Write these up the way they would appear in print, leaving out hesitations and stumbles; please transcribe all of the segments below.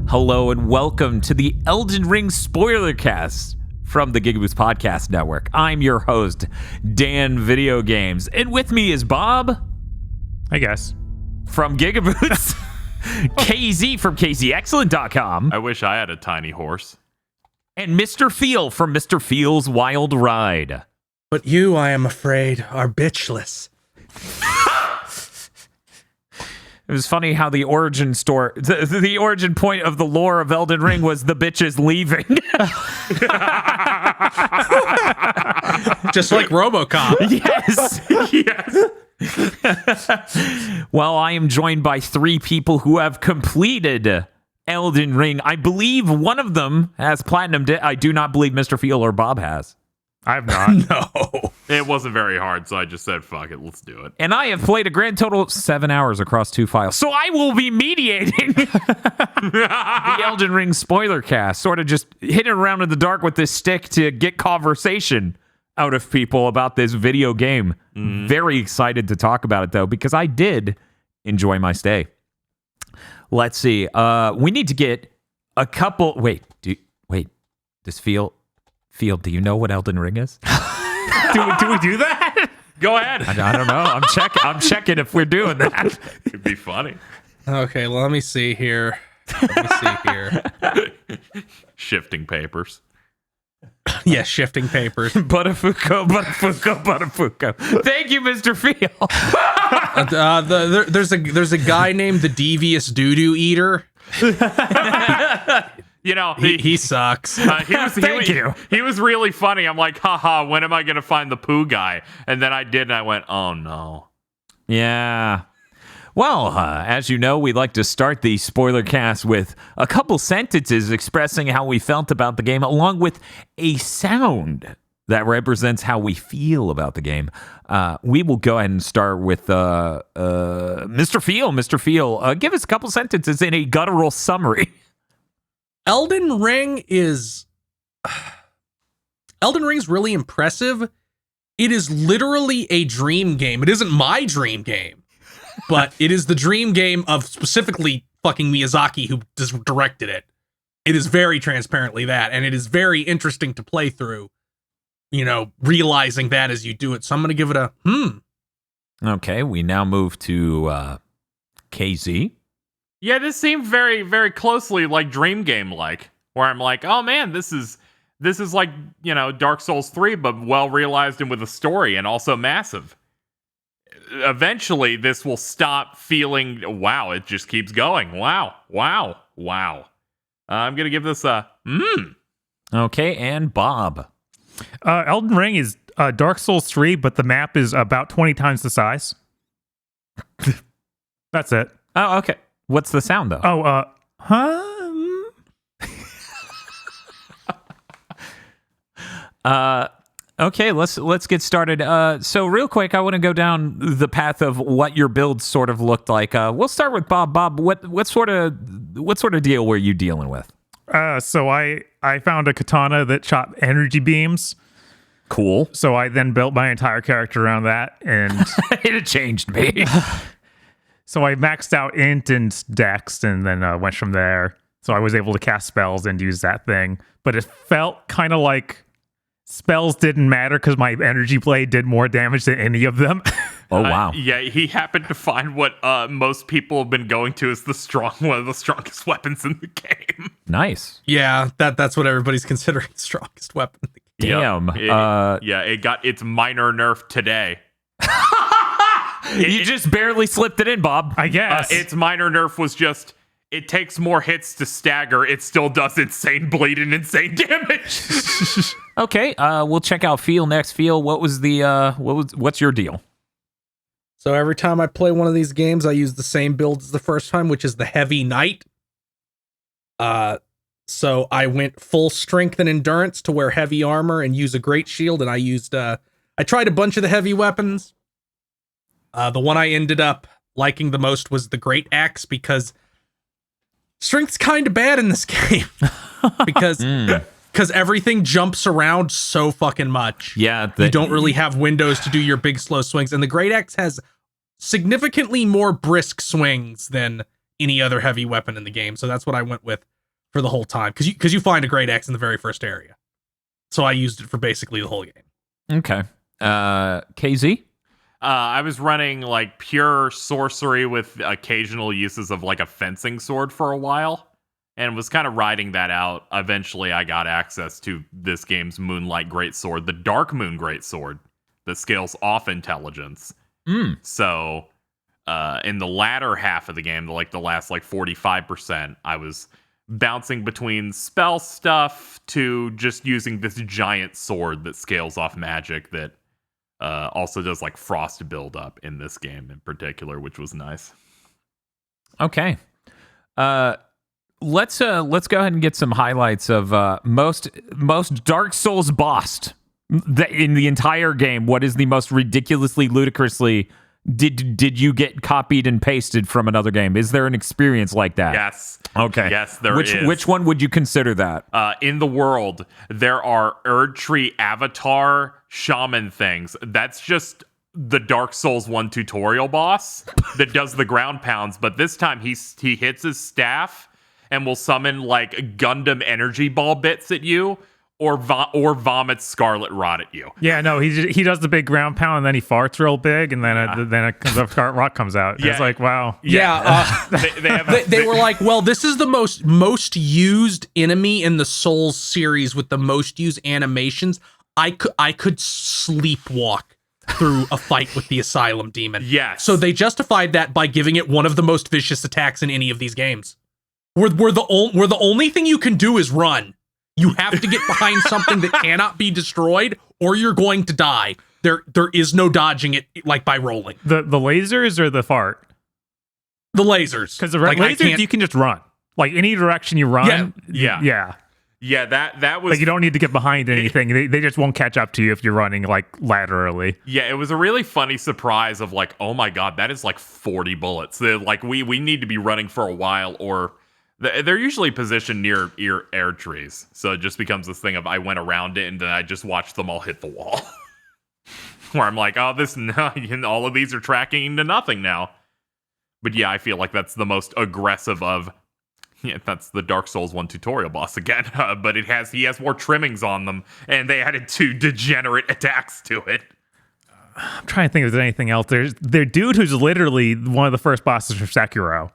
Hello and welcome to the Elden Ring Spoilercast from the GigaBoots Podcast Network. I'm your host, Dan Video Games, and with me is Bob. I guess. From GigaBoots. KZ from KZExcellent.com. I wish I had a tiny horse. And Mr. Feel from Mr. Feel's Wild Ride. But you, I am afraid, are bitchless. It was funny how the origin the origin point of the lore of Elden Ring was the bitches leaving. Just like RoboCop. Yes. Well, I am joined by three people who have completed Elden Ring. I believe one of them has platinum. I do not believe Mr. Feel or Bob has. I have not. No. It wasn't very hard, so I just said, fuck it, let's do it. And I have played a grand total of 7 hours across 2 files. So I will be mediating the Elden Ring spoiler cast, sort of just hitting around in the dark with this stick to get conversation out of people about this video game. Very excited to talk about it, though, because I did enjoy my stay. Let's see. We need to get a couple... Does Feel, do you know what Elden Ring is? Do we do that? Go ahead. I don't know. I'm checking if we're doing that. It'd be funny. Okay, well, let me see here. Shifting papers. Yeah, shifting papers. Butterfuko. Thank you, Mr. Feel. There's a guy named the Devious Doo-Doo Eater. You know, He sucks. Thank you. He was really funny. I'm like, haha, when am I going to find the poo guy? And then I did, and I went, oh, no. Yeah. Well, as you know, we like to start the spoiler cast with a couple sentences expressing how we felt about the game, along with a sound that represents how we feel about the game. We will go ahead and start with Mr. Feel. Mr. Feel, give us a couple sentences in a guttural summary. Elden Ring's really impressive. It is literally a dream game. It isn't my dream game, but it is the dream game of specifically fucking Miyazaki, who directed it. It is very transparently that, and it is very interesting to play through, realizing that as you do it. So I'm going to give it a Okay, we now move to KZ. Yeah, this seemed very, very closely like Dream Game-like, where I'm like, oh man, this is like, Dark Souls 3, but well realized and with a story, and also massive. Eventually, this will stop feeling, wow, it just keeps going. Wow. I'm going to give this a, Okay, and Bob. Elden Ring is Dark Souls 3, but the map is about 20 times the size. That's it. Oh, okay. What's the sound, though? Oh, Okay, let's get started. So real quick, I want to go down the path of what your build sort of looked like. We'll start with Bob. Bob, what sort of deal were you dealing with? So I found a katana that shot energy beams. Cool. So I then built my entire character around that, and It changed me. so I maxed out int and dex, and then went from there. So I was able to cast spells and use that thing, but it felt kind of like spells didn't matter because my energy blade did more damage than any of them. Oh, wow. Yeah, he happened to find what most people have been going to as one of the strongest weapons in the game. Nice. Yeah, that's what everybody's considering the strongest weapon in the game. Damn. It got its minor nerf today. You just barely slipped it in, Bob. I guess. Its minor nerf was just, it takes more hits to stagger. It still does insane bleed and insane damage. Okay, we'll check out Feel next. Feel, what's your deal? So every time I play one of these games, I use the same build as the first time, which is the Heavy Knight. So I went full strength and endurance to wear heavy armor and use a great shield, and I tried a bunch of the heavy weapons. The one I ended up liking the most was the Great Axe, because strength's kind of bad in this game. because everything jumps around so fucking much. Yeah. You don't really have windows to do your big slow swings, and the Great Axe has significantly more brisk swings than any other heavy weapon in the game, so that's what I went with. for the whole time because you find a great axe in the very first area. So I used it for basically the whole game. Okay. KZ? I was running like pure sorcery with occasional uses of like a fencing sword for a while, and was kind of riding that out. Eventually, I got access to this game's Moonlight Greatsword, the Darkmoon Greatsword, that scales off intelligence. So, in the latter half of the game, like the last like 45%, I was bouncing between spell stuff to just using this giant sword that scales off magic that also does like frost buildup in this game in particular, which was nice. Okay. Let's go ahead and get some highlights of most Dark Souls bossed in the entire game. What is the most ridiculously, ludicrously did you get copied and pasted from another game? Is there an experience like that? Yes. Okay. Yes, there is. Which one would you consider that? In the world, there are Erdtree Avatar shaman things. That's just the Dark Souls 1 tutorial boss that does the ground pounds, but this time he hits his staff and will summon like Gundam energy ball bits at you, or vomits Scarlet Rot at you. Yeah, no, he does the big ground pound and then he farts real big and then the Scarlet Rot comes out. Yeah. It's like, wow. Yeah, they were like, well, this is the most used enemy in the Souls series with the most used animations. I could sleepwalk through a fight with the Asylum Demon. Yes. So they justified that by giving it one of the most vicious attacks in any of these games. Where the only thing you can do is run. You have to get behind something that cannot be destroyed, or you're going to die. There is no dodging it like by rolling. The lasers or the fart? The lasers. Because the Like, lasers, you can just run. Like any direction you run. Yeah. That was like you don't need to get behind anything. They just won't catch up to you if you're running like laterally. Yeah, it was a really funny surprise of like, oh my god, that is like 40 bullets. They're like we need to be running for a while, or they're usually positioned near air trees. So it just becomes this thing of I went around it and then I just watched them all hit the wall. Where I'm like, all of these are tracking into nothing now. But yeah, I feel like that's the most aggressive of. Yeah, that's the Dark Souls 1 tutorial boss again, but he has more trimmings on them, and they added 2 degenerate attacks to it. I'm trying to think if there's anything else. There's dude who's literally one of the first bosses from Sekiro.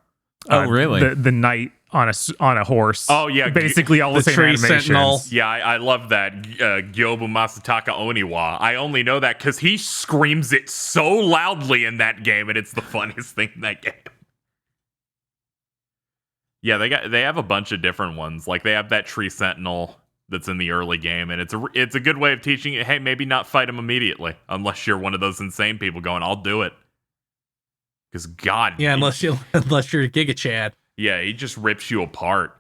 Oh, really? The knight on a horse. Oh, yeah. Basically all the same tree animations. sentinel. Yeah, I love that. Gyobu Masataka Oniwa. I only know that because he screams it so loudly in that game, and it's the funniest thing in that game. Yeah, they have a bunch of different ones. Like they have that tree sentinel that's in the early game, and it's a good way of teaching you, hey, maybe not fight him immediately unless you're one of those insane people going, I'll do it. Because God, Yeah, unless you're a Giga Chad. Yeah, he just rips you apart.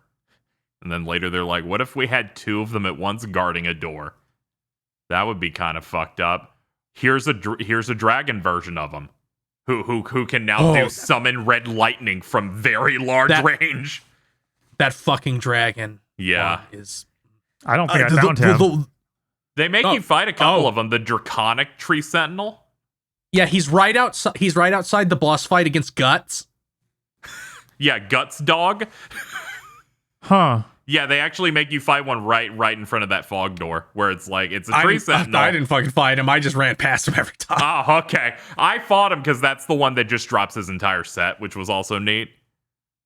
And then later they're like, what if we had 2 of them at once guarding a door? That would be kind of fucked up. Here's a dragon version of him. Who can now do summon red lightning from very large range. That fucking dragon. Yeah. Is I don't think I found him. They make you fight a couple of them. The Draconic Tree Sentinel. Yeah, he's right outside the boss fight against Guts. Yeah, Guts Dog. Huh. Yeah, they actually make you fight one right in front of that fog door, where it's like, it's a tree sentinel. I didn't fucking fight him. I just ran past him every time. Oh, okay. I fought him because that's the one that just drops his entire set, which was also neat.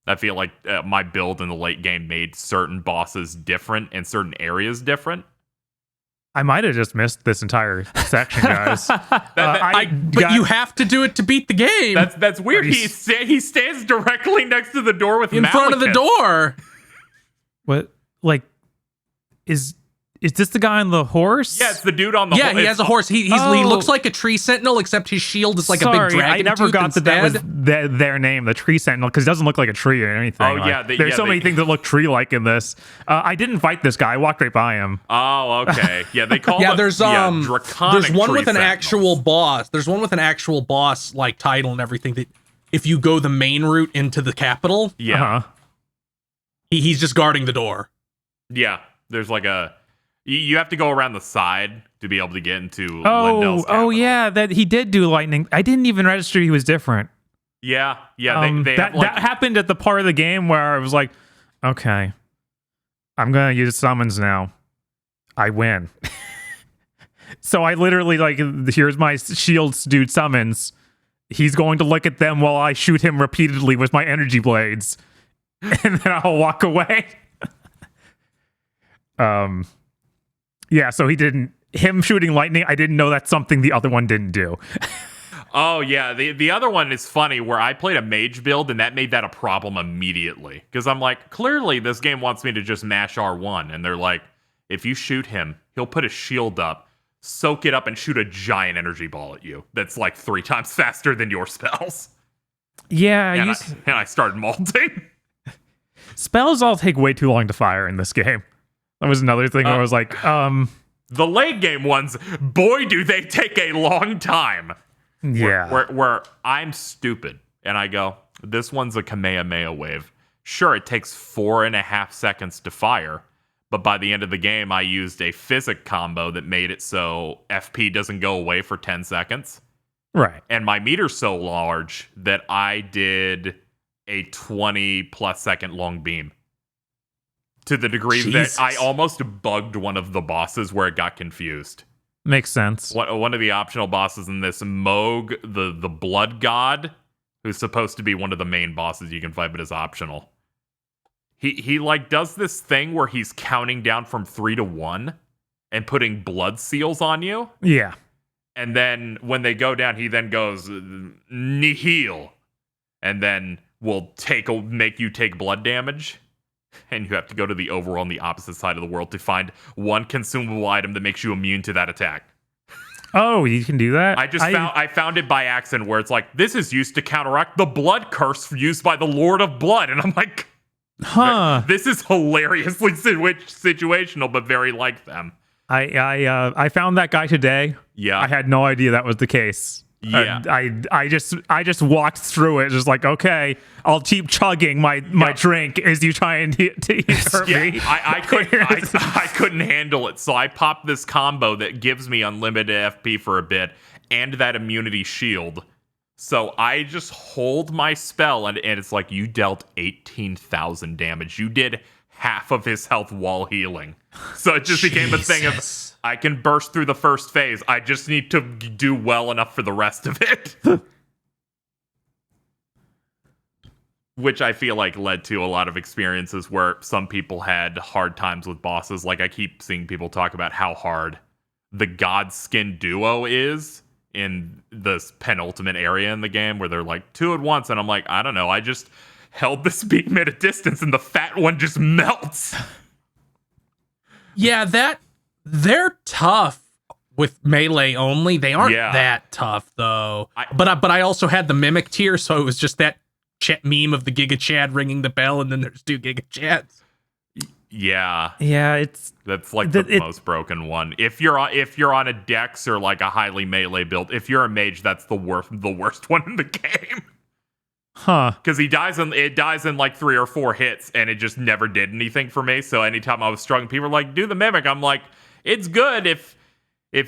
I feel like my build in the late game made certain bosses different and certain areas different. I might have just missed this entire section, guys. But you have to do it to beat the game. That's weird. He stands directly next to the door with in front of the door. What? Like, is this the guy on the horse? Yeah, it's the dude on the horse. Yeah, he has a horse. He looks like a tree sentinel, except his shield is like a big dragon. I never got instead. that was their name, the tree sentinel, because it doesn't look like a tree or anything. Oh, yeah. There's so many things that look tree-like in this. I didn't fight this guy. I walked right by him. Oh, okay. Yeah, they call it there's Draconic there's one Tree with an Sentinels. actual boss. There's one with an actual boss like title and everything that if you go the main route into the capital, Yeah. he's just guarding the door. Yeah. There's like you have to go around the side to be able to get into Lindell's Oh, capital. yeah, that he did do lightning. I didn't even register he was different. Yeah. They have, that happened at the part of the game where I was like, okay, I'm gonna use summons now. I win. So I literally here's my shields dude summons. He's going to look at them while I shoot him repeatedly with my energy blades, and then I'll walk away. Yeah, so him shooting lightning, I didn't know that's something the other one didn't do. Oh, yeah. The other one is funny where I played a mage build and that made that a problem immediately. Because I'm like, clearly this game wants me to just mash R1. And they're like, if you shoot him, he'll put a shield up, soak it up, and shoot a giant energy ball at you. That's like 3 times faster than your spells. Yeah, and I started molting. Spells all take way too long to fire in this game. That was another thing where I was like, The late game ones, boy, do they take a long time. Yeah. Where I'm stupid and I go, this one's a Kamehameha wave. Sure, it takes 4.5 seconds to fire, but by the end of the game, I used a physic combo that made it so FP doesn't go away for 10 seconds. Right. And my meter's so large that I did a 20+ second long beam. To the degree that I almost bugged one of the bosses where it got confused. Makes sense. One of the optional bosses in this, Moog, the blood god, who's supposed to be one of the main bosses you can fight, but is optional. He does this thing where he's counting down from 3 to 1 and putting blood seals on you. Yeah. And then when they go down, he then goes nihil, and then will make you take blood damage. And you have to go to the overworld on the opposite side of the world to find one consumable item that makes you immune to that attack. Oh, you can do that? I found it by accident where it's like, this is used to counteract the blood curse used by the Lord of Blood. And I'm like, this is hilariously situational, but very like them. I found that guy today. Yeah. I had no idea that was the case. Yeah. I just walked through it, just like, okay, I'll keep chugging my drink as you try and hurt me. I couldn't handle it, so I popped this combo that gives me unlimited FP for a bit and that immunity shield. So I just hold my spell, and it's like, you dealt 18,000 damage. You did half of his health while healing. So it just became a thing of, I can burst through the first phase. I just need to do well enough for the rest of it. Which I feel like led to a lot of experiences where some people had hard times with bosses. Like, I keep seeing people talk about how hard the Godskin duo is in this penultimate area in the game where they're like 2 at once. And I'm like, I don't know. I just held this beam at a distance and the fat one just melts. Yeah, they're tough with melee only. They aren't that tough though. But I also had the mimic tier, so it was just that meme of the Giga Chad ringing the bell, and then there's 2 Giga Chads. Yeah, that's like the most broken one. If you're on a dex or like a highly melee build, if you're a mage, that's the worst one in the game. Huh? Because it dies in like 3 or 4 hits, and it just never did anything for me. So anytime I was struggling, people were like, "Do the mimic." I'm like, it's good if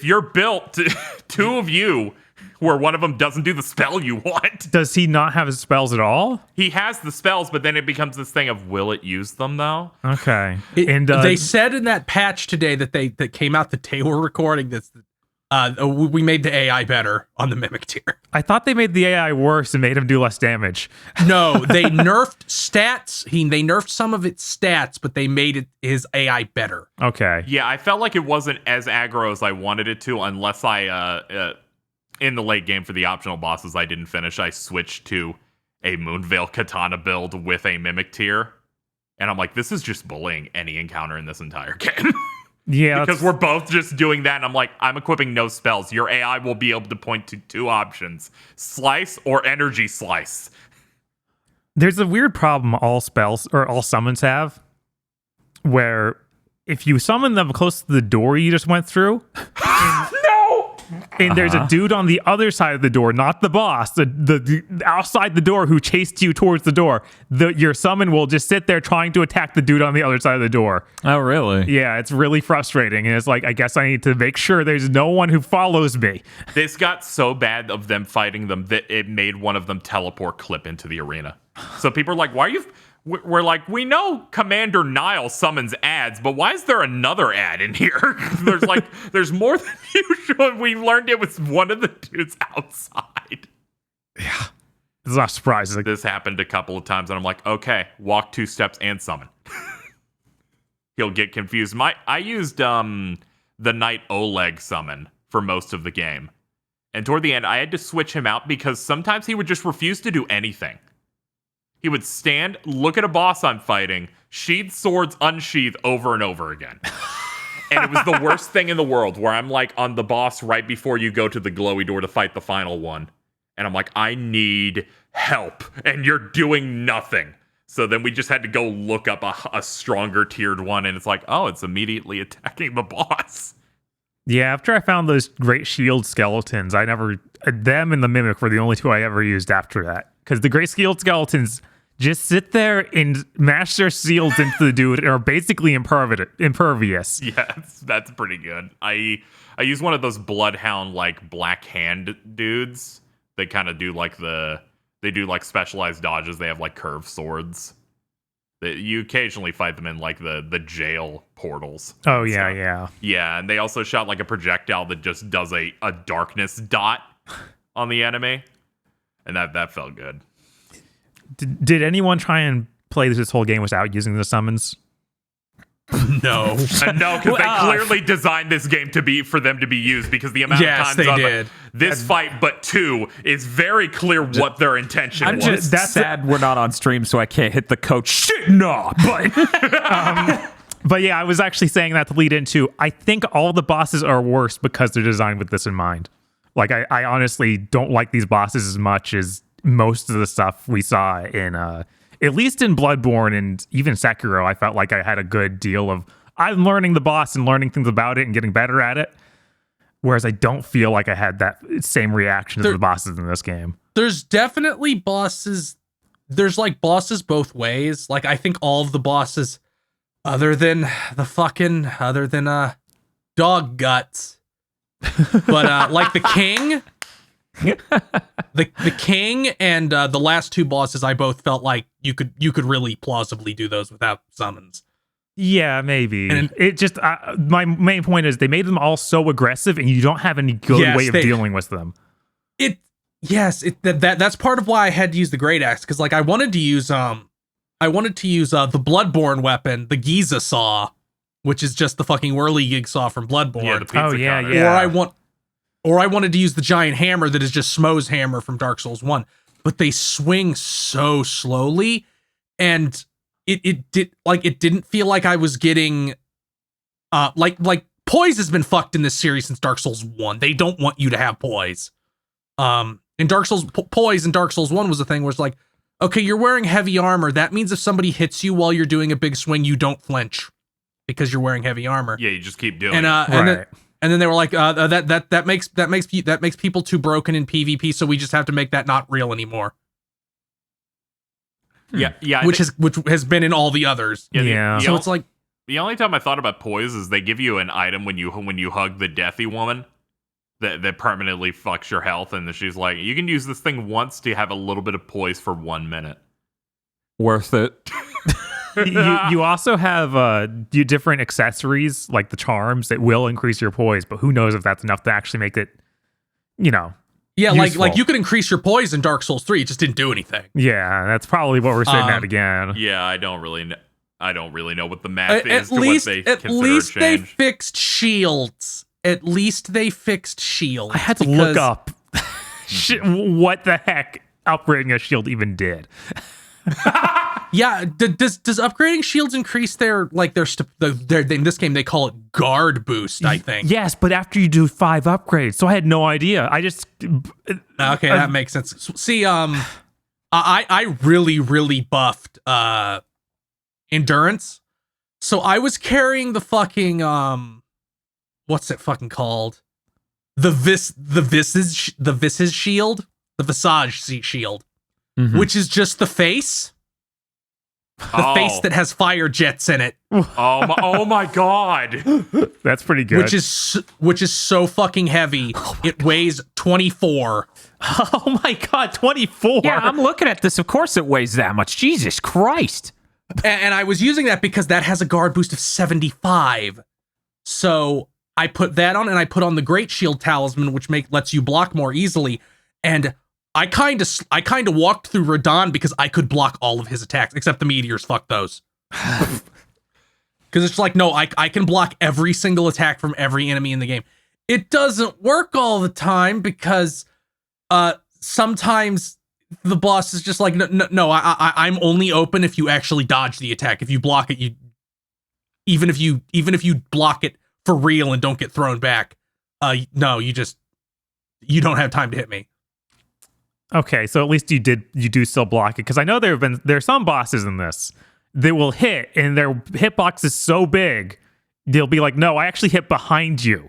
you're built to 2 of you where one of them doesn't do the spell you want. Does he not have his spells at all? He has the spells, but then it becomes this thing of, will it use them though? Okay. They said in that patch today that came out that they were recording this. We made the AI better on the mimic tier. I thought they made the AI worse and made him do less damage. No, they nerfed stats. They nerfed some of its stats, but they made his AI better. Okay. Yeah, I felt like it wasn't as aggro as I wanted it to, unless I in the late game for the optional bosses I didn't finish, I switched to a Moonveil Katana build with a mimic tier. And I'm like, this is just bullying any encounter in this entire game. Yeah. Because we're both just doing that, and I'm like, I'm equipping no spells. Your AI will be able to point to 2 options: slice or energy slice. There's a weird problem all spells or all summons have, where if you summon them close to the door you just went through, and there's a dude on the other side of the door, not the boss, the outside the door who chased you towards the door, your summon will just sit there trying to attack the dude on the other side of the door. Oh, really? Yeah, it's really frustrating. And it's like, I guess I need to make sure there's no one who follows me. This got so bad of them fighting them that it made one of them teleport clip into the arena. So people are like, why we're like, we know Commander Nile summons ads, but why is there another ad in here? there's more than usual. We learned it was one of the dudes outside. Yeah. It's not surprising. This happened a couple of times, and I'm like, okay, walk 2 steps and summon. He'll get confused. I used the Knight Oleg summon for most of the game. And toward the end, I had to switch him out because sometimes he would just refuse to do anything. He would stand, look at a boss I'm fighting, sheath swords, unsheath over and over again. And it was the worst thing in the world, where I'm like on the boss right before you go to the glowy door to fight the final one. And I'm like, I need help, and you're doing nothing. So then we just had to go look up a stronger tiered one, and it's like, oh, it's immediately attacking the boss. Yeah, after I found those great shield skeletons, them and the Mimic were the only 2 I ever used after that. Because the great shield skeletons just sit there and mash their shields into the dude and are basically impervious. Yeah, that's pretty good. I use one of those Bloodhound, like, Black Hand dudes. They kind of do like specialized dodges. They have like curved swords. You occasionally fight them in like the jail portals. Oh yeah. Yeah, and they also shot like a projectile that just does a darkness dot on the enemy. And that felt good. Did anyone try and play this whole game without using the summons? No. No, because they clearly designed this game for them to be used, because the amount of times they did. This fight but 2 is very clear what their intention I'm was. just sad we're not on stream, so I can't hit the coach shit no button. But yeah, I was actually saying that to lead into, I think all the bosses are worse because they're designed with this in mind. Like, I honestly don't like these bosses as much as most of the stuff we saw in at least in Bloodborne and even Sekiro. I felt like I had a good deal of, I'm learning the boss and learning things about it and getting better at it. Whereas I don't feel like I had that same reaction to the bosses in this game. There's definitely bosses. There's like bosses both ways. Like, I think all of the bosses, other than dog guts, but like the king, the king and the last 2 bosses, I both felt like you could really plausibly do those without summons. Yeah, maybe. And it just my main point is they made them all so aggressive, and you don't have any good way of dealing with them. That's part of why I had to use the great axe, because like I wanted to use the Bloodborne weapon, the Giza saw, which is just the fucking whirligig saw from Bloodborne. Yeah, the pizza cutter. Or I wanted to use the giant hammer that is just Smo's hammer from Dark Souls 1. But they swing so slowly, and it didn't feel like I was getting like poise has been fucked in this series since Dark Souls 1. They don't want you to have poise. In Dark Souls, poise in Dark Souls 1 was a thing where it's like, okay, you're wearing heavy armor. That means if somebody hits you while you're doing a big swing, you don't flinch because you're wearing heavy armor. Yeah, you just keep doing and it. And then they were like, that makes people too broken in PvP, so we just have to make that not real anymore. Yeah, which has been in all the others. Yeah. So it's like, the only time I thought about poise is they give you an item when you hug the deathy woman that permanently fucks your health, and she's like, you can use this thing once to have a little bit of poise for 1 minute. Worth it. You also have different accessories like the charms that will increase your poise, but who knows if that's enough to actually make it, yeah, useful. like you could increase your poise in Dark Souls 3, it just didn't do anything. Yeah, that's probably what we're saying that again. Yeah, I don't really know what the math is At least they change. fixed shields. At least they fixed shields. I had to look up what the heck upgrading a shield even did. Yeah, does upgrading shields increase their in this game they call it guard boost, I think. Yes, but after you do 5 upgrades. So I had no idea. I just okay, that makes sense. See, I really buffed endurance. So I was carrying the fucking what's it fucking called? The visage shield, the visage shield. Mm-hmm. Which is just the face. The face that has fire jets in it. Oh my god. That's pretty good. Which is so fucking heavy. It weighs 24. Oh my god, 24. Yeah, I'm looking at this. Of course it weighs that much. Jesus Christ. And I was using that because that has a guard boost of 75. So I put that on, and I put on the Great Shield Talisman, which lets you block more easily. And I kind of walked through Radon because I could block all of his attacks, except the meteors. Fuck those. Because it's like, no, I can block every single attack from every enemy in the game. It doesn't work all the time because sometimes the boss is just like, no, I'm only open if you actually dodge the attack. If you block it, even if you block it for real and don't get thrown back, no, you don't have time to hit me. Okay, so at least you do still block it, because I know there are some bosses in this that will hit, and their hitbox is so big, they'll be like, no, I actually hit behind you.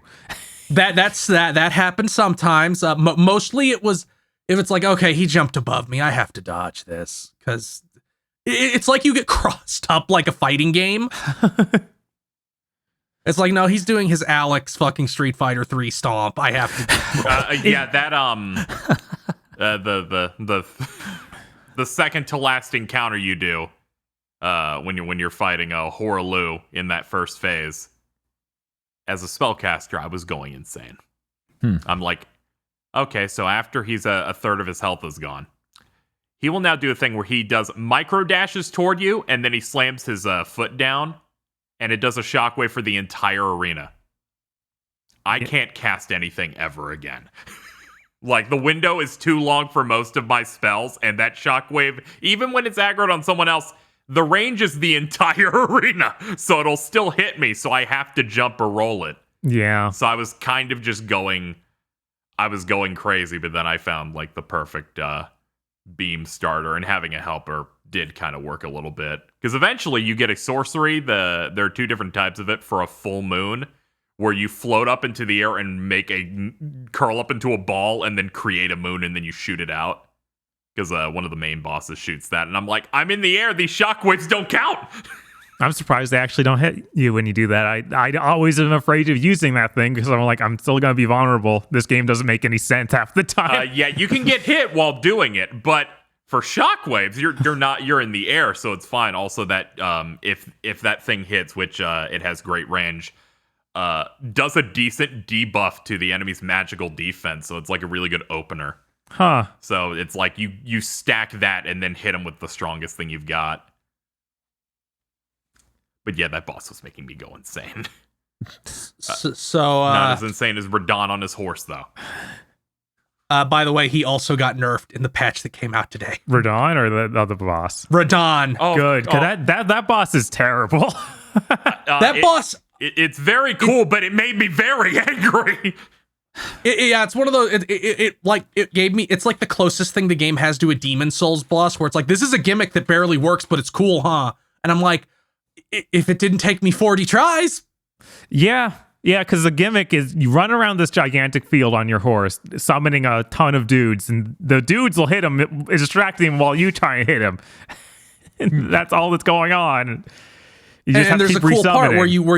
That happens sometimes. Mostly it was if it's like, okay, he jumped above me, I have to dodge this, because it's like you get crossed up like a fighting game. It's like, no, he's doing his Alex fucking Street Fighter 3 stomp. I have to. The second to last encounter you do when you're fighting a Horaloo in that first phase. As a spellcaster, I was going insane. I'm like, okay, so after he's a third of his health is gone, he will now do a thing where he does micro dashes toward you, and then he slams his foot down, and it does a shockwave for the entire arena. I can't cast anything ever again. Like, the window is too long for most of my spells, and that shockwave, even when it's aggroed on someone else, the range is the entire arena, so it'll still hit me, so I have to jump or roll it. Yeah. So I was kind of just going crazy, but then I found, like, the perfect beam starter, and having a helper did kind of work a little bit. Because eventually you get a sorcery, there are two different types of it for a full moon, where you float up into the air and curl up into a ball and then create a moon and then you shoot it out. Because one of the main bosses shoots that. And I'm like, I'm in the air. These shockwaves don't count. I'm surprised they actually don't hit you when you do that. I always am afraid of using that thing because I'm like, I'm still going to be vulnerable. This game doesn't make any sense half the time. Yeah, you can get hit while doing it. But for shockwaves, you're in the air. So it's fine. Also, that if that thing hits, which it has great range, does a decent debuff to the enemy's magical defense. So it's like a really good opener. Huh. So it's like you stack that and then hit them with the strongest thing you've got. But yeah, that boss was making me go insane. Not as insane as Radon on his horse, though. By the way, he also got nerfed in the patch that came out today. Radon or the other boss? Radon. Oh, good. That boss is terrible. Boss. It's very cool, but it made me very angry. It's one of those. It gave me. It's like the closest thing the game has to a Demon Souls boss, where it's like, this is a gimmick that barely works, but it's cool, huh? And I'm like, if it didn't take me 40 tries. Yeah, because the gimmick is you run around this gigantic field on your horse, summoning a ton of dudes, and the dudes will hit him, distracting him while you try and hit him. And that's all that's going on. You just and have there's to a keep cool part resummoning. where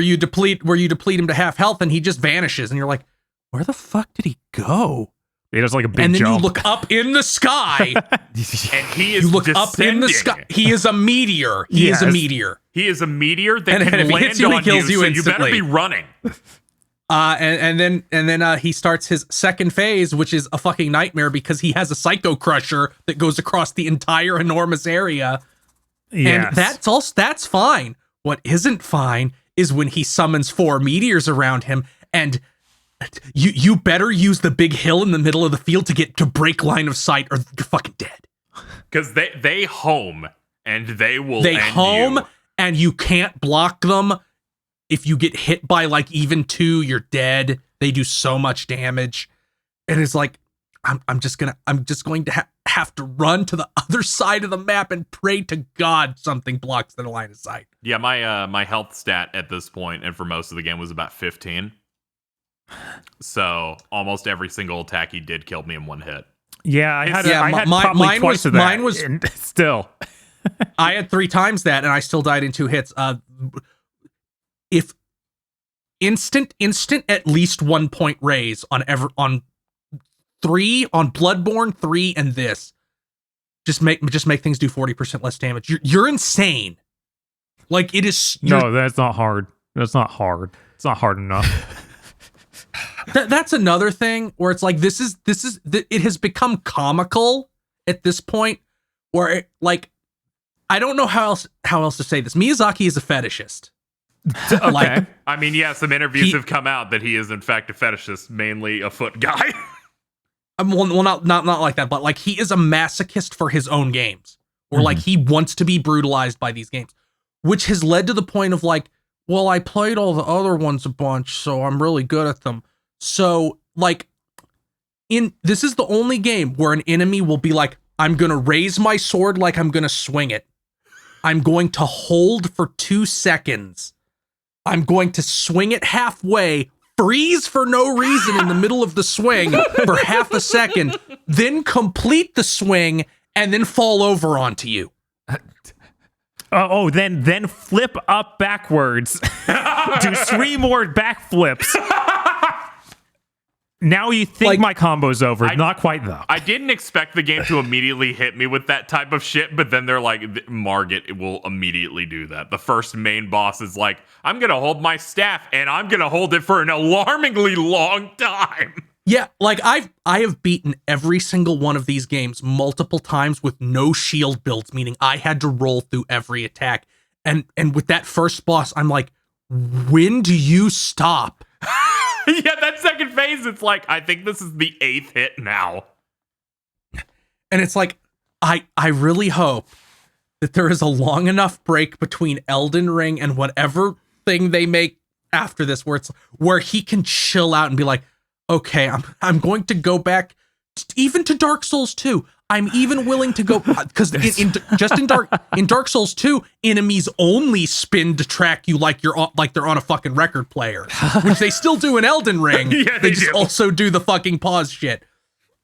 you deplete him to half health, and he just vanishes, and you're like, where the fuck did he go? He does like a big and then jump. you look up in the sky, and he is you look descending. up in the sky. He is a meteor. He is a meteor. He is a meteor that And can if he land hits you, he on kills you so you better instantly. be running. And then he starts his second phase, which is a fucking nightmare because he has a Psycho Crusher that goes across the entire enormous area. Yes. And that's fine. What isn't fine is when he summons 4 meteors around him, and you better use the big hill in the middle of the field to break line of sight, or you're fucking dead. Because they home and they will They end home you. and you can't block them. If you get hit by like even 2, you're dead. They do so much damage, and it's like I'm just going to have to run to the other side of the map and pray to God something blocks the line of sight. Yeah, my health stat at this point and for most of the game was about 15. So almost every single attack he did killed me in one hit. Yeah, I had mine probably twice was- of that. mine was- and still. I had 3 times that, and I still died in 2 hits. If instant at least 1 point raise on 3 on Bloodborne 3 and this, just make things do 40% less damage. You're insane. Like it is. No, that's not hard. That's not hard. It's not hard enough. That's another thing where it's like it has become comical at this point where I don't know how else to say this. Miyazaki is a fetishist. Okay. Like, I mean, yeah, some interviews have come out that he is in fact a fetishist, mainly a foot guy. well, not like that, but like he is a masochist for his own games, or like he wants to be brutalized by these games, which has led to the point of like, well, I played all the other ones a bunch, so I'm really good at them. So like, this is the only game where an enemy will be like, I'm gonna raise my sword like I'm gonna swing it. I'm going to hold for 2 seconds. I'm going to swing it halfway, freeze for no reason in the middle of the swing for half a second, then complete the swing, and then fall over onto you. Then flip up backwards. Do 3 more backflips. Now you think Like, my combo's over. Not quite, though. I didn't expect the game to immediately hit me with that type of shit, but then they're like, Margit will immediately do that. The first main boss is like, I'm going to hold my staff, and I'm going to hold it for an alarmingly long time. Yeah, like I have beaten every single one of these games multiple times with no shield builds, meaning I had to roll through every attack. And with that first boss, I'm like, when do you stop? Yeah, that second phase, it's like, I think this is the 8th hit now. And it's like, I really hope that there is a long enough break between Elden Ring and whatever thing they make after this, where he can chill out and be like, okay, I'm going to go back even to Dark Souls 2. I'm even willing to go, because in Dark Souls 2, enemies only spin to track you like they're on a fucking record player, which they still do in Elden Ring. Yeah, they just also do the fucking pause shit.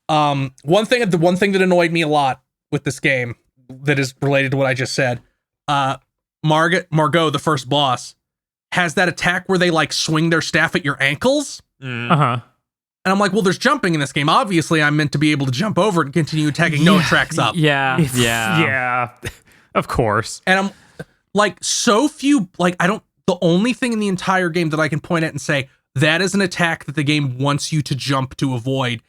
The one thing that annoyed me a lot with this game that is related to what I just said, Margot, the first boss, has that attack where they like swing their staff at your ankles. Uh-huh. And I'm like, well, there's jumping in this game. Obviously, I'm meant to be able to jump over it and continue attacking. No, it tracks up. Yeah. Of course. And I'm like, so few, like, the only thing in the entire game that I can point at and say, that is an attack that the game wants you to jump to avoid,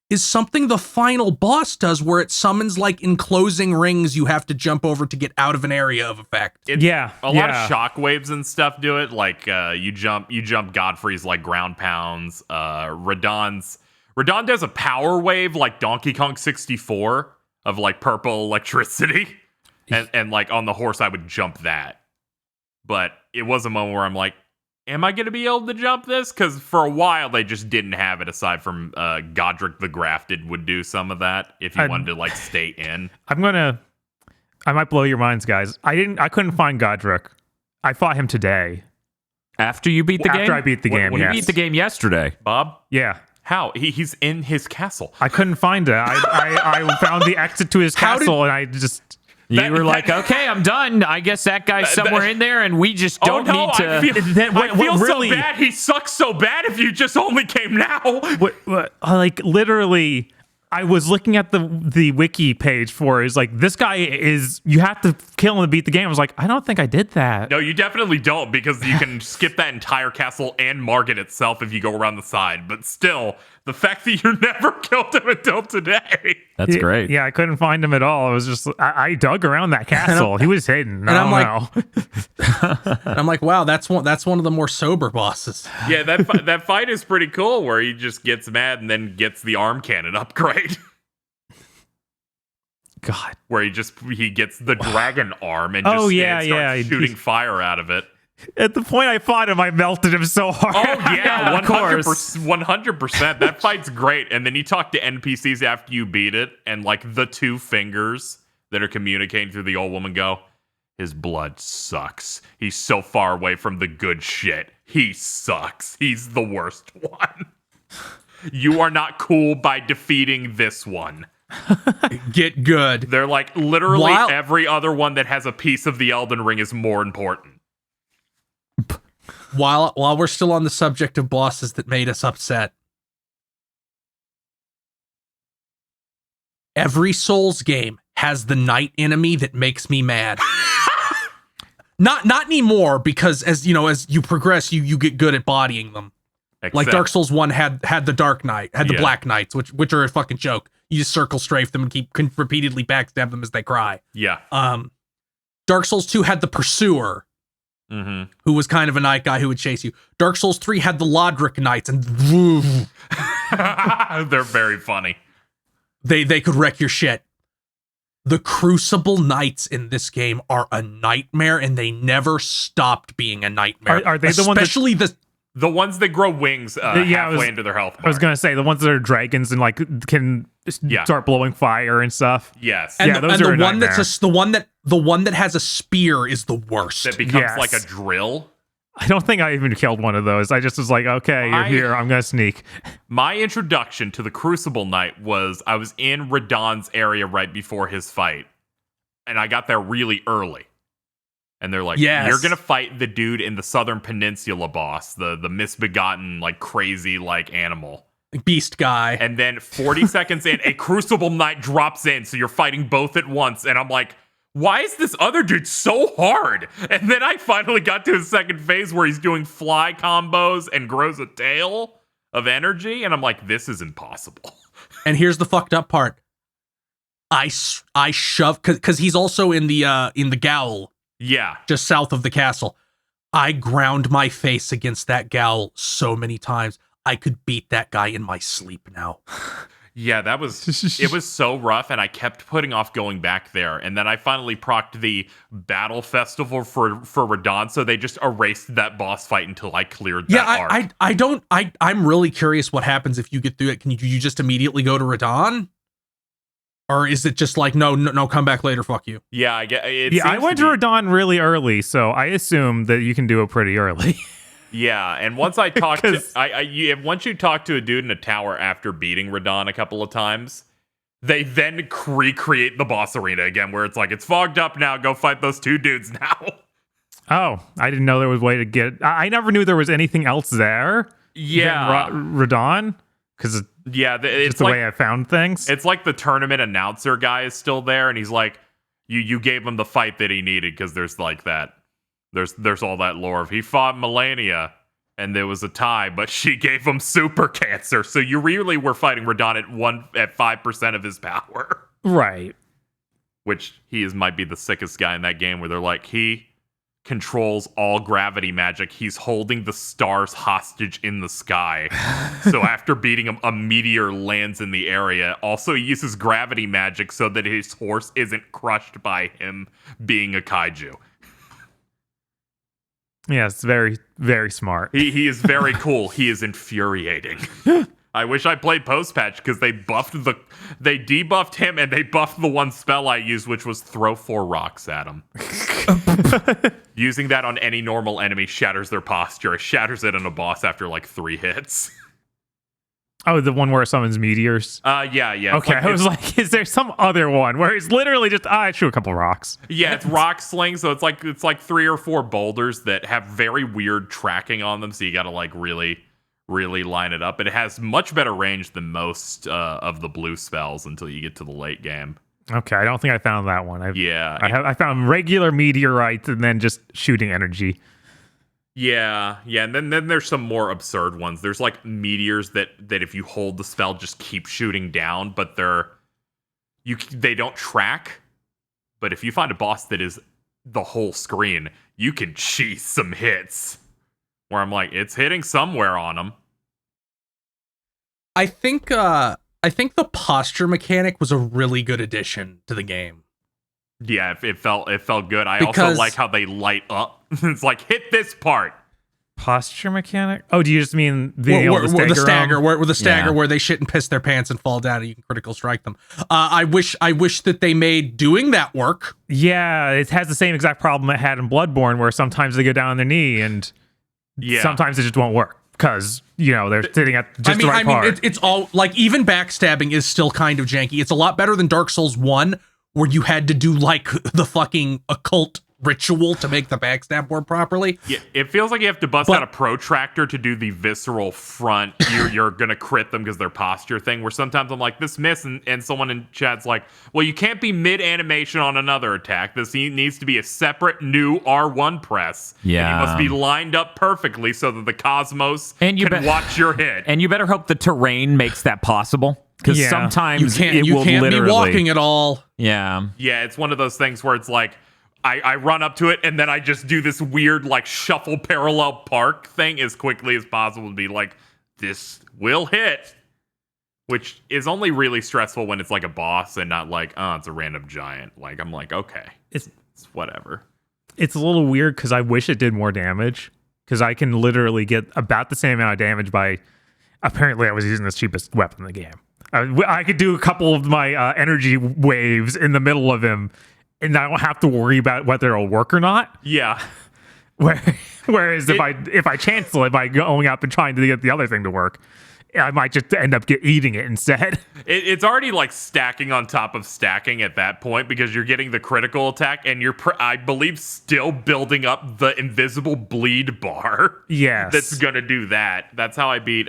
is something the final boss does where it summons, like, enclosing rings you have to jump over to get out of an area of effect. A lot of shockwaves and stuff do it. Like you jump Godfrey's like ground pounds. Radon does a power wave like Donkey Kong 64 of like purple electricity, and like on the horse I would jump that. But it was a moment where I'm like, am I going to be able to jump this? Because for a while they just didn't have it. Aside from Godric the Grafted would do some of that if you wanted to like stay in. I might blow your minds, guys. I couldn't find Godric. I fought him today. After you beat the game? After I beat the game, You yes. beat the game yesterday. Bob? Yeah. How? He's in his castle. I couldn't find it. I found the exit to his castle, and I just... You were like, okay, I'm done. I guess that guy's somewhere in there, and we just don't need to... I feel so bad. He sucks so bad if you just only came now. Like, literally... I was looking at the wiki page for it. It's like, this guy is, you have to kill him to beat the game. I was like, I don't think I did that. No, you definitely don't, because you can skip that entire castle and Margit itself if you go around the side. But still, the fact that you never killed him until today. That's great. Yeah, I couldn't find him at all. I was just, I dug around that castle. He was hidden. And I'm like, wow, that's one of the more sober bosses. Yeah, that fight is pretty cool, where he just gets mad and then gets the arm cannon upgrade. God, where he gets the dragon arm and just starts shooting fire out of it. At the point I fought him, I melted him so hard. Oh yeah, of course. 100%. That fight's great. And then you talk to NPCs after you beat it, and like the 2 fingers that are communicating through the old woman go, his blood sucks. He's so far away from the good shit. He sucks. He's the worst one. You are not cool by defeating this one. Get good. They're like, literally every other one that has a piece of the Elden Ring is more important. While we're still on the subject of bosses that made us upset, every Souls game has the night enemy that makes me mad. Not anymore, because as you progress, you get good at bodying them. Like Dark Souls 1 had the Dark Knight, had the Black Knights, which are a fucking joke. You just circle strafe them and keep repeatedly backstab them as they cry. Yeah. Dark Souls 2 had the Pursuer, who was kind of a night guy who would chase you. Dark Souls 3 had the Lodric Knights, and they're very funny. They could wreck your shit. The Crucible Knights in this game are a nightmare, and they never stopped being a nightmare. Are they the ones especially the ones that grow wings halfway into their health bar? I was gonna say the ones that are dragons and like can start blowing fire and stuff. Yes. And those are the one that's the one that has a spear is the worst. That becomes like a drill. I don't think I even killed one of those. I just was like, okay, you're here. I'm gonna sneak. My introduction to the Crucible Knight was I was in Radahn's area right before his fight, and I got there really early. And they're like, you're going to fight the dude in the Southern Peninsula boss, the misbegotten, like, crazy, like, animal. Beast guy. And then 40 seconds in, a Crucible Knight drops in, so you're fighting both at once. And I'm like, why is this other dude so hard? And then I finally got to his second phase where he's doing fly combos and grows a tail of energy. And I'm like, this is impossible. And here's the fucked up part. I shove, because he's also in the Gowl. Yeah. Just south of the castle. I ground my face against that Gowl so many times. I could beat that guy in my sleep now. Yeah, it was so rough, and I kept putting off going back there. And then I finally procced the Battle Festival for Radahn, so they just erased that boss fight until I cleared that arc. I'm really curious what happens if you get through it. Can you just immediately go to Radahn? Or is it just like, no, come back later, fuck you? Yeah, I get it. Yeah, I went to Radahn really early, so I assume that you can do it pretty early. Yeah, and once I talked once you talk to a dude in a tower after beating Radahn a couple of times, they then recreate the boss arena again, where it's like, it's fogged up now, go fight those two dudes now. Oh, I didn't know there was a way to get... I never knew there was anything else there. Yeah. Radahn, because it's the way I found things. It's like the tournament announcer guy is still there, and he's like, you gave him the fight that he needed, because there's like that. There's all that lore of he fought Melania and there was a tie, but she gave him super cancer. So you really were fighting Radahn at 5% of his power. Right. Which might be the sickest guy in that game, where they're like, he controls all gravity magic. He's holding the stars hostage in the sky. So after beating him, a meteor lands in the area. Also, he uses gravity magic so that his horse isn't crushed by him being a kaiju. Yeah, it's very, very smart. He is very cool. He is infuriating. I wish I played post-patch, because they debuffed him, and they buffed the one spell I used, which was throw 4 rocks at him. Using that on any normal enemy shatters their posture. It shatters it on a boss after like 3 hits. Oh, the one where it summons meteors? Yeah. Okay, I was like, is there some other one where it's literally just, I shoot a couple rocks? Yeah, it's rock sling, so it's like 3 or 4 boulders that have very weird tracking on them, so you gotta like really, really line it up. But it has much better range than most of the blue spells until you get to the late game. Okay, I don't think I found that one. I found regular meteorites and then just shooting energy. Yeah, and then there's some more absurd ones. There's like meteors that if you hold the spell just keep shooting down, but they don't track. But if you find a boss that is the whole screen, you can cheese some hits. Where I'm like, it's hitting somewhere on them. I think the posture mechanic was a really good addition to the game. Yeah, it felt good. I also like how they light up. It's like, hit this part. Posture mechanic? Oh, do you just mean the stagger? Where the stagger, where they shit and piss their pants and fall down, and you can critical strike them. I wish that they made doing that work. Yeah, it has the same exact problem it had in Bloodborne, where sometimes they go down on their knee, and sometimes it just won't work. Because, they're sitting at just the right part. It's all, like, even backstabbing is still kind of janky. It's a lot better than Dark Souls 1, where you had to do, like, the fucking occult ritual to make the backstab work properly. Yeah, it feels like you have to bust out a protractor to do the visceral front. You're gonna crit them because their posture thing. Where sometimes I'm like, this miss, and someone in chat's like, well, you can't be mid animation on another attack. This needs to be a separate new R1 press. Yeah, and you must be lined up perfectly so that the Cosmos can watch your hit. And you better hope the terrain makes that possible. Because sometimes you can't be walking at all. Yeah. Yeah, it's one of those things where it's like, I run up to it and then I just do this weird like shuffle parallel park thing as quickly as possible to be like, this will hit. Which is only really stressful when it's like a boss and not like, oh, it's a random giant. Like, I'm like, okay, it's whatever. It's a little weird because I wish it did more damage. Because I can literally get about the same amount of damage by, apparently I was using the cheapest weapon in the game. I could do a couple of my energy waves in the middle of him, and I don't have to worry about whether it'll work or not. Yeah. Whereas if I chancel it by going up and trying to get the other thing to work, I might just end up eating it instead. It's already like stacking on top of stacking at that point because you're getting the critical attack and you're, I believe, still building up the invisible bleed bar. Yes. That's going to do that. That's how I beat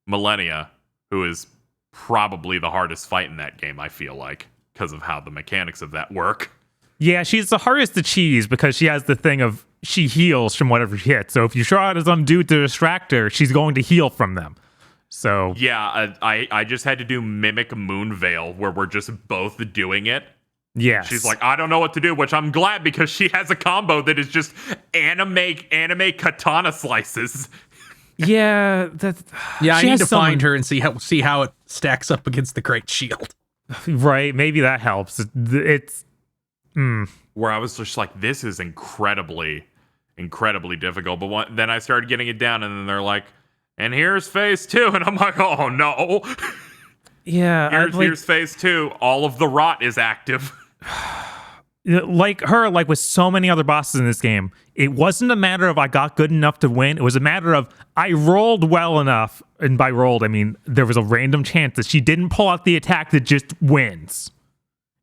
Millennia, who is probably the hardest fight in that game, I feel like, because of how the mechanics of that work. Yeah, she's the hardest to cheese because she has the thing of she heals from whatever she hits. So if you throw out some dude to distract her, she's going to heal from them. So yeah, I just had to do Mimic Moonveil where we're just both doing it. Yeah, she's like, I don't know what to do, which I'm glad because she has a combo that is just anime katana slices. Yeah, I need to find her and see how it stacks up against the Great Shield. Right, maybe that helps. It's where I was just like, this is incredibly difficult. But then I started getting it down, and then they're like, and here's phase 2, and I'm like, oh no. Yeah, here's phase 2. All of the rot is active. Like with so many other bosses in this game, it wasn't a matter of I got good enough to win. It was a matter of I rolled well enough, and by rolled I mean there was a random chance that she didn't pull out the attack that just wins.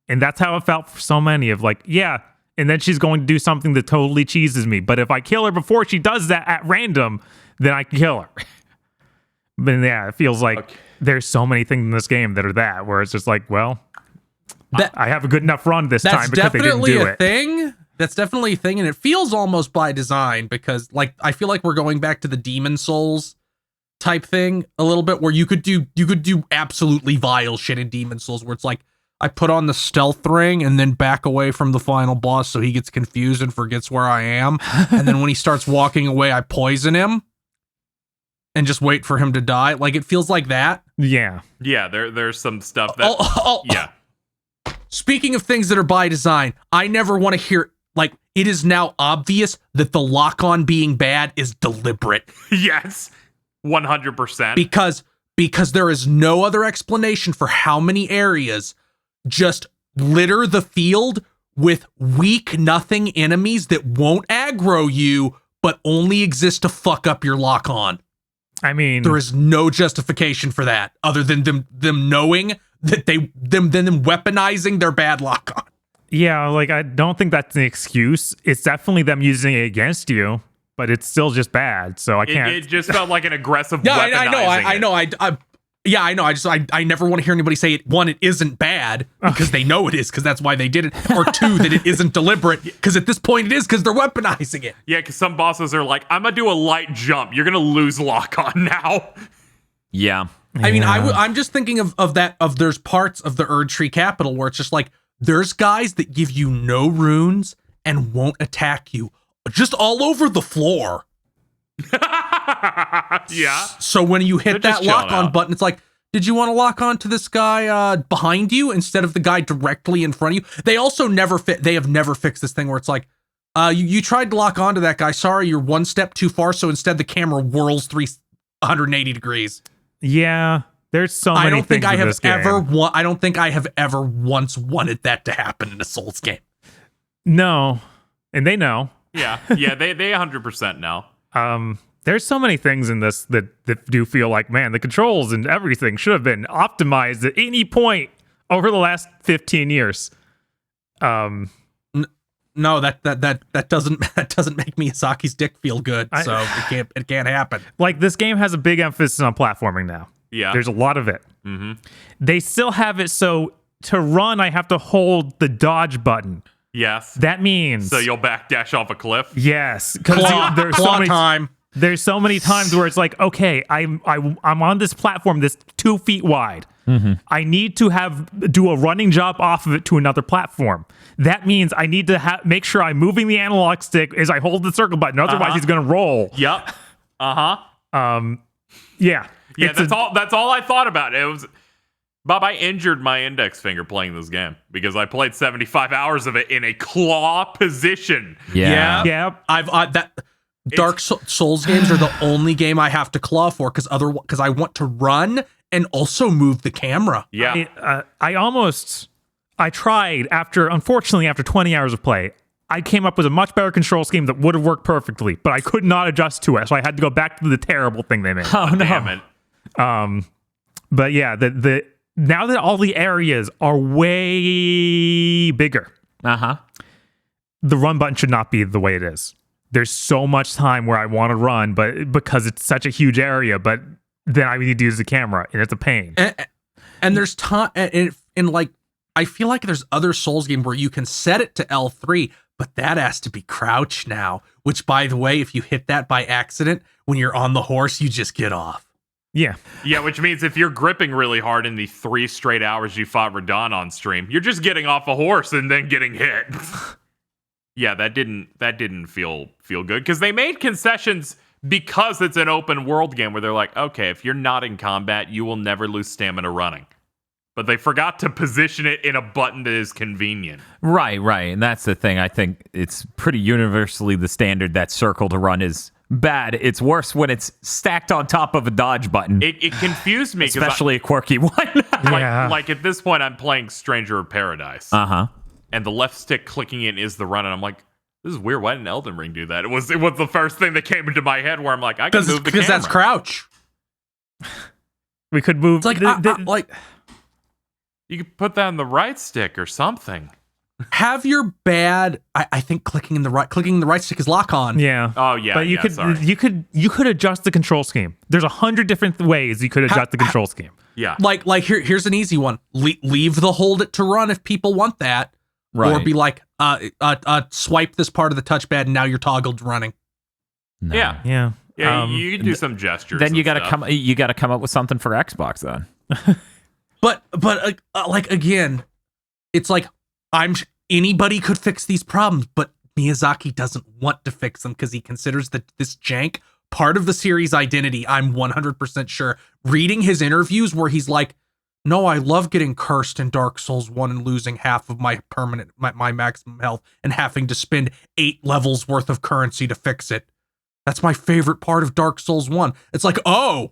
And that's how it felt for so many of like, yeah, and then she's going to do something that totally cheeses me. But if I kill her before she does that at random, then I can kill her. But yeah, it feels like there's so many things in this game that are that, where it's just like, well, I have a good enough run this time because they didn't do it. That's definitely a thing, and it feels almost by design because, like, I feel like we're going back to the Demon Souls type thing a little bit, where you could do absolutely vile shit in Demon Souls, where it's like, I put on the stealth ring and then back away from the final boss so he gets confused and forgets where I am, and then when he starts walking away, I poison him and just wait for him to die. Like, it feels like that. Yeah. Yeah, there's some stuff that... Yeah. Speaking of things that are by design, I never want to hear, like, it is now obvious that the lock-on being bad is deliberate. Yes, 100%. Because there is no other explanation for how many areas just litter the field with weak nothing enemies that won't aggro you, but only exist to fuck up your lock-on. I mean, there is no justification for that other than them knowing that them weaponizing their bad lock-on. Yeah, like, I don't think that's an excuse. It's definitely them using it against you, but it's still just bad. So I can't. It just felt like an aggressive. Yeah, weaponizing I know. I never want to hear anybody say it. One, it isn't bad because they know it is because that's why they did it. Or two, that it isn't deliberate because at this point it is because they're weaponizing it. Yeah, because some bosses are like, I'm gonna do a light jump. You're gonna lose lock on now. Yeah. I mean, I'm just thinking of there's parts of the Erd Tree Capital where it's just like, there's guys that give you no runes and won't attack you just all over the floor. Yeah. So when you hit that lock on button, it's like, did you want to lock on to this guy behind you instead of the guy directly in front of you? They also they have never fixed this thing where it's like, you tried to lock onto that guy. Sorry, you're one step too far. So instead the camera whirls 180 degrees. Yeah. There's so many things in this game. I don't think I have ever once wanted that to happen in a Souls game. No. And they know. Yeah. Yeah, they 100% know. There's so many things in this that do feel like, man, the controls and everything should have been optimized at any point over the last 15 years. no, that doesn't make Miyazaki's dick feel good. So it can't happen. Like, this game has a big emphasis on platforming now. Yeah. There's a lot of it. Mm-hmm. They still have it, so to run, I have to hold the dodge button. Yes. That means... So you'll backdash off a cliff? Yes. Because there's Claw time. There's so many times where it's like, okay, I'm on this platform that's 2 feet wide. Mm-hmm. I need to do a running jump off of it to another platform. That means I need to make sure I'm moving the analog stick as I hold the circle button. Otherwise, he's going to roll. Yep. Yeah. Yeah, that's all I thought about. It was, Bob, I injured my index finger playing this game because I played 75 hours of it in a claw position. Yeah. Dark Souls games are the only game I have to claw for because I want to run and also move the camera. Yeah. I tried unfortunately, after 20 hours of play, I came up with a much better control scheme that would have worked perfectly, but I could not adjust to it. So I had to go back to the terrible thing they made. Oh, no. Damn it. But yeah, now that all the areas are way bigger, the run button should not be the way it is. There's so much time where I want to run, but because it's such a huge area, but then I need to use the camera, and it's a pain. And there's time, and like, I feel like there's other Souls games where you can set it to L3, but that has to be crouch now, which, by the way, if you hit that by accident, when you're on the horse, you just get off. Yeah. Yeah, which means if you're gripping really hard in the 3 straight hours you fought Radon on stream, you're just getting off a horse and then getting hit. Yeah, that didn't feel good because they made concessions because it's an open world game where they're like, okay, if you're not in combat, you will never lose stamina running. But they forgot to position it in a button that is convenient. Right. And that's the thing. I think it's pretty universally the standard that circle to run is bad. It's worse when it's stacked on top of a dodge button. It confused me. Especially a quirky one. Like at this point, I'm playing Stranger of Paradise. And the left stick clicking in is the run. And I'm like, this is weird. Why didn't Elden Ring do that? It was the first thing that came into my head where I'm like, I can move the camera. Because that's crouch. We could move... It's like... You could put that on the right stick or something. Have your bad. I think clicking the right stick is lock on. Yeah. Oh yeah. But you could adjust the control scheme. There's 100 different ways you could adjust the control scheme. Yeah. Like here's an easy one. Leave the hold it to run if people want that. Right. Or be like, swipe this part of the touchpad and now you're toggled running. No. Yeah. Yeah. Yeah. You can do some gestures. Then you got to to come up with something for Xbox then. But like again, it's like anybody could fix these problems, but Miyazaki doesn't want to fix them because he considers that this jank part of the series' identity. I'm 100% sure. Reading his interviews where he's like, "No, I love getting cursed in Dark Souls 1 and losing half of my my maximum health and having to spend 8 levels worth of currency to fix it. That's my favorite part of Dark Souls 1." It's like, oh,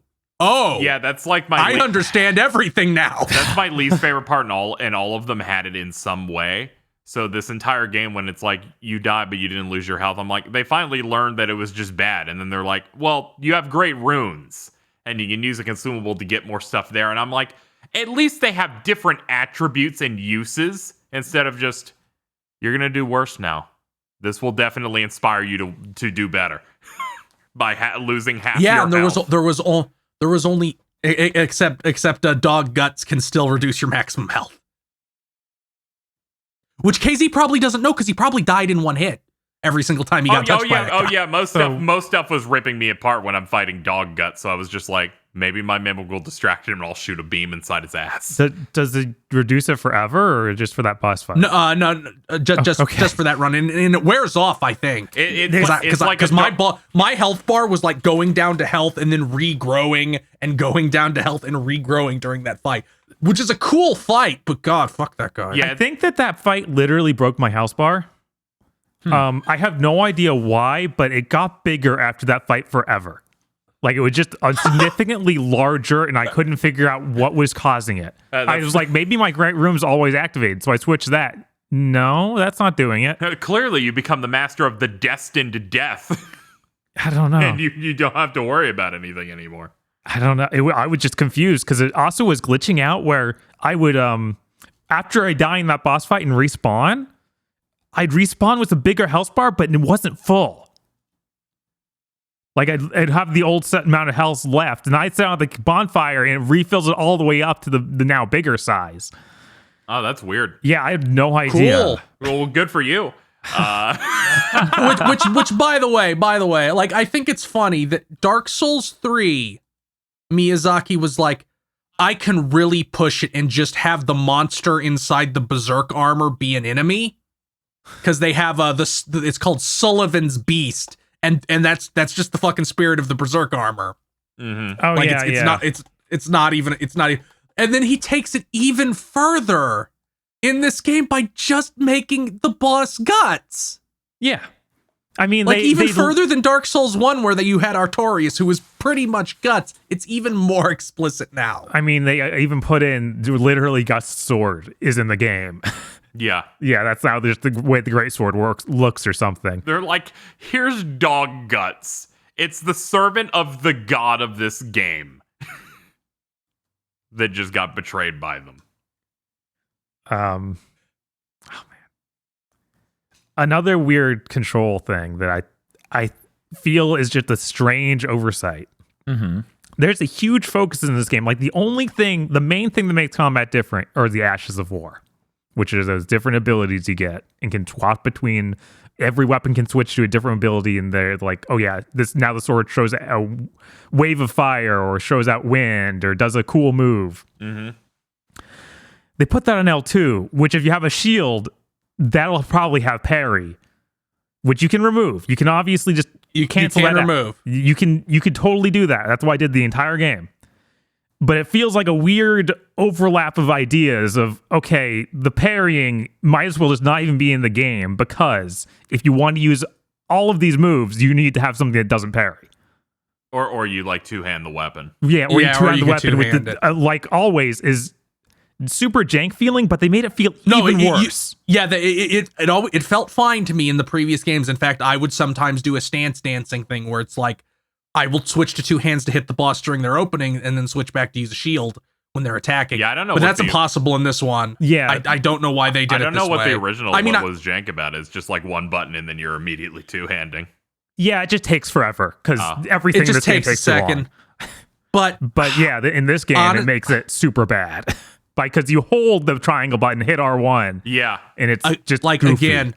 yeah, that's like my. I understand everything now. That's my least favorite part, and all of them had it in some way. So this entire game, when it's like you died but you didn't lose your health, I'm like, they finally learned that it was just bad, and then they're like, well, you have great runes, and you can use a consumable to get more stuff there, and I'm like, at least they have different attributes and uses instead of just you're gonna do worse now. This will definitely inspire you to do better by losing half. Yeah, your and health. there was only except dog guts can still reduce your maximum health, which KZ probably doesn't know because he probably died in one hit every single time he got touched by that guy. Most stuff was ripping me apart when I'm fighting dog guts. So I was just like, maybe my mimic will distract him and I'll shoot a beam inside his ass. Does it reduce it forever or just for that boss fight? No, just for that run, and it wears off. I think because my health bar was like going down to health and then regrowing and going down to health and regrowing during that fight, which is a cool fight. But God, fuck that guy. Yeah, I think that fight literally broke my health bar. I have no idea why, but it got bigger after that fight forever. Like, it was just significantly larger, and I couldn't figure out what was causing it. I was like, maybe my great room's always activated, so I switched that. No, that's not doing it. Clearly, you become the master of the destined to death. I don't know. And you don't have to worry about anything anymore. I don't know. I was just confused, because it also was glitching out where I would, after I die in that boss fight and respawn, I'd respawn with a bigger health bar, but it wasn't full. Like I'd have the old set amount of health left, and I'd set out the bonfire, and it refills it all the way up to the now bigger size. Oh, that's weird. Yeah, I have no idea. Cool. Well, good for you. which by the way, like I think it's funny that Dark Souls 3, Miyazaki was like, I can really push it and just have the monster inside the berserk armor be an enemy, because they have it's called Sullivan's Beast, and that's just the fucking spirit of the berserk armor. Mm-hmm. Oh Like yeah, it's not even. And then he takes it even further in this game by just making the boss guts. yeah. I mean, Like they further than Dark Souls 1, where you had Artorias, who was pretty much guts. It's even more explicit now. I mean, they even put in literally Gut's sword is in the game. Yeah. Yeah, that's how there's the way the Greatsword looks or something. They're like, here's dog guts. It's the servant of the god of this game that just got betrayed by them. Oh man. Another weird control thing that I feel is just a strange oversight. Mm-hmm. There's a huge focus in this game. Like the main thing that makes combat different are the Ashes of War, which are those different abilities you get and can swap between. Every weapon can switch to a different ability, and they're like, oh yeah, now the sword shows a wave of fire or shows out wind or does a cool move. Mm-hmm. They put that on L2, which if you have a shield, that'll probably have parry, which you can remove. You can obviously just cancel can that out. remove. You can totally do that. That's why I did the entire game. But it feels like a weird overlap of ideas of, okay, the parrying might as well just not even be in the game, because if you want to use all of these moves, you need to have something that doesn't parry. Or you like two-hand the weapon. Yeah, or you two-hand the can weapon with two-hand it. like always is super jank feeling, but they made it feel even worse. It felt fine to me in the previous games. In fact, I would sometimes do a stance dancing thing where it's like, I will switch to two hands to hit the boss during their opening, and then switch back to use a shield when they're attacking. Yeah, I don't know. But what that's impossible in this one. Yeah. I don't know why they did it. I don't know what way. the original I mean, one was jank about. It's just like one button and then you're immediately two-handing. Yeah, it just takes forever because everything it in just this game takes a takes too long. second. But yeah, in this game, it makes it super bad. Because you hold the triangle button, hit R1. Yeah. And it's just like, goofy. again,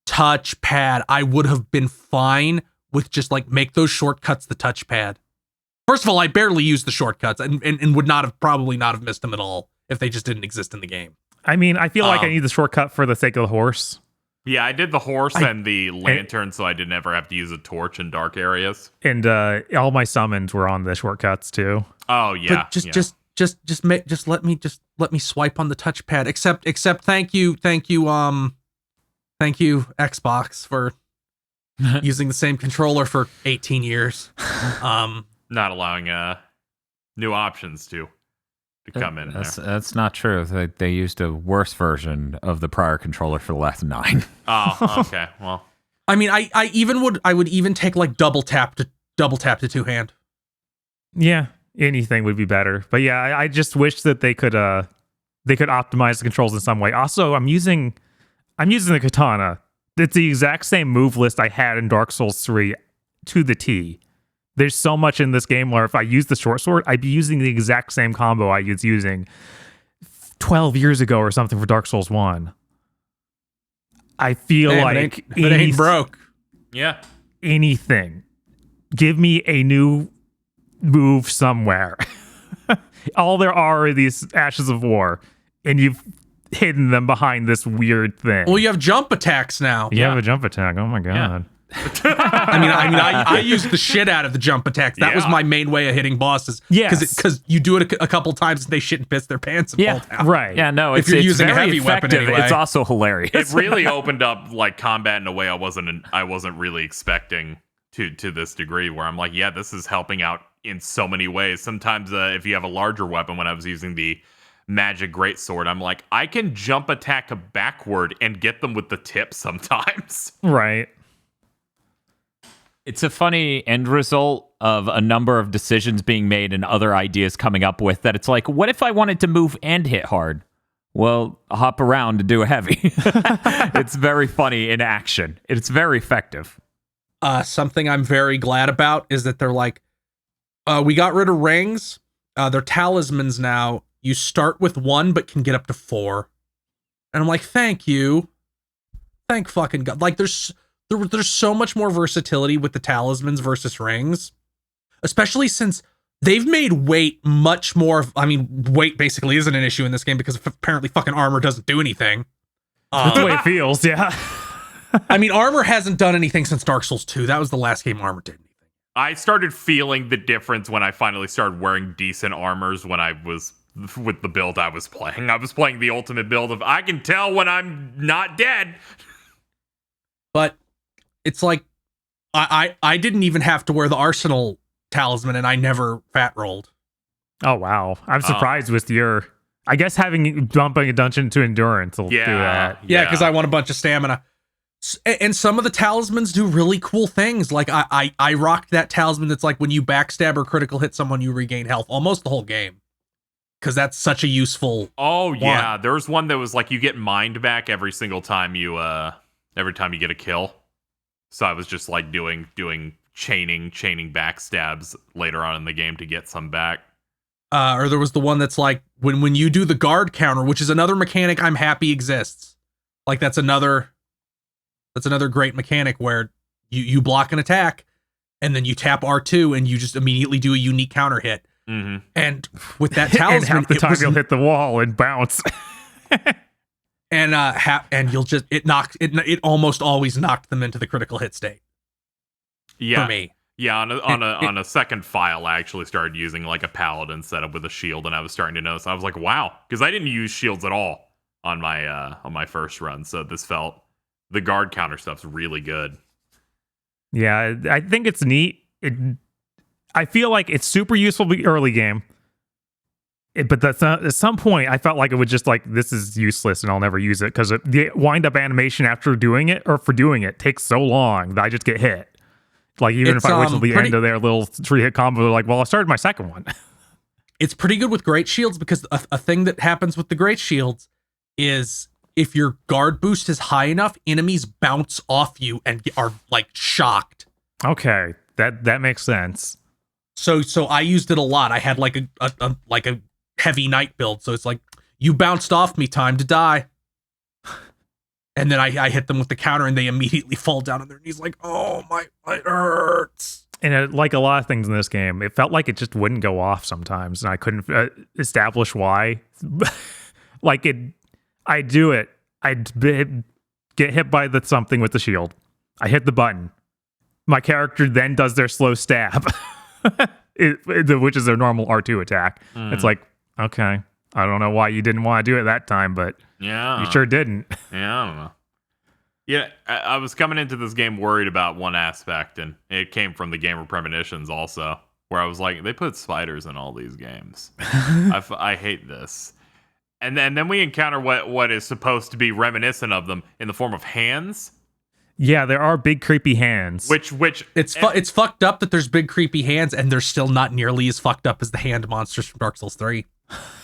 touchpad. I would have been fine with just like make those shortcuts the touchpad. First of all, I barely use the shortcuts and would probably not have missed them at all if they just didn't exist in the game. I mean, I feel like I need the shortcut for the sake of the horse. Yeah, I did the horse and the lantern, so I didn't ever have to use a torch in dark areas. And all my summons were on the shortcuts too. Oh yeah. But just let me swipe on the touchpad. Except thank you Xbox for using the same controller for 18 years. Not allowing new options to come in. That's not true. They used a worse version of the prior controller for the last 9. Oh, okay. Well, I mean, I would even take like double tap to two hand. Yeah, anything would be better. But yeah, I just wish that they could optimize the controls in some way. Also, I'm using the katana. It's the exact same move list I had in Dark Souls 3 to the T. There's so much in this game where if I use the short sword, I'd be using the exact same combo I was using 12 years ago or something for Dark Souls 1. I feel like it ain't broke. yeah. Anything. Give me a new move somewhere. All there are these Ashes of War, and you've hidden them behind this weird thing. Well, you have jump attacks now. You have a jump attack. Oh my god. Yeah. I used the shit out of the jump attacks. That was Yeah. my main way of hitting bosses. Yes. because you do it a couple times and they shit and piss their pants and fall down. Right. Yeah, no, If it's, you're it's using a very heavy weapon effective. anyway. It's also hilarious. It really opened up like combat in a way I wasn't really expecting to this degree, where I'm like, yeah, this is helping out in so many ways. Sometimes if you have a larger weapon, when I was using the magic greatsword, I'm like, I can jump attack backward and get them with the tip sometimes. Right. It's a funny end result of a number of decisions being made and other ideas coming up with that. It's like, what if I wanted to move and hit hard? well, hop around to do a heavy. It's very funny in action. It's very effective. Something I'm very glad about is that they're like, we got rid of rings. They're talismans now. You start with 1, but can get up to 4. And I'm like, thank you. Thank fucking God. Like, there's so much more versatility with the talismans versus rings. Especially since they've made weight much more. I mean, weight basically isn't an issue in this game because apparently fucking armor doesn't do anything. That's the way it feels, yeah. I mean, armor hasn't done anything since Dark Souls 2. That was the last game armor did anything. I started feeling the difference when I finally started wearing decent armors when I was with the build I was playing. I was playing the ultimate build of I can tell when I'm not dead. But it's like I didn't even have to wear the arsenal talisman and I never fat rolled. Oh, wow. I'm surprised with your... I guess bumping a dungeon to endurance will do that. Yeah, because I want a bunch of stamina. And some of the talismans do really cool things. Like I rocked that talisman that's like when you backstab or critical hit someone, you regain health almost the whole game. Because that's such a useful yeah. There's one that was like you get mind back every single time you get a kill. So I was just like doing chaining backstabs later on in the game to get some back. Or there was the one that's like when you do the guard counter, which is another mechanic I'm happy exists. Like that's another great mechanic where you block an attack and then you tap R2 and you just immediately do a unique counter hit. Mm-hmm. And with that talisman, and half the time you'll hit the wall and bounce. and you'll just it almost always knocked them into the critical hit state. Yeah. For me. Yeah, on a second file, I actually started using like a paladin setup with a shield, and I was starting to notice. I was like, wow, because I didn't use shields at all on my first run, so the guard counter stuff's really good. Yeah, I think it's neat. I feel like it's super useful early game, but at some point, I felt like it would just like this is useless and I'll never use it because the wind up animation after doing it or for doing it takes so long that I just get hit. Like, even if I wait till the end of their little 3-hit combo, they're like, well, I started my second one. It's pretty good with great shields because a thing that happens with the great shields is if your guard boost is high enough, enemies bounce off you and are, like, shocked. Okay, that makes sense. So I used it a lot. I had, like, a heavy knight build, so it's like, you bounced off me, time to die. And then I hit them with the counter, and they immediately fall down on their knees like, oh, it hurts. And like a lot of things in this game, it felt like it just wouldn't go off sometimes, and I couldn't establish why. Like, I'd do it. I'd get hit by something with the shield. I hit the button. My character then does their slow stab, which is their normal R2 attack. It's like, okay, I don't know why you didn't want to do it that time, but yeah, you sure didn't. Yeah, I don't know. Yeah, I was coming into this game worried about one aspect, and it came from the Gamer Premonitions also, where I was like, they put spiders in all these games. I hate this. And then we encounter what is supposed to be reminiscent of them in the form of hands. Yeah, there are big creepy hands. Which it's fucked up that there's big creepy hands, and they're still not nearly as fucked up as the hand monsters from Dark Souls 3,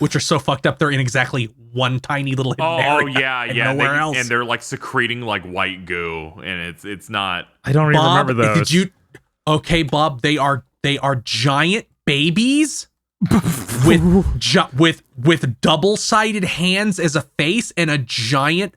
which are so fucked up they're in exactly one tiny little hidden area and nowhere else. And they're like secreting like white goo, and it's not. I don't even remember those. Okay, Bob, they are giant babies with double-sided hands as a face and a giant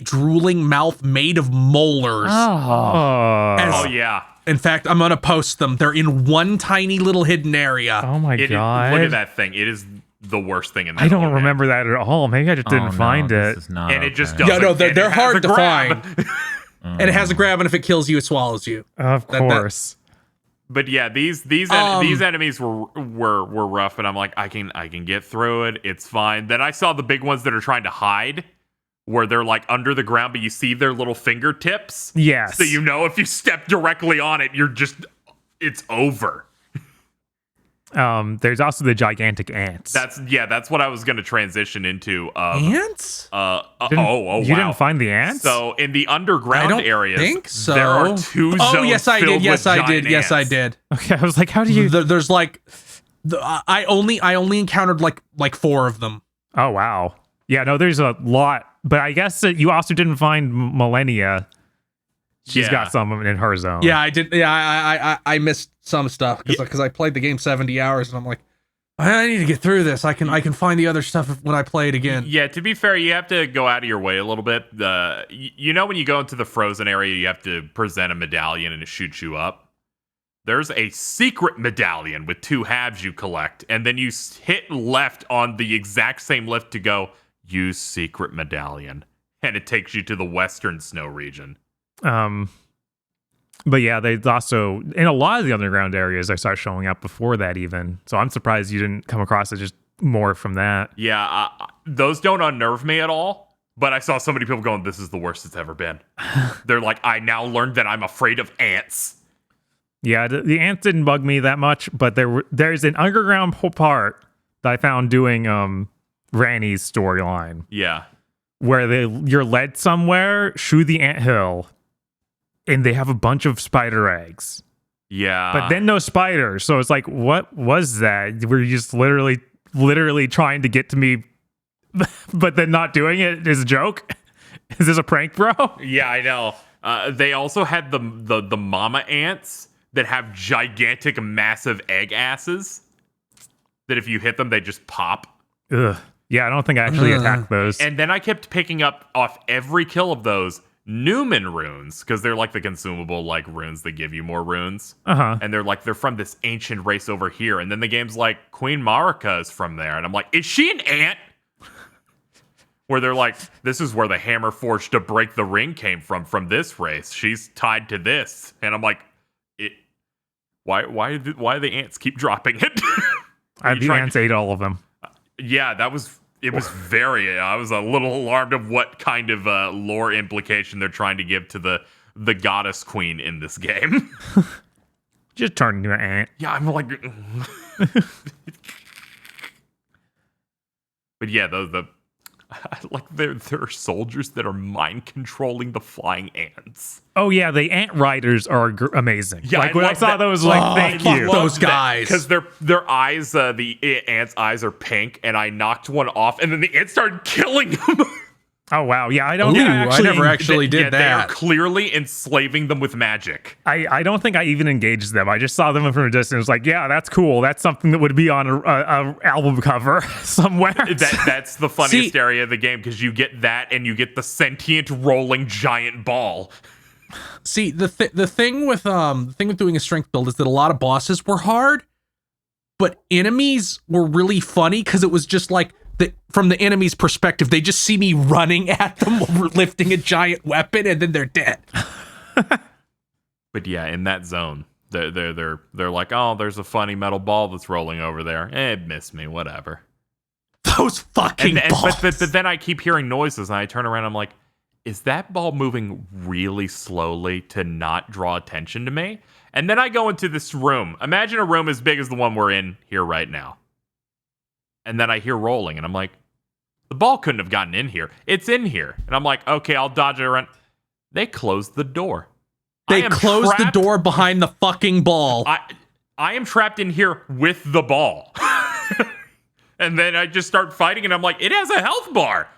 drooling mouth made of molars. Oh yeah. In fact, I'm gonna post them. They're in one tiny little hidden area. Oh my god! Look at that thing. It is the worst thing in that. I don't remember that at all. Maybe I just didn't find it. It just doesn't. Yeah, no, they're hard to find. And it has a grab, and if it kills you, it swallows you. Of course. But yeah, these enemies were rough, and I'm like, I can get through it. It's fine. Then I saw the big ones that are trying to hide, where they're like under the ground, but you see their little fingertips. Yes. So you know if you step directly on it, it's over. There's also the gigantic ants. That's what I was going to transition into. Ants? Wow. You didn't find the ants? So in the underground areas, think so. there are 2 zones. Oh, yes, I did. Yes, I did. Yes, I ants. did. Okay, I was like, how do you? There's like, I only encountered like 4 of them. Oh wow. Yeah, no, there's a lot, but I guess that you also didn't find Millennia. She's got some in her zone. Yeah, I did. Yeah, I missed some stuff because I played the game 70 hours, and I'm like, I need to get through this. I can find the other stuff when I play it again. Yeah, to be fair, you have to go out of your way a little bit. You know, when you go into the frozen area, you have to present a medallion and it shoots you up. There's a secret medallion with 2 halves you collect, and then you hit left on the exact same lift to go, use secret medallion, and it takes you to the western snow region. But yeah, they also, in a lot of the underground areas, they start showing up before that even. So I'm surprised you didn't come across it just more from that. Yeah, those don't unnerve me at all, but I saw so many people going, this is the worst it's ever been. They're like, I now learned that I'm afraid of ants. Yeah, the ants didn't bug me that much, but there's an underground part that I found doing Ranny's storyline. Yeah. Where you're led somewhere, through the anthill, and they have a bunch of spider eggs. Yeah. But then no spiders. So it's like, what was that? Were you just literally trying to get to me, but then not doing it is a joke? Is this a prank, bro? Yeah, I know. They also had the mama ants that have gigantic, massive egg asses that if you hit them, they just pop. Ugh. Yeah, I don't think I actually attacked those. And then I kept picking up off every kill of those Newman runes, because they're like the consumable like runes that give you more runes. And they're from this ancient race over here. And then the game's like, Queen Marika is from there. And I'm like, is she an ant? Where they're like, this is where the hammer forged to break the ring came from this race. She's tied to this. And I'm like, why do the ants keep dropping it? The ants ate all of them. Yeah, it was very, I was a little alarmed of what kind of lore implication they're trying to give to the goddess queen in this game. Just turn into an ant. Yeah, I'm like, but yeah, there are soldiers that are mind controlling the flying ants. Oh yeah, the ant riders are amazing. Yeah, like when I saw those, thank you, those guys, because their eyes, the ants' eyes are pink, and I knocked one off, and then the ant started killing them. Oh wow, yeah, I never actually did that. They are clearly enslaving them with magic. I don't think I even engaged them. I just saw them from a distance. Like, yeah, that's cool. That's something that would be on a album cover somewhere. That's the funniest area of the game, because you get that and you get the sentient rolling giant ball. See, the thing with doing a strength build is that a lot of bosses were hard, but enemies were really funny because it was just like, from the enemy's perspective, they just see me running at them while we're lifting a giant weapon, and then they're dead. But yeah, in that zone, they're like, oh, there's a funny metal ball that's rolling over there. It missed me, whatever. Those fucking balls. But then I keep hearing noises, and I turn around, and I'm like, is that ball moving really slowly to not draw attention to me? And then I go into this room. Imagine a room as big as the one we're in here right now. And then I hear rolling, and I'm like, the ball couldn't have gotten in here. It's in here. And I'm like, okay, I'll dodge it around. They closed the door. They closed the door behind the fucking ball. I am trapped in here with the ball. And then I just start fighting, and I'm like, it has a health bar.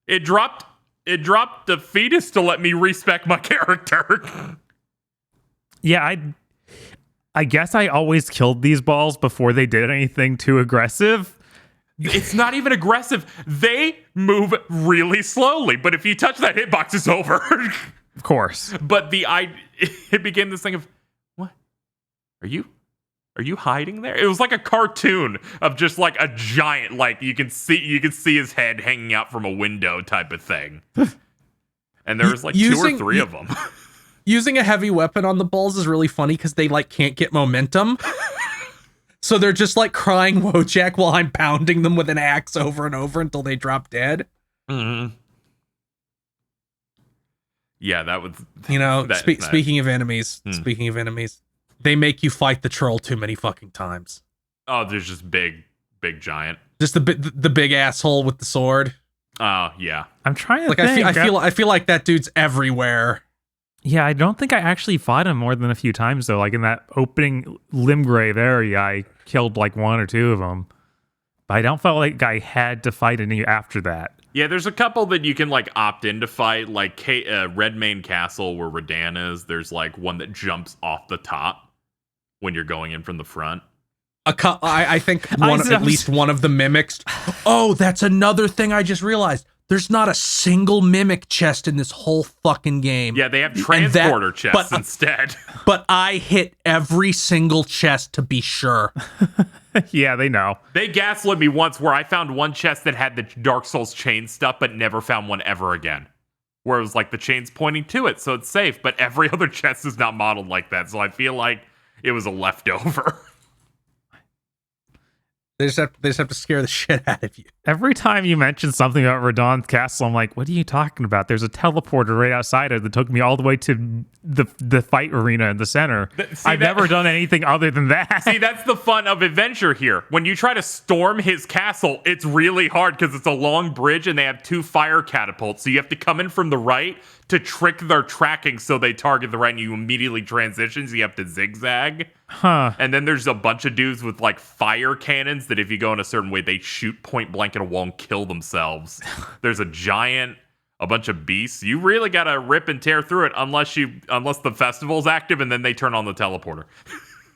It dropped the fetus to let me respec my character. Yeah, I guess I always killed these balls before they did anything too aggressive. It's not even aggressive. They move really slowly, but if you touch that hitbox, it's over. Of course. But it became this thing of, what? Are you hiding there? It was like a cartoon of just like a giant, like you can see his head hanging out from a window type of thing. And there was like 2 or 3 of them. Using a heavy weapon on the balls is really funny because they like can't get momentum. So they're just like crying Wojak while I'm pounding them with an axe over and over until they drop dead. Mm-hmm. Yeah, that was... Speaking of enemies, they make you fight the troll too many fucking times. Oh, there's just big giant. Just the big asshole with the sword. Oh, yeah. I'm trying to think. I I feel like that dude's everywhere. Yeah, I don't think I actually fought him more than a few times, though. Like in that opening Limgrave area, I killed like 1 or 2 of them. But I don't feel like I had to fight any after that. Yeah, there's a couple that you can like opt in to fight, like Redmane Castle where Radan is. There's like one that jumps off the top when you're going in from the front. I think at least one of the mimics. Oh, that's another thing I just realized. There's not a single mimic chest in this whole fucking game. Yeah, they have transporter chests instead. But I hit every single chest to be sure. Yeah, they know. They gaslit me once where I found one chest that had the Dark Souls chain stuff, but never found one ever again. Where it was like the chain's pointing to it, so it's safe, but every other chest is not modeled like that, so I feel like it was a leftover. They just have to scare the shit out of you. Every time you mention something about Radahn's castle, I'm like, what are you talking about? There's a teleporter right outside it that took me all the way to the fight arena in the center. I've never done anything other than that. See, that's the fun of adventure here. When you try to storm his castle, it's really hard because it's a long bridge and they have 2 fire catapults. So you have to come in from the right to trick their tracking so they target the right and you immediately transition. So you have to zigzag. Huh. And then there's a bunch of dudes with like fire cannons that if you go in a certain way, they shoot point blank at a wall and kill themselves. There's a bunch of beasts. You really gotta rip and tear through it unless the festival's active and then they turn on the teleporter.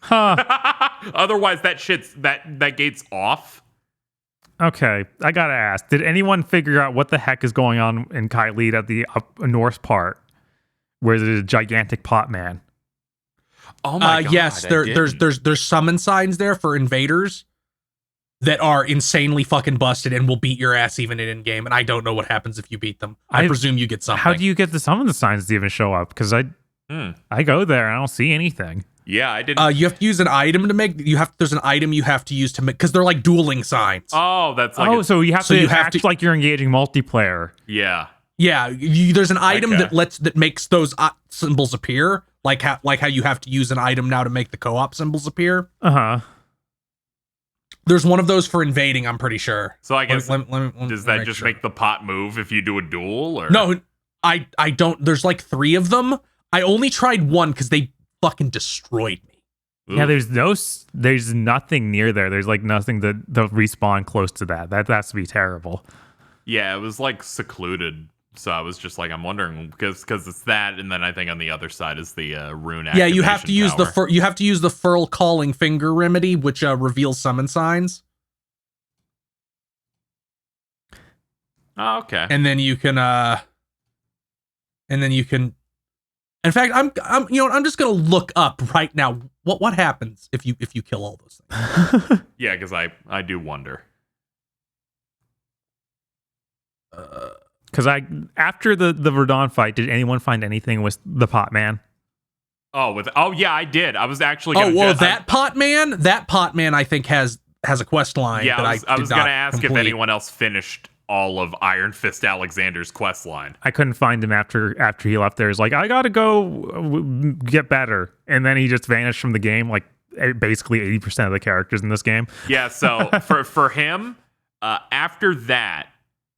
Huh. Otherwise that gate's off. Okay, I gotta ask, did anyone figure out what the heck is going on in Kylid at the north part where there's a gigantic pot man? Oh my god. Yes, there's summon signs there for invaders that are insanely fucking busted and will beat your ass even in game, and I don't know what happens if you beat them. I presume you get something. How do you get some of the signs to even show up? Because I go there and I don't see anything. Yeah, I didn't. You have to use an item to make. There's an item you have to use to make because they're like dueling signs. Oh, that's like. So you have to act like you're engaging multiplayer. Yeah. Yeah, there's an item that makes those symbols appear, like how you have to use an item now to make the co-op symbols appear. There's one of those for invading, I'm pretty sure. So I guess does that just make the pot move if you do a duel? Or no, I don't. There's like 3 of them. I only tried one because they fucking destroyed me. Yeah, there's nothing near there. There's like nothing that respawn close to that. That has to be terrible. Yeah, it was like secluded. So I was just like, I'm wondering because it's that, and then I think on the other side is the rune. Yeah, you have to use power. you have to use the Furl Calling Finger remedy, which reveals summon signs. Oh, okay. And then you can. In fact, I'm just gonna look up right now what happens if you kill all those things. Yeah, because I do wonder. Because after the Verdun fight, did anyone find anything with the pot man? Oh yeah, I did. I was actually. That pot man, I think has a quest line. Yeah, that I was gonna ask complete. if anyone else finished all of Iron Fist Alexander's quest line. I couldn't find him after he left there. He's like, I gotta go get better, and then he just vanished from the game. Like basically 80% of the characters in this game. Yeah. So for him, after that.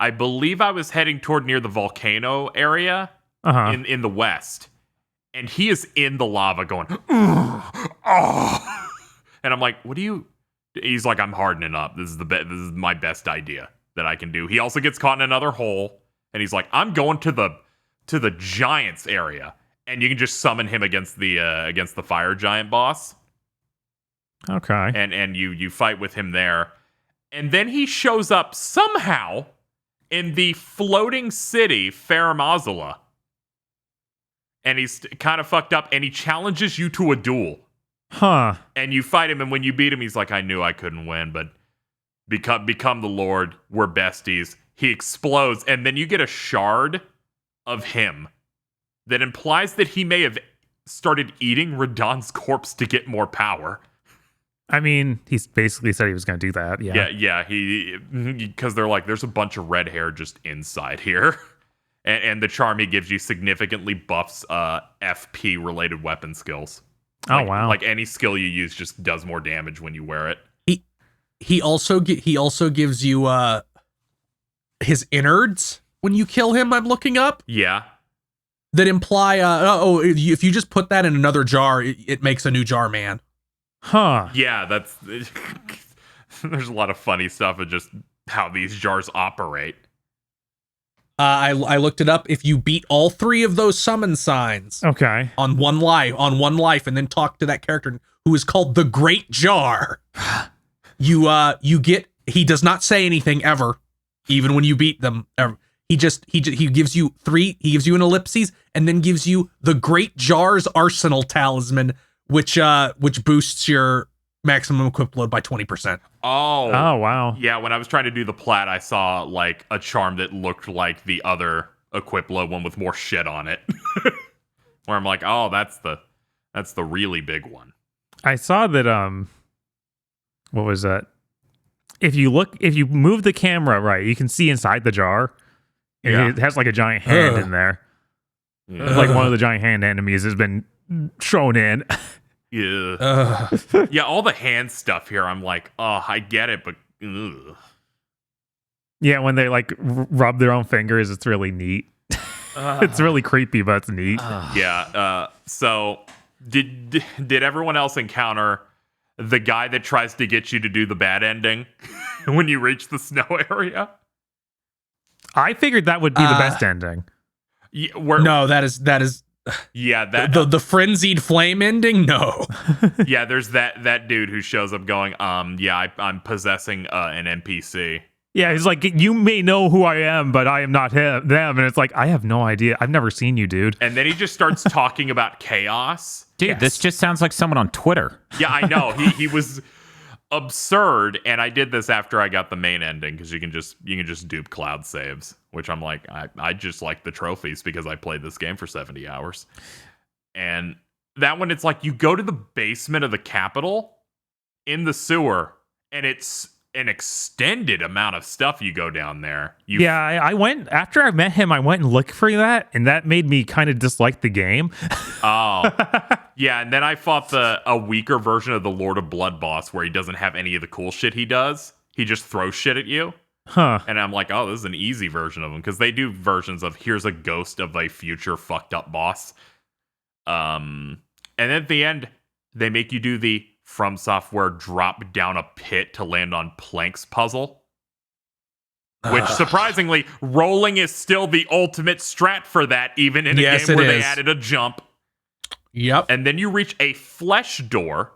I believe I was heading toward near the volcano area in the west. And he is in the lava going, oh. And I'm like, what do you... He's like, I'm hardening up. This is my best idea that I can do. He also gets caught in another hole. And he's like, I'm going to the giants area. And you can just summon him against the fire giant boss. Okay. And you fight with him there. And then he shows up somehow... in the floating city, Faramazula. And he's kind of fucked up, and he challenges you to a duel. Huh. And you fight him, and when you beat him, he's like, I knew I couldn't win, but become the Lord. We're besties. He explodes, and then you get a shard of him that implies that he may have started eating Radahn's corpse to get more power. I mean, he's basically said he was going to do that. Yeah. Because they're like, there's a bunch of red hair just inside here. And the charm he gives you significantly buffs FP related weapon skills. Wow. Like any skill you use just does more damage when you wear it. He also gives you his innards when you kill him. I'm looking up. Yeah. That imply if you just put that in another jar, it makes a new jar man. Huh. Yeah, that's... There's a lot of funny stuff of just how these jars operate. I looked it up. If you beat all 3 of those summon signs Okay. on one life, and then talk to that character who is called the Great Jar, you get. He does not say anything ever, even when you beat them. He gives you 3. He gives you an ellipses, and then gives you the Great Jar's Arsenal Talisman, which boosts your maximum equip load by 20%. Oh, wow. yeah. When I was trying to do the plat, I saw like a charm that looked like the other equip low one with more shit on it. Where I'm like, oh, that's the really big one. I saw that what was that? If you move the camera right, you can see inside the jar. And Yeah. it has like a giant hand in there. Yeah. Like one of the giant hand enemies has been shown in. Yeah. Yeah, all the hand stuff here, I'm like, oh, I get it, but ugh. Yeah, when they like rub their own fingers, it's really neat. It's really creepy, but it's neat. Yeah. So did everyone else encounter the guy that tries to get you to do the bad ending when you reach the snow area? I figured that would be the best ending. Yeah, No, that is yeah, that the frenzied flame ending. No. yeah, there's that dude who shows up going, I'm possessing an NPC. Yeah, he's like, you may know who I am, but I am not them. And it's like, I have no idea. I've never seen you, dude. And then he just starts talking about chaos. Dude, Yes. this just sounds like someone on Twitter. Yeah, I know. He was absurd, and I did this after I got the main ending because you can just dupe cloud saves, which I'm like, I just like the trophies because I played this game for 70 hours. And that one, it's like you go to the basement of the Capitol in the sewer, and it's an extended amount of stuff you go down there. I went after I met him. I went and looked for that, and that made me kind of dislike the game. Oh, yeah. And then I fought a weaker version of the Lord of Blood boss where he doesn't have any of the cool shit he does. He just throws shit at you. Huh? And I'm like, oh, this is an easy version of him because they do versions of here's a ghost of a future fucked up boss. And then at the end, they make you do the From Software drop down a pit to land on planks puzzle. Which, surprisingly, rolling is still the ultimate strat for that, even in a Yes, game it where they is. added a jump. Yep. And then you reach a flesh door,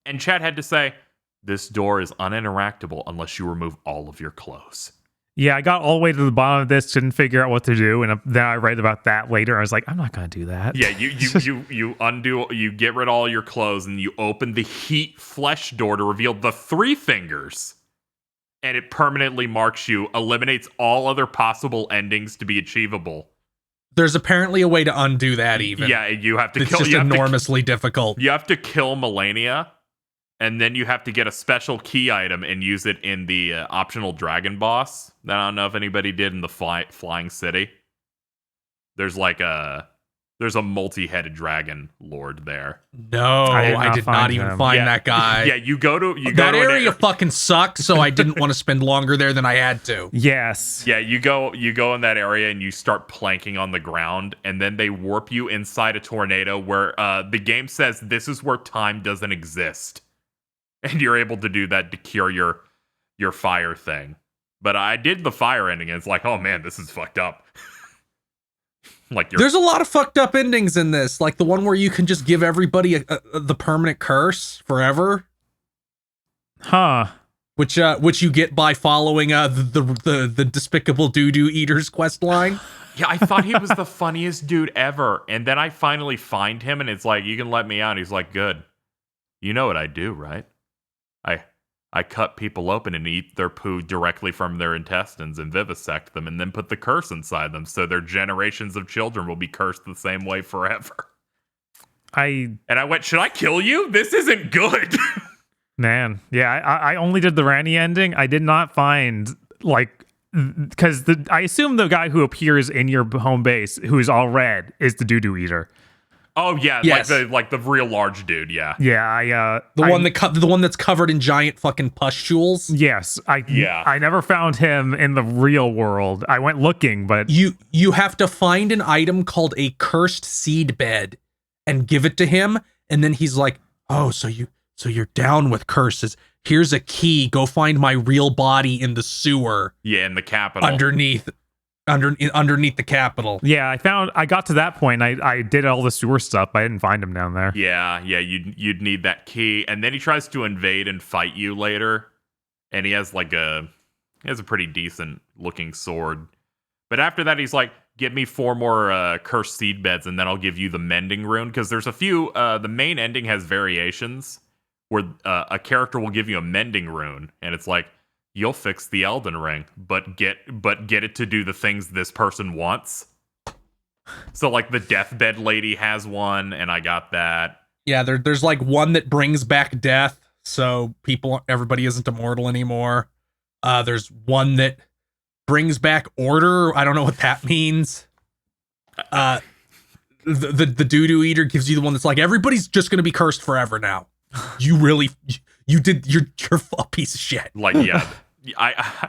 and Chad had to say, this door is uninteractable unless you remove all of your clothes. Yeah, I got all the way to the bottom of this, didn't figure out what to do, and then I read about that later. I was like, I'm not gonna do that. Yeah, you undo, you get rid of all your clothes, and you open the heat flesh door to reveal the 3 fingers, and it permanently marks you, eliminates all other possible endings to be achievable. There's apparently a way to undo that. Even Yeah, you have to it's kill. just You have to, enormously difficult. you have to kill Melania, and then you have to get a special key item and use it in the optional dragon boss. That I don't know if anybody did in the Flying City. There's a multi-headed dragon lord there. No, I did not find even him. find Yeah. that guy. Yeah, you go to That an area fucking sucked, so I didn't want to spend longer there than I had to. Yes. Yeah, you go in that area and you start planking on the ground, and then they warp you inside a tornado where the game says this is where time doesn't exist, and you're able to do that to cure your fire thing. But I did the fire ending, and it's like, oh man, this is fucked up. Like There's a lot of fucked up endings in this, like the one where you can just give everybody the permanent curse forever, Huh. which you get by following the Despicable Doo-Doo Eaters quest line. Yeah, I thought he was the funniest dude ever, and then I finally find him, and it's like, you can let me out. He's like, good. You know what I do, right? I cut people open and eat their poo directly from their intestines and vivisect them and then put the curse inside them so their generations of children will be cursed the same way forever. And I went, should I kill you? This isn't good. Man, yeah, I only did the Ranny ending. I did not find, like, because I assume the guy who appears in your home base, who is all red, is the doo-doo eater. Oh yeah, Yes. like the real large dude, yeah. Yeah, The one that's covered in giant fucking pustules. Yes, I never found him in the real world. I went looking, but You have to find an item called a cursed seed bed and give it to him, and then he's like, "Oh, so you're down with curses. Here's a key. Go find my real body in the sewer Yeah, in the capital. underneath." underneath the Capitol. Yeah, I got to that point. I did all the sewer stuff, but I didn't find him down there. Yeah, you'd need that key, and then he tries to invade and fight you later, and he has a pretty decent looking sword. But after that, he's like, "Give me 4 more cursed seed beds, and then I'll give you the mending rune." Because there's a few. The main ending has variations where a character will give you a mending rune, and it's like, you'll fix the Elden Ring, but get it to do the things this person wants. So like the deathbed lady has one, and I got that. Yeah, there's like one that brings back death, so everybody isn't immortal anymore. There's one that brings back order. I don't know what that means. The doo-doo eater gives you the one that's like, everybody's just gonna be cursed forever now. You're a piece of shit. Like, yeah.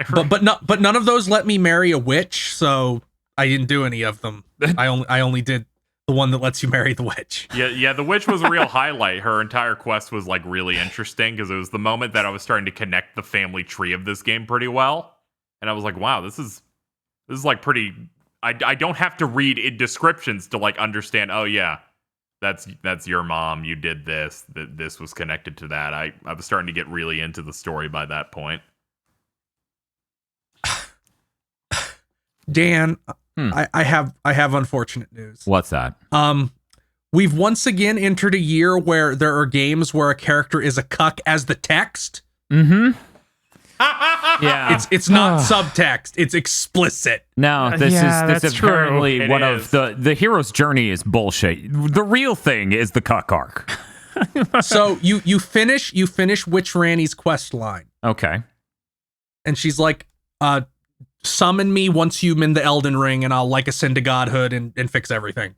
But none of those let me marry a witch, so I didn't do any of them. I only did the one that lets you marry the witch. Yeah, the witch was a real highlight. Her entire quest was like really interesting because it was the moment that I was starting to connect the family tree of this game pretty well, and I was like, wow, this is like pretty. I don't have to read descriptions to like understand. Oh yeah, that's your mom. You did this. This was connected to that. I was starting to get really into the story by that point. Dan, I have unfortunate news. What's that? We've once again entered a year where there are games where a character is a cuck as the text. Mm-hmm. Yeah. It's not subtext. It's explicit. No, this is apparently true. one of the hero's journey is bullshit. The real thing is the cuck arc. So you finish Witch Ranny's quest line. Okay. And she's like, summon me once you in the Elden Ring, and I'll like ascend to godhood and fix everything,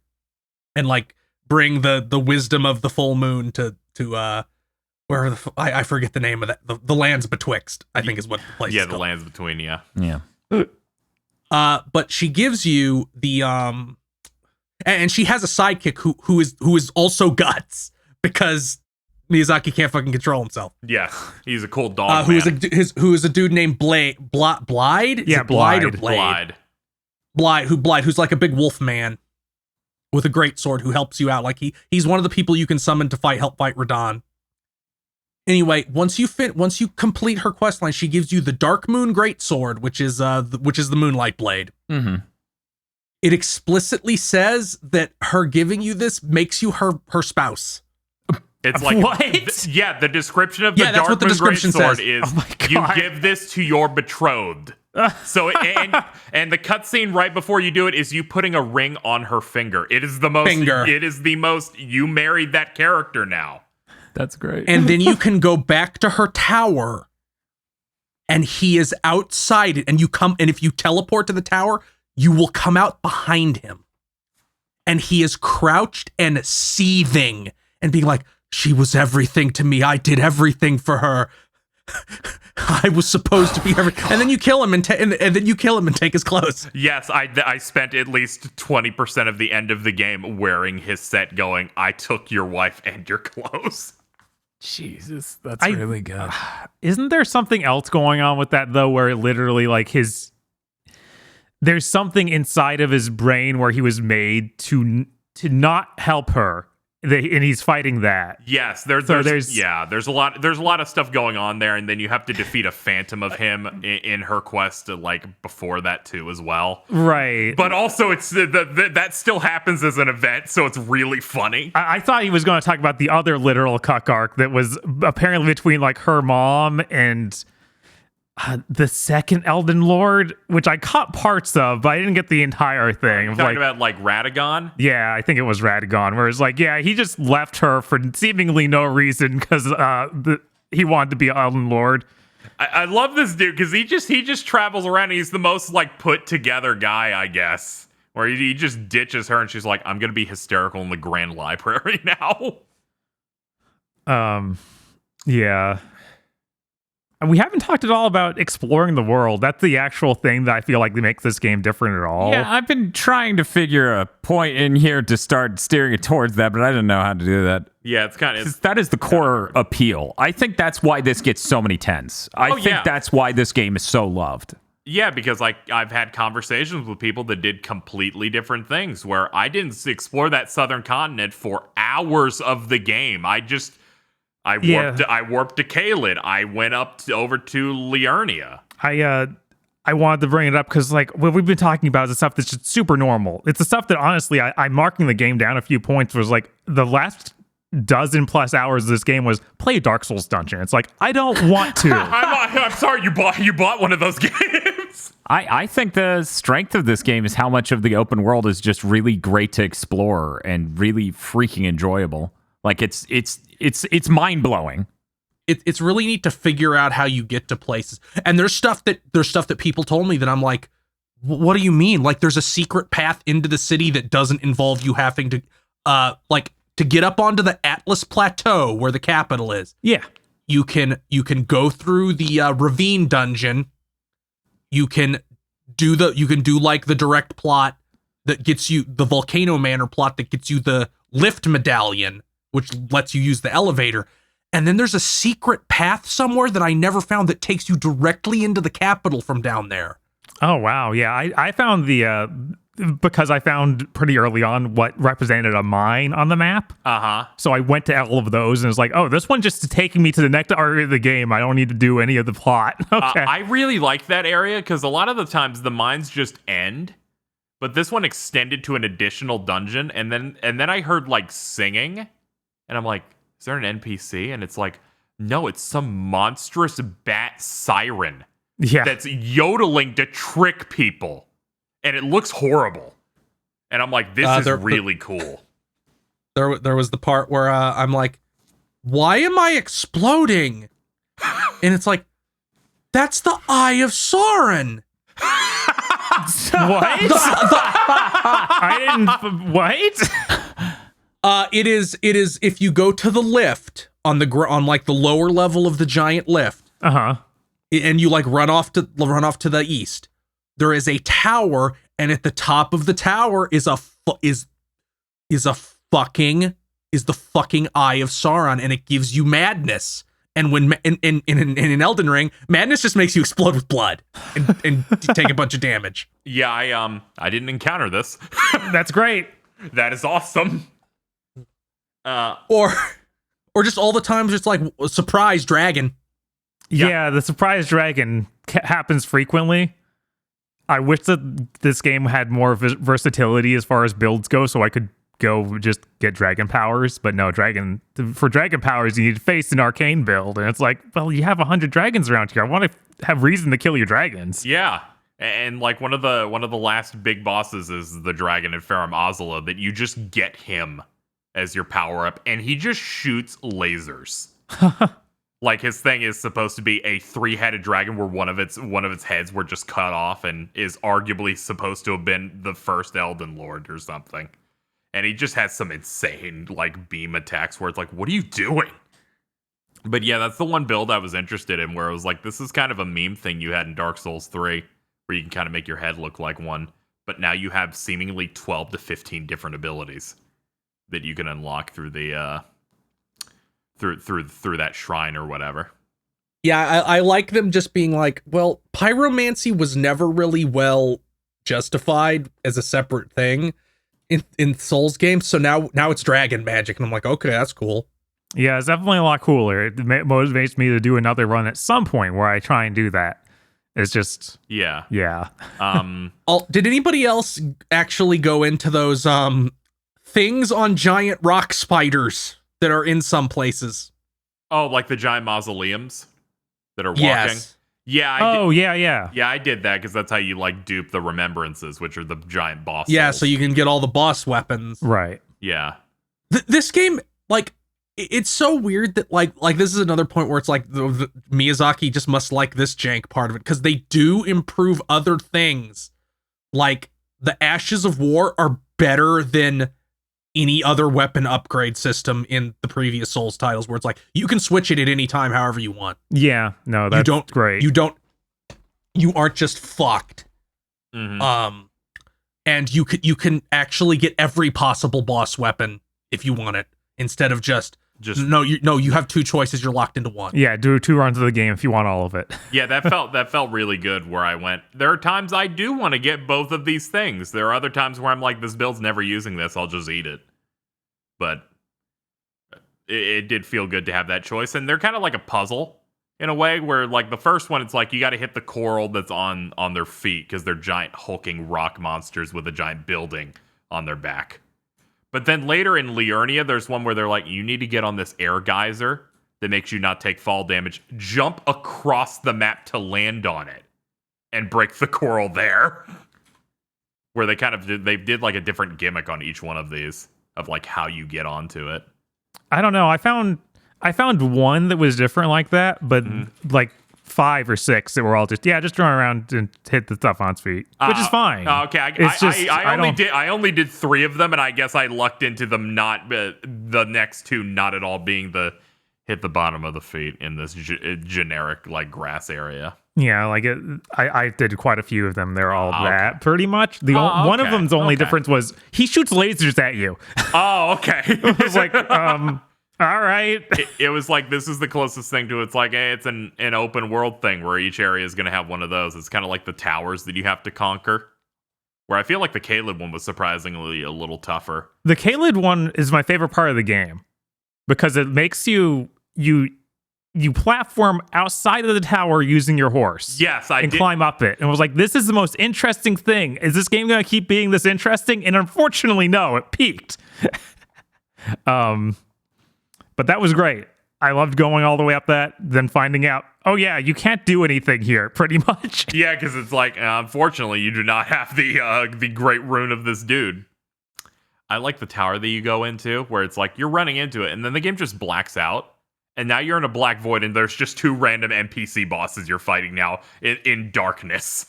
and like bring the wisdom of the full moon to where I forget the name of that, the lands betwixt, I think is what the place is the called. lands between. Yeah. But she gives you the and she has a sidekick who is also guts, because Miyazaki can't fucking control himself. Yeah, he's a cool dog. Who is a dude named Blade? Yeah, Blade or Blade. Blade, who's like a big wolf man with a great sword who helps you out. Like he's one of the people you can summon to help fight Radahn. Anyway, once you complete her quest line, she gives you the Darkmoon Greatsword, which is the Moonlight Blade. Mm-hmm. It explicitly says that her giving you this makes you her spouse. It's like, what? The description of that's what the Darkmoon description Greatsword says. is, Oh my God. you give this to your betrothed. So and the cutscene right before you do it is you putting a ring on her finger. It is the most. You married that character now. That's great. And then you can go back to her tower, and he is outside it, and if you teleport to the tower, you will come out behind him, and he is crouched and seething and being like, she was everything to me. I did everything for her. I was supposed to be everything. And then you kill him and then you kill him and take his clothes. Yes, I spent at least 20% of the end of the game wearing his set going, I took your wife and your clothes. Jesus, that's really good. Isn't there something else going on with that though, where literally like there's something inside of his brain where he was made to not help her, and he's fighting that. Yes, there's a lot of stuff going on there, and then you have to defeat a phantom of him in her quest, like before that too as well. Right, but also it's that still happens as an event, so it's really funny. I thought he was going to talk about the other literal cuck arc that was apparently between like her mom and the second Elden Lord, which I caught parts of, but I didn't get the entire thing. You're talking about like Radagon? Yeah, I think it was Radagon, where it's like, yeah, he just left her for seemingly no reason because he wanted to be Elden Lord. I love this dude because he just travels around. And he's the most like put together guy, I guess, where he just ditches her and she's like, I'm gonna be hysterical in the Grand Library now. Yeah. And we haven't talked at all about exploring the world. That's the actual thing that I feel like makes this game different at all. Yeah, I've been trying to figure a point in here to start steering it towards that, but I didn't know how to do that. Yeah, it's kind of... That is the core appeal. I think that's why this gets so many 10s. I think that's why this game is so loved. Yeah, because I've had conversations with people that did completely different things where I didn't explore that southern continent for hours of the game. I warped to Caelid. I went over to Liurnia. I wanted to bring it up because like what we've been talking about is the stuff that's just super normal. It's the stuff that honestly I'm marking the game down a few points was like the last dozen plus hours of this game was play a Dark Souls dungeon. It's like I don't want to. I'm sorry you bought one of those games. I think the strength of this game is how much of the open world is just really great to explore and really freaking enjoyable. Like it's mind blowing. It's really neat to figure out how you get to places. And there's stuff that people told me that I'm like, what do you mean? Like there's a secret path into the city that doesn't involve you having to to get up onto the Atlas Plateau where the capital is. Yeah. You can go through the ravine dungeon. You can do like the direct plot that gets you the Volcano Manor plot that gets you the lift medallion, which lets you use the elevator. And then there's a secret path somewhere that I never found that takes you directly into the capital from down there. Oh, wow. Yeah, I found because I found pretty early on what represented a mine on the map. Uh-huh. So I went to all of those and was like, oh, this one just is taking me to the next area of the game. I don't need to do any of the plot. Okay. I really like that area because a lot of the times the mines just end, but this one extended to an additional dungeon. And then I heard like singing and I'm like, is there an NPC? And it's like, no, it's some monstrous bat siren that's yodeling to trick people. And it looks horrible. And I'm like, this is really cool. There was the part where I'm like, why am I exploding? And it's like, that's the Eye of Sauron. What? I didn't. What? It is if you go to the lift on like the lower level of the giant lift. Uh-huh. And you like run off to the east. There is a tower, and at the top of the tower is the fucking Eye of Sauron, and it gives you madness. And when in Elden Ring, madness just makes you explode with blood and take a bunch of damage. Yeah, I didn't encounter this. That's great. That is awesome. Or just all the times it's like a surprise dragon. Yeah, the surprise dragon happens frequently. I wish that this game had more versatility as far as builds go, so I could go just get dragon powers. But no, for dragon powers, you need to face an arcane build, and it's like, well, you have 100 dragons around here. I want to have reason to kill your dragons. Yeah, and like one of the last big bosses is the dragon in Farum Azula that you just get him as your power up, and he just shoots lasers. Like his thing is supposed to be a 3-headed dragon where one of its heads were just cut off and is arguably supposed to have been the first Elden Lord or something. And he just has some insane like beam attacks where it's like, what are you doing? But yeah, that's the one build I was interested in where it was like, this is kind of a meme thing you had in Dark Souls 3 where you can kind of make your head look like one. But now you have seemingly 12 to 15 different abilities that you can unlock through the through that shrine or whatever. Yeah, I like them just being like, well, pyromancy was never really well justified as a separate thing in Souls games, so now it's dragon magic, and I'm like, okay, that's cool. Yeah, it's definitely a lot cooler. It motivates me to do another run at some point where I try and do that. It's just yeah. Did anybody else actually go into those things on giant rock spiders that are in some places? Oh, like the giant mausoleums that are walking? Yes. Yeah. Yeah. Yeah, I did that because that's how you like dupe the remembrances, which are the giant boss Yeah, souls. so you can get all the boss weapons. Right. Yeah. This game, like, it's so weird that like this is another point where it's like the Miyazaki just must like this jank part of it, because they do improve other things. Like the Ashes of War are better than any other weapon upgrade system in the previous Souls titles, where it's like you can switch it at any time however you want. Yeah, no, that's great. You aren't just fucked. Mm-hmm. And you can actually get every possible boss weapon if you want it, instead of just Just you have two choices. You're locked into one. Yeah, do 2 runs of the game if you want all of it. yeah, that felt really good. Where I went, there are times I do want to get both of these things. There are other times where I'm like, this build's never using this. I'll just eat it. But it did feel good to have that choice, and they're kind of like a puzzle in a way. Where like the first one, it's like you got to hit the coral that's on their feet because they're giant hulking rock monsters with a giant building on their back. But then later in Liurnia, there's one where they're like, you need to get on this air geyser that makes you not take fall damage, jump across the map to land on it, and break the coral there. Where they kind of did like a different gimmick on each one of these of like how you get onto it. I don't know. I found one that was different like that, but like 5 or 6 that were all just run around and hit the stuff on its feet, which is fine. Okay, I only did 3 of them, and I guess I lucked into them not the next 2 not at all being the hit the bottom of the feet in this generic like grass area. Yeah, like I did quite a few of them. They're all that pretty much. One of them's only difference was he shoots lasers at you. Oh, okay. It was like, all right. It was like, this is the closest thing to it's like, hey, it's an open world thing where each area is going to have one of those. It's kind of like the towers that you have to conquer. Where I feel like the Caleb one was surprisingly a little tougher. The Caleb one is my favorite part of the game because it makes you platform outside of the tower using your horse. Yes, I did. Climb up it. And I was like, this is the most interesting thing. Is this game going to keep being this interesting? And unfortunately, no, it peaked. But that was great. I loved going all the way up that, then finding out, oh yeah, you can't do anything here, pretty much. Yeah, because it's like, unfortunately, you do not have the great rune of this dude. I like the tower that you go into, where it's like, you're running into it, and then the game just blacks out. And now you're in a black void, and there's just 2 random NPC bosses you're fighting now in darkness.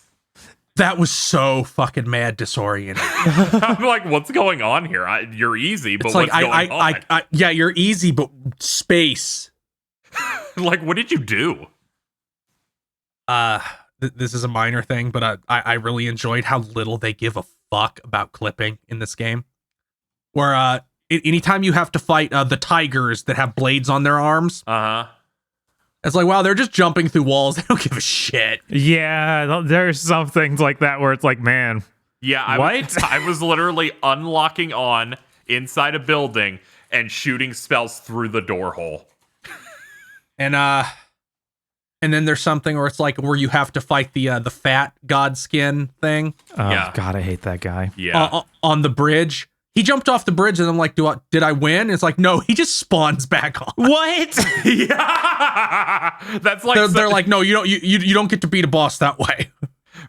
That was so fucking mad disorienting. I'm like, what's going on here? You're easy, but it's like, what's going on? Yeah, you're easy, but space. Like, what did you do? This is a minor thing, but I really enjoyed how little they give a fuck about clipping in this game. Where anytime you have to fight the tigers that have blades on their arms, it's like, wow, they're just jumping through walls. They don't give a shit. Yeah, there's some things like that where it's like, man, yeah, I was literally unlocking on inside a building and shooting spells through the door hole. And then there's something where it's like where you have to fight the fat god skin thing. Oh Yeah. God, I hate that guy. Yeah, on the bridge. He jumped off the bridge, and I'm like, did I win? And it's like, no, he just spawns back on. What? yeah, that's like they're like, no, you don't get to beat a boss that way.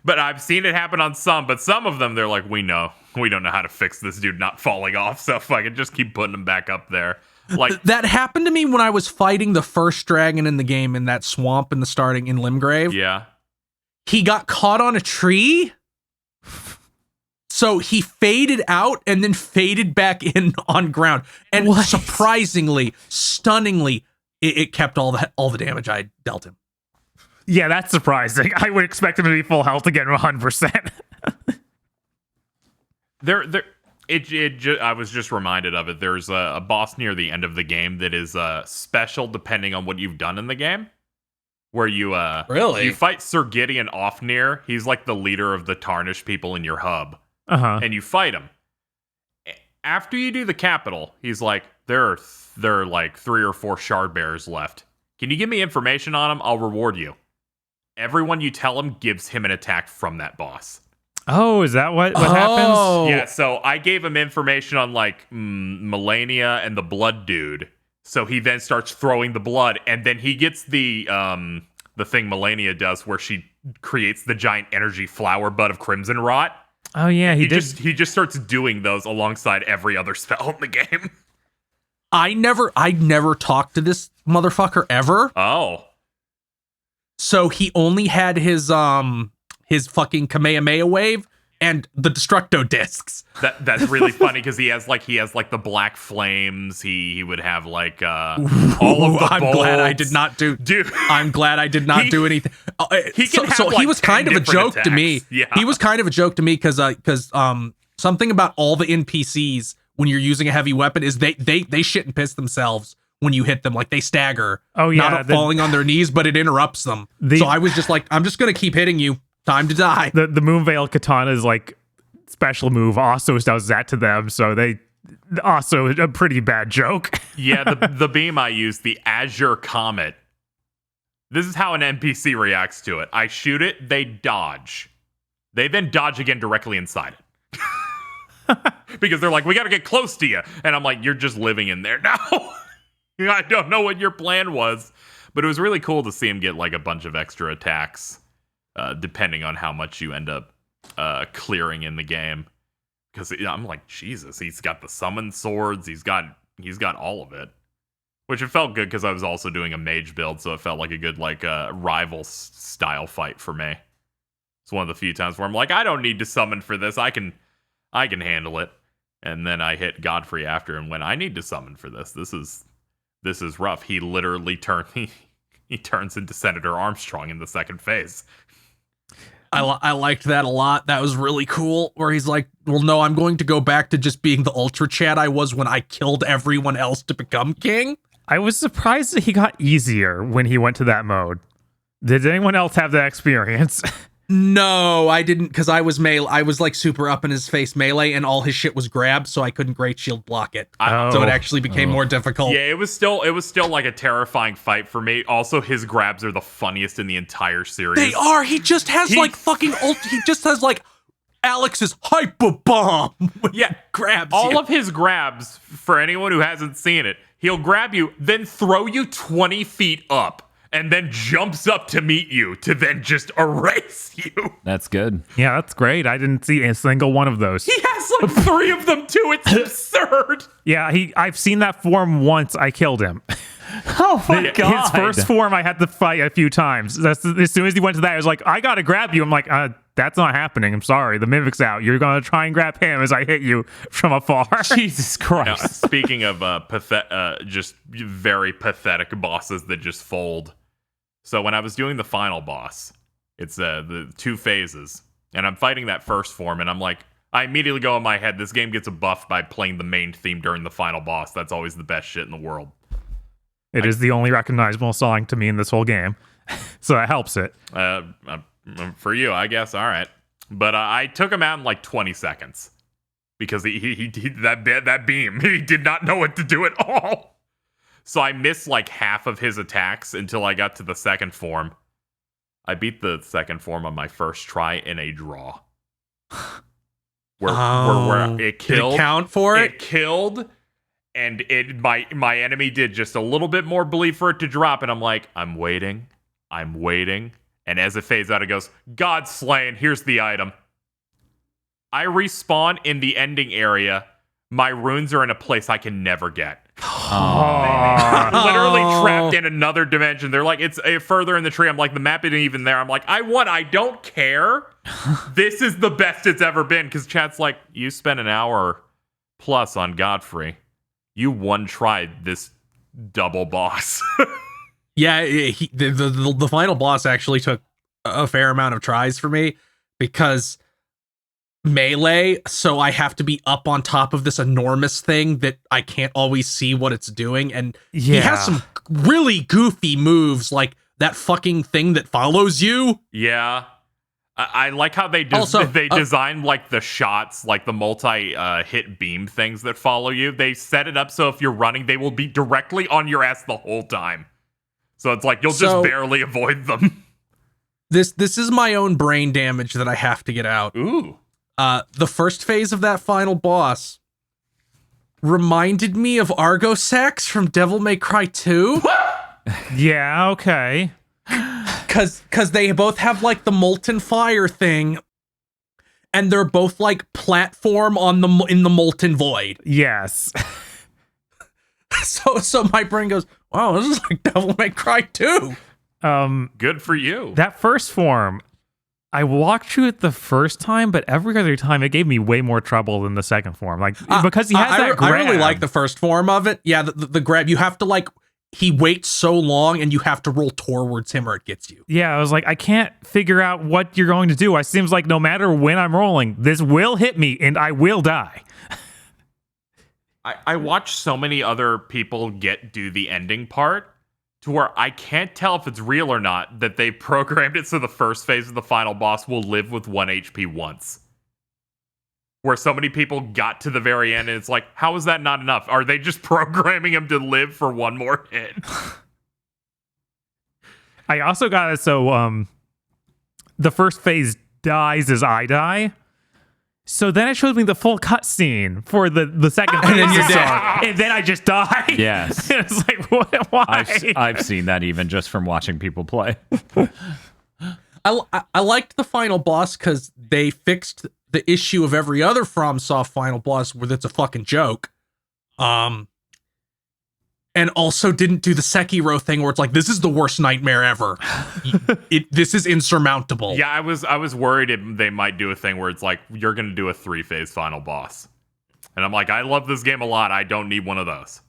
But I've seen it happen on some. But some of them, they're like, we don't know how to fix this dude not falling off. So if I can just keep putting him back up there. Like that happened to me when I was fighting the first dragon in the game in that swamp in the starting in Limgrave. Yeah, he got caught on a tree. So he faded out and then faded back in on ground. And surprisingly, stunningly, it kept all the damage I dealt him. Yeah, that's surprising. I would expect him to be full health again 100%. I was just reminded of it. There's a boss near the end of the game that is special depending on what you've done in the game. Where you you fight Sir Gideon Ofnir. He's like the leader of the Tarnished people in your hub. And you fight him. After you do the capital, he's like, there are like 3 or 4 shard bearers left. Can you give me information on them? I'll reward you. Everyone you tell him gives him an attack from that boss. Oh, is that what happens? Yeah, so I gave him information on like Melania and the blood dude. So he then starts throwing the blood, and then he gets the thing Melania does where she creates the giant energy flower bud of Crimson Rot. Oh yeah, he just starts doing those alongside every other spell in the game. I never talked to this motherfucker ever. Oh. So he only had his fucking Kamehameha wave and the Destructo discs. That's really funny because he has like the black flames. He would have like all of the I'm bolts. glad I did not do. Dude, I'm glad I did not do anything. He can have, so like, he was 10 kind of a different joke to me. attacks. Yeah. He was kind of a joke to me because something about all the NPCs when you're using a heavy weapon is they shit and piss themselves when you hit them. Like they stagger. Oh, yeah, Not falling on their knees, but it interrupts them. The- So I was just like, I'm just going to keep hitting you. Time to die. The Moonveil Katana's like special move also does that to them, so they also a pretty bad joke. Yeah, the beam I use, the Azure Comet. This is how an NPC reacts to it. I shoot it, they dodge. They then dodge again directly inside it. Because they're like, we got to get close to you. And I'm like, you're just living in there now. I don't know what your plan was. But it was really cool to see him get like a bunch of extra attacks, depending on how much you end up clearing in the game. Because I'm like, Jesus, he's got the summon swords. He's got all of it. Which it felt good because I was also doing a mage build, so it felt like a good like rival style fight for me. It's one of the few times where I'm like, I don't need to summon for this. I can handle it. And then I hit Godfrey after and when I need to summon for this. This is rough. He literally he turns into Senator Armstrong in the second phase. I liked that a lot. That was really cool. Where he's like, well, no, I'm going to go back to just being the Ultra Chad I was when I killed everyone else to become king. I was surprised that he got easier when he went to that mode. Did anyone else have that experience? No, I didn't, because I was like super up in his face melee, and all his shit was grabbed, so I couldn't Great Shield block it. So it actually became more difficult. Yeah, it was still like a terrifying fight for me. Also, his grabs are the funniest in the entire series. They are. He just has like fucking he just has like Alex's hyper bomb. Yeah, grabs all you. of his grabs, for anyone who hasn't seen it, he'll grab you, then throw you 20 feet up, and then jumps up to meet you to then just erase you. That's good. Yeah, that's great. I didn't see a single one of those. He has like 3 of them too. It's absurd. Yeah, I've seen that form once. I killed him. Oh my God. His first form, I had to fight a few times. As soon as he went to that, I was like, I gotta grab you. I'm like, that's not happening. I'm sorry. The Mimic's out. You're gonna try and grab him as I hit you from afar. Jesus Christ. Now, speaking of just very pathetic bosses that just fold. So when I was doing the final boss, it's the 2 phases, and I'm fighting that first form, and I'm like, I immediately go in my head, this game gets a buff by playing the main theme during the final boss. That's always the best shit in the world. It is the only recognizable song to me in this whole game, so that helps it. For you, I guess. All right, but I took him out in like 20 seconds because he that beam. He did not know what to do at all. So I missed like half of his attacks until I got to the second form. I beat the second form on my first try in a draw. Where it killed. Did it count for it? It killed. And my enemy did just a little bit more bleed for it to drop, and I'm like, I'm waiting. And as it fades out, it goes, God slain, here's the item. I respawn in the ending area. My runes are in a place I can never get. Literally trapped in another dimension. They're like, it's further in the tree. I'm like, the map isn't even there. I'm like, I don't care. This is the best it's ever been, because chat's like, you spent an hour plus on Godfrey. You one-tried this double boss. Yeah, the final boss actually took a fair amount of tries for me, because melee, so I have to be up on top of this enormous thing that I can't always see what it's doing, and he has some really goofy moves, like that fucking thing that follows you. Yeah. I like how they design like the shots, like the multi-hit beam things that follow you. They set it up so if you're running, they will be directly on your ass the whole time. So it's like you'll just barely avoid them. This is my own brain damage that I have to get out. Ooh. The first phase of that final boss reminded me of Argosax from Devil May Cry 2. Yeah, okay. Cause they both have like the molten fire thing, and they're both like platform in the molten void. Yes. So my brain goes, wow, this is like Devil May Cry 2. Good for you. That first form, I walked through it the first time, but every other time it gave me way more trouble than the second form. Like, because he has that grab. I really like the first form of it. Yeah, the grab, you have to like, he waits so long and you have to roll towards him or it gets you. Yeah, I was like, I can't figure out what you're going to do. It seems like no matter when I'm rolling, this will hit me and I will die. I watch so many other people do the ending part to where I can't tell if it's real or not that they programmed it so the first phase of the final boss will live with 1 HP once. Where so many people got to the very end and it's like, how is that not enough? Are they just programming him to live for one more hit? I also got it so the first phase dies as I die. So then it shows me the full cutscene for the second phase. And then you're dead. And then I just die. Yes. And it's like, what? Why? I've seen that even just from watching people play. I liked the final boss because they fixed the issue of every other FromSoft final boss where that's a fucking joke. And also didn't do the Sekiro thing where it's like, this is the worst nightmare ever. This is insurmountable. Yeah, I was worried they might do a thing where it's like, you're going to do a 3-phase final boss. And I'm like, I love this game a lot. I don't need one of those.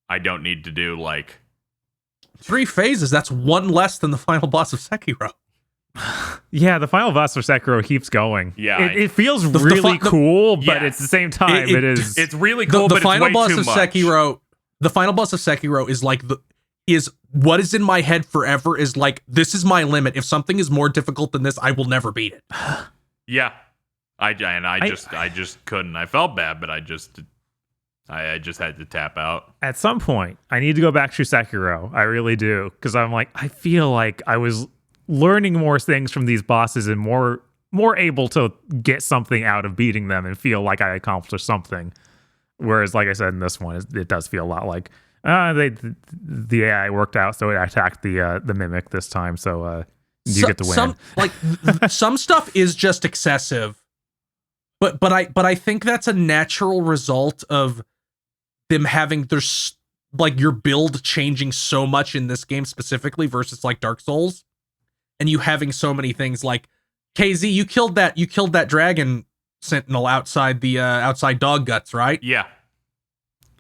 I don't need to do like 3 phases. That's one less than the final boss of Sekiro. Yeah, the final boss for Sekiro keeps going. Yeah, it feels really cool, but yes. at the same time, it's really cool. The but final it's way boss too of much. Sekiro. The final boss of Sekiro is like is what is in my head forever is like, this is my limit. If something is more difficult than this, I will never beat it. Yeah, I just couldn't. I felt bad, but I just had to tap out. At some point, I need to go back to Sekiro. I really do, because I'm like, I feel like I was learning more things from these bosses and more able to get something out of beating them and feel like I accomplished something. Whereas, like I said, in this one, it does feel a lot like the AI worked out, so it attacked the mimic this time. So you get to win. Some stuff is just excessive, but I think that's a natural result of them having like your build changing so much in this game specifically versus like Dark Souls, and you having so many things like KZ. You killed that dragon sentinel outside the outside dog guts, right? Yeah.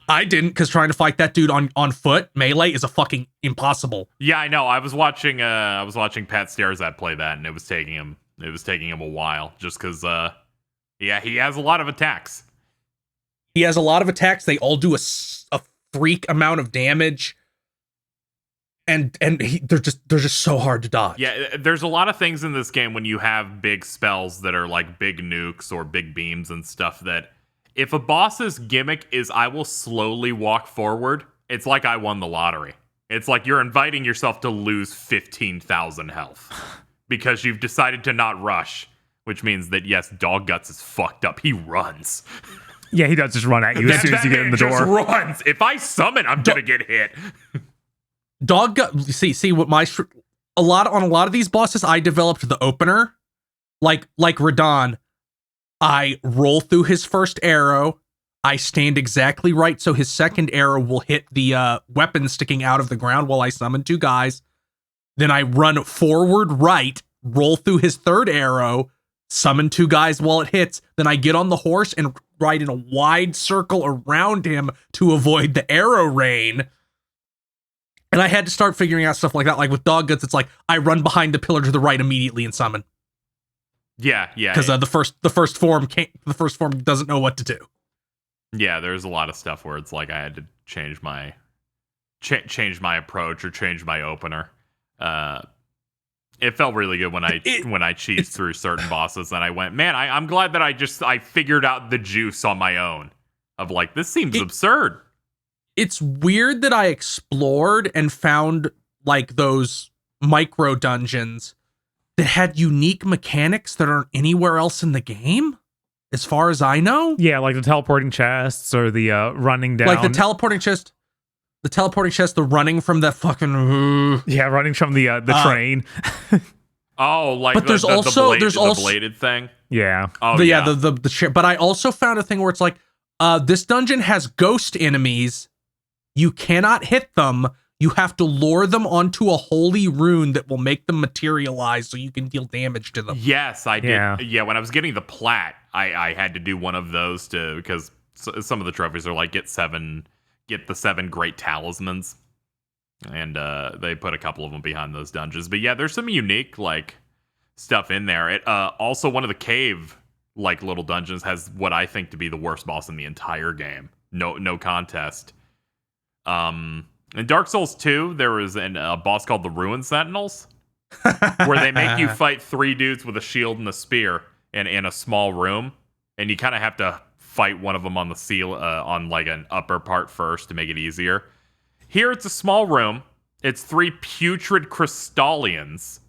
I didn't, because trying to fight that dude on foot melee is a fucking impossible. Yeah, I know. I was watching Pat Starzat play that, and it was taking him a while just because he has a lot of attacks. He has a lot of attacks. They all do a freak amount of damage. And they're just so hard to dodge. Yeah, there's a lot of things in this game when you have big spells that are like big nukes or big beams and stuff that if a boss's gimmick is I will slowly walk forward, it's like I won the lottery. It's like you're inviting yourself to lose 15,000 health because you've decided to not rush, which means that yes, Dog Guts is fucked up. He runs. Yeah, he does just run at you as soon as you get in the door. Just runs. If I summon, I'm gonna get hit. Dog Gut. See what on a lot of these bosses, I developed the opener, like Radon. I roll through his first arrow. I stand exactly right so his second arrow will hit the weapon sticking out of the ground while I summon 2 guys. Then I run forward right, roll through his third arrow, summon 2 guys while it hits. Then I get on the horse and ride in a wide circle around him to avoid the arrow rain. And I had to start figuring out stuff like that. Like with Dog Guts, it's like I run behind the pillar to the right immediately and summon. Yeah. Because the first form doesn't know what to do. Yeah, there's a lot of stuff where it's like I had to change my approach or change my opener. It felt really good when I cheesed through certain bosses, and I went, man, I'm glad that I figured out the juice on my own. Of like, this seems absurd. It's weird that I explored and found like those micro dungeons that had unique mechanics that aren't anywhere else in the game, as far as I know. Yeah, like the teleporting chests or the running down. Like the teleporting chest, the running from that fucking... Yeah, running from the train. Oh, like but there's also the bladed thing? Yeah. Oh, the chair. But I also found a thing where it's like, this dungeon has ghost enemies. You cannot hit them. You have to lure them onto a holy rune that will make them materialize so you can deal damage to them. Yes, I did. Yeah, when I was getting the plat, I had to do one of those because some of the trophies are like get the 7 great talismans. And they put a couple of them behind those dungeons. But yeah, there's some unique like stuff in there. It also one of the cave like little dungeons, has what I think to be the worst boss in the entire game. No contest. In Dark Souls 2, there was a boss called the Ruin Sentinels, where they make you fight 3 dudes with a shield and a spear in a small room, and you kind of have to fight one of them on the on like an upper part first to make it easier. Here it's a small room. It's 3 putrid crystallians.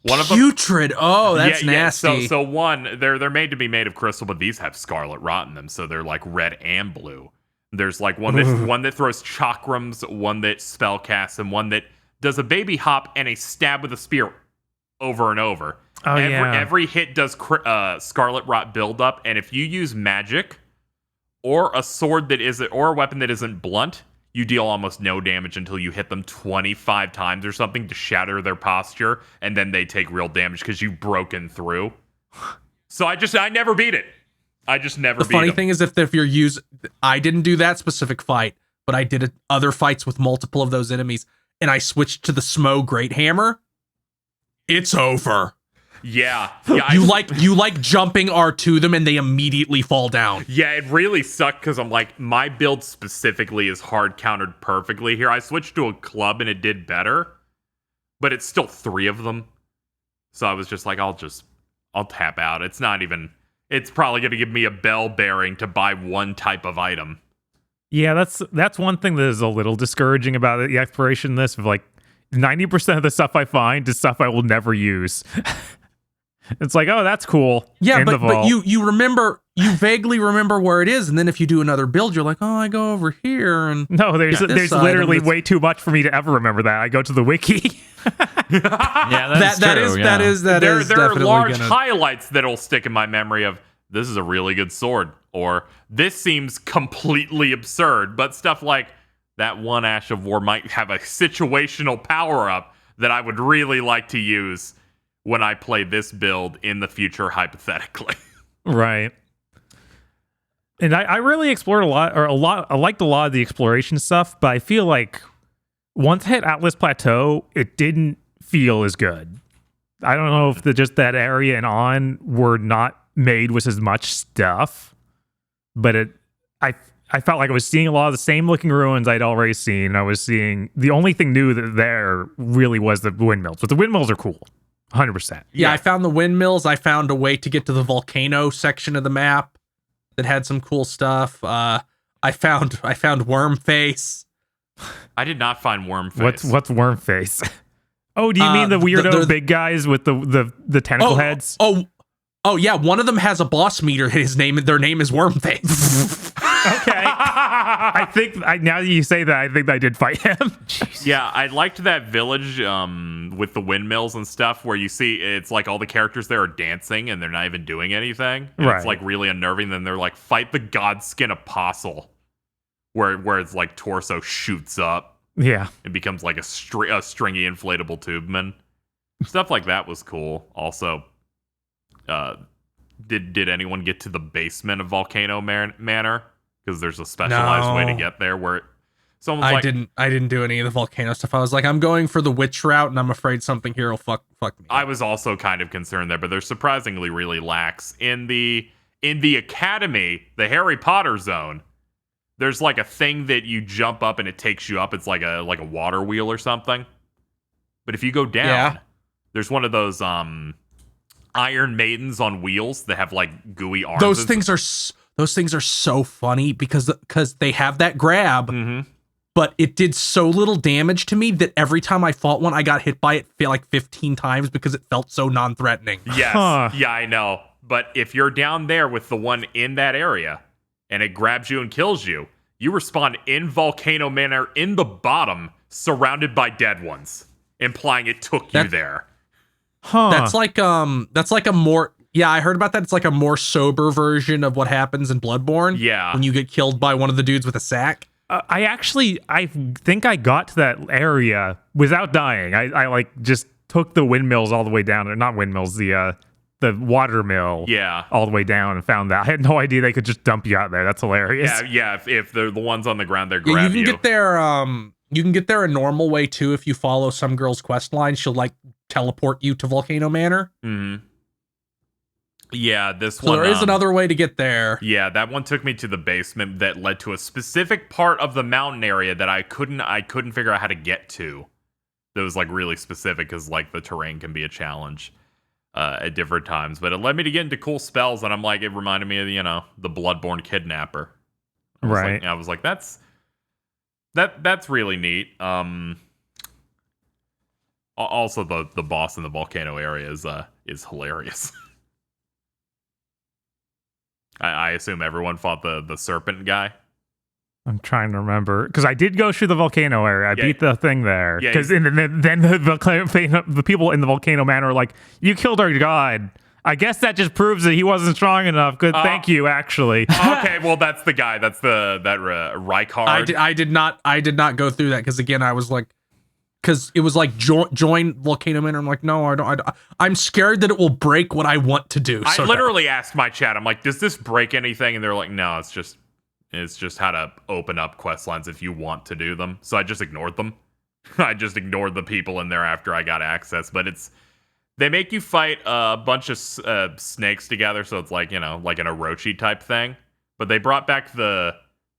One of them, putrid. Oh, that's nasty. Yeah. So one, they're made to be made of crystal, but these have scarlet rot in them, so they're like red and blue. There's like one that throws chakrams, one that spell casts, and one that does a baby hop and a stab with a spear over and over. Oh, Every hit does scarlet rot buildup, and if you use magic or a sword or a weapon that isn't blunt, you deal almost no damage until you hit them 25 times or something to shatter their posture, and then they take real damage because you've broken through. So I never beat it. I just never beat it. The funny thing is, if you're I didn't do that specific fight, but I did other fights with multiple of those enemies, and I switched to the Smo Great Hammer. It's over. Yeah. You like jumping R to them and they immediately fall down. Yeah, it really sucked because I'm like, my build specifically is hard countered perfectly here. I switched to a club and it did better, but it's still 3 of them. So I was just like, I'll tap out. It's probably going to give me a bell bearing to buy one type of item. Yeah, that's one thing that is a little discouraging about the exploration in this. Of like 90% of the stuff I find is stuff I will never use. It's like, oh, that's cool. Yeah, but you vaguely remember where it is, and then if you do another build, you're like, oh, I go over here, and no, there's literally way too much for me to ever remember that. I go to the wiki. Yeah, that's true. There are large highlights that'll stick in my memory of, this is a really good sword, or this seems completely absurd, but stuff like that one Ash of War might have a situational power-up that I would really like to use when I play this build in the future, hypothetically. Right. And I really explored a lot. I liked a lot of the exploration stuff, but I feel like once I hit Atlas Plateau, it didn't feel as good. I don't know if just that area and on were not made with as much stuff, but I felt like I was seeing a lot of the same looking ruins I'd already seen. I was seeing the only thing new that there really was the windmills, but the windmills are cool. 100%. Yeah, I found the windmills. I found a way to get to the volcano section of the map that had some cool stuff. I found Wormface. I did not find Wormface. What's Wormface? Oh, do you mean the weirdo big guys with the tentacle heads? Oh yeah, one of them has a boss meter. Their name is Wormface. Okay. Now that you say that, I think I did fight him. Jeez. Yeah, I liked that village with the windmills and stuff where you see it's like all the characters there are dancing and they're not even doing anything. And right. It's like really unnerving. Then they're like, fight the Godskin Apostle, where it's like torso shoots up. Yeah. It becomes like a stringy inflatable tubeman. Stuff like that was cool. Also, did anyone get to the basement of Volcano Manor? Because there's a specialized way to get there where someone's I didn't do any of the volcano stuff. I was like, I'm going for the witch route, and I'm afraid something here will fuck me. I was also kind of concerned there, but they're surprisingly really lax. In the academy, the Harry Potter zone, there's like a thing that you jump up and it takes you up. It's like a water wheel or something. But if you go down, there's one of those Iron Maidens on wheels that have like gooey arms. Those things are so funny because they have that grab, but it did so little damage to me that every time I fought one, I got hit by it like 15 times because it felt so non-threatening. Yes, yeah, I know. But if you're down there with the one in that area and it grabs you and kills you, you respawn in Volcano Manor in the bottom, surrounded by dead ones, implying it took you there. That's like a more. Yeah, I heard about that. It's like a more sober version of what happens in Bloodborne. Yeah. When you get killed by one of the dudes with a sack. I think I got to that area without dying. I like just took the windmills all the way down. Or not windmills, the water mill. Yeah. All the way down and found that. I had no idea they could just dump you out there. That's hilarious. Yeah. If they're the ones on the ground, they grab you. You can get there. You can get there a normal way too if you follow some girl's quest line. She'll like teleport you to Volcano Manor. Mm-hmm. Yeah, this So one. there is another way to get there. Yeah, that one took me to the basement that led to a specific part of the mountain area that I couldn't figure out how to get to. That was like really specific because like the terrain can be a challenge at different times. But it led me to get into cool spells, and I'm like, it reminded me of the Bloodborne Kidnapper. Right. I was like, that's really neat. Also the boss in the volcano area is hilarious. I assume everyone fought the serpent guy. I'm trying to remember because I did go through the volcano area. I beat the thing there. Yeah, Because then the people in the volcano man were like, "You killed our god." I guess that just proves that he wasn't strong enough. Good, thank you. Actually, Okay, well that's the guy. That's that Rykard. I did not go through that because again I was like, because it was like join Volcano Man. I'm like, no, I don't. I'm scared that it will break what I want to do. I literally asked my chat. I'm like, does this break anything? And they're like, no, it's just how to open up quest lines if you want to do them. So I just ignored them. I just ignored the people in there after I got access. But they make you fight a bunch of snakes together, so it's like like an Orochi type thing. But they brought back the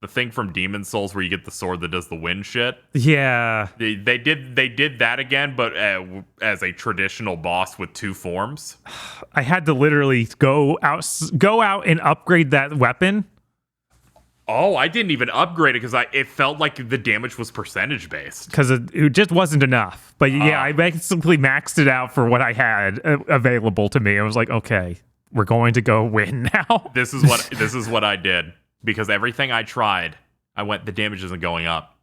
thing from Demon Souls where you get the sword that does the wind shit. yeah. They did that again, but as a traditional boss with 2 forms. I had to literally go out and upgrade that weapon. Oh, I didn't even upgrade it because it felt like the damage was percentage based. Because it just wasn't enough. But yeah, I basically maxed it out for what I had available to me. I was like, okay, we're going to go win now. This is what I did. Because everything I tried, I went, the damage isn't going up.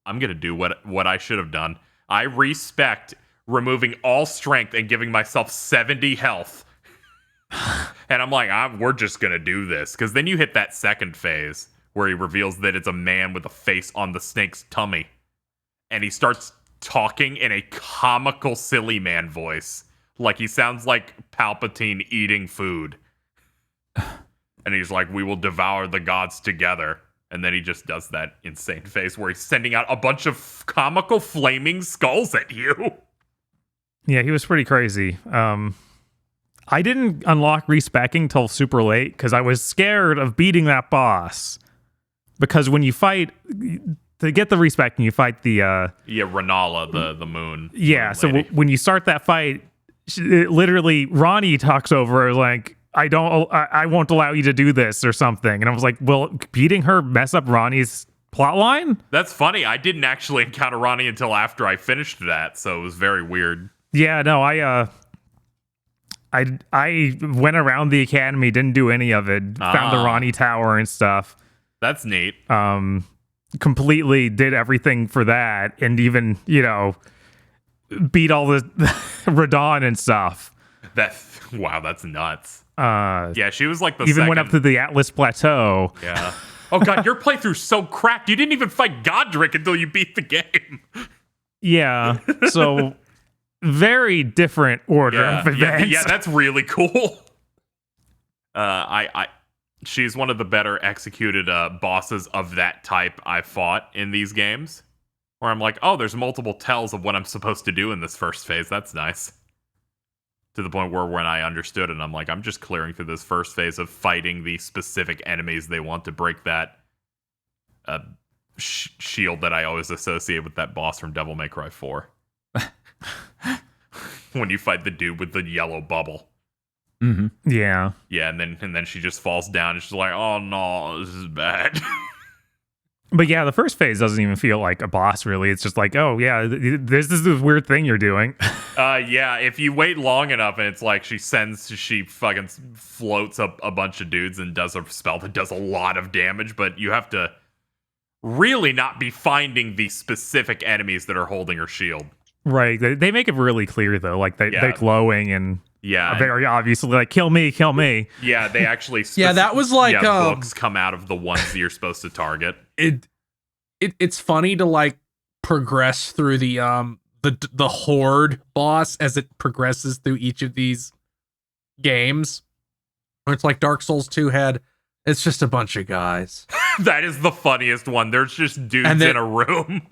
I'm going to do what I should have done. I respect removing all strength and giving myself 70 health. And I'm like, we're just going to do this. Because then you hit that second phase where he reveals that it's a man with a face on the snake's tummy. And he starts talking in a comical, silly man voice. Like he sounds like Palpatine eating food. And he's like, we will devour the gods together. And then he just does that insane face where he's sending out a bunch of comical flaming skulls at you. Yeah, he was pretty crazy. I didn't unlock respeccing till super late because I was scared of beating that boss. Because when you fight, to get the respec, you fight the Renala, the moon. Yeah, moon so lady. when you start that fight, literally Ronnie talks over her like, I won't allow you to do this or something. And I was like, will beating her mess up Ronnie's plotline? That's funny. I didn't actually encounter Ronnie until after I finished that, so it was very weird. Yeah, no, I went around the academy, didn't do any of it. Found the Ronnie Tower and stuff. That's neat. Completely did everything for that, and even beat all the Radon and stuff. Wow, that's nuts. Yeah, she was like the even second. went up to the Atlas Plateau. Yeah. Oh god, your playthrough's so cracked. You didn't even fight Godric until you beat the game. Yeah. So very different order of events. Yeah, that's really cool. She's one of the better executed bosses of that type I've fought in these games. Where I'm like, oh, there's multiple tells of what I'm supposed to do in this first phase. That's nice. To the point where when I understood it, I'm like, I'm just clearing through this first phase of fighting the specific enemies they want to break that shield that I always associate with that boss from Devil May Cry 4. When you fight the dude with the yellow bubble. Mm-hmm. Yeah. Yeah, and then she just falls down and she's like, oh no, this is bad. But yeah, the first phase doesn't even feel like a boss, really. It's just like, oh yeah, this is this weird thing you're doing. Yeah, if you wait long enough and it's like she fucking floats up a bunch of dudes and does a spell that does a lot of damage, but you have to really not be finding the specific enemies that are holding her shield. Right. They make it really clear, though. Like, they're glowing and very obviously like, kill me, kill me. Yeah, they actually... that was like... books come out of the ones that you're supposed to target. It's funny to, like, progress through the Horde boss as it progresses through each of these games. It's like Dark Souls 2 had... It's just a bunch of guys. That is the funniest one. There's just dudes in a room.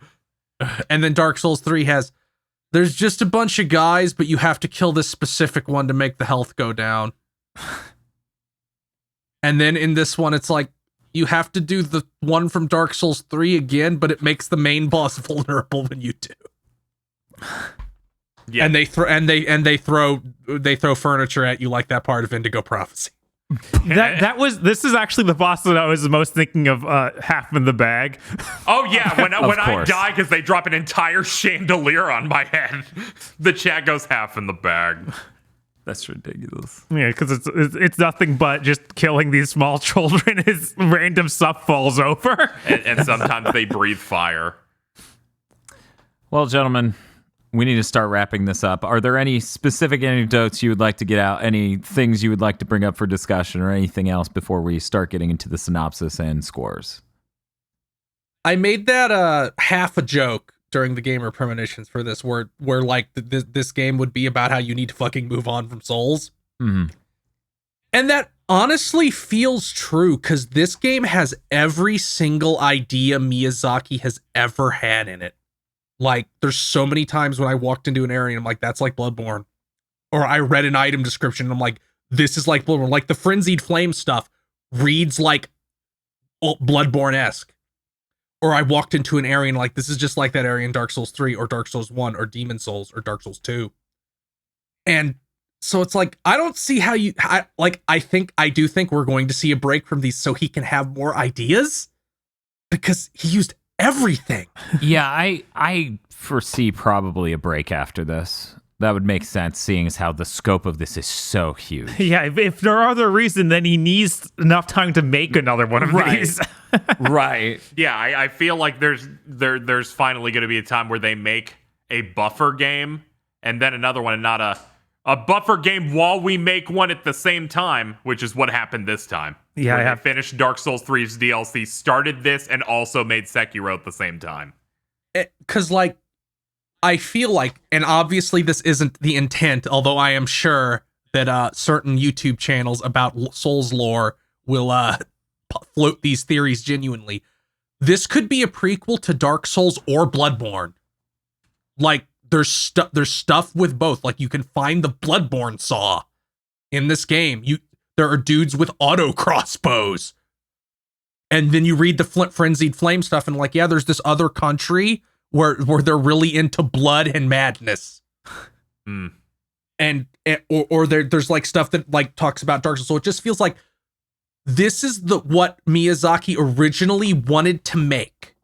And then Dark Souls 3 has... There's just a bunch of guys, but you have to kill this specific one to make the health go down. And then in this one, it's like, you have to do the one from Dark Souls 3 again, but it makes the main boss vulnerable when you do. Yeah. And they throw furniture at you like that part of Indigo Prophecy. This is actually the boss that I was most thinking of, half in the bag. Oh yeah, when I course. die because they drop an entire chandelier on my head, the chat goes half in the bag. That's ridiculous. Yeah, because it's nothing but just killing these small children as random stuff falls over. And sometimes they breathe fire. Well, gentlemen, we need to start wrapping this up. Are there any specific anecdotes you would like to get out? Any things you would like to bring up for discussion or anything else before we start getting into the synopsis and scores? I made that half a joke during the gamer premonitions for this, where like this game would be about how you need to fucking move on from Souls. Mm-hmm. And that honestly feels true, because this game has every single idea Miyazaki has ever had in it. Like, there's so many times when I walked into an area and I'm like, that's like Bloodborne. Or I read an item description and I'm like, this is like Bloodborne. Like, the Frenzied Flame stuff reads like Bloodborne-esque. Or I walked into an area and like, this is just like that area in Dark Souls 3 or Dark Souls 1 or Demon Souls or Dark Souls 2. And so it's like, I don't see how I do think we're going to see a break from these so he can have more ideas, because he used everything. Yeah, I foresee probably a break after this. That would make sense, seeing as how the scope of this is so huge. Yeah, if there are other reason, then he needs enough time to make another one of these. Right. Yeah, I feel like there's finally going to be a time where they make a buffer game and then another one, and not a buffer game while we make one at the same time, which is what happened this time. Yeah, I finished Dark Souls 3's DLC, started this, and also made Sekiro at the same time. Because, like, I feel like, and obviously this isn't the intent, although I am sure that certain YouTube channels about Souls lore will float these theories genuinely. This could be a prequel to Dark Souls or Bloodborne. Like, there's stuff with both. Like, you can find the Bloodborne saw in this game. There are dudes with auto crossbows. And then you read the Frenzied Flame stuff and like, yeah, there's this other country where they're really into blood and madness. Mm. And there's like stuff that like talks about Dark Souls. So it just feels like this is what Miyazaki originally wanted to make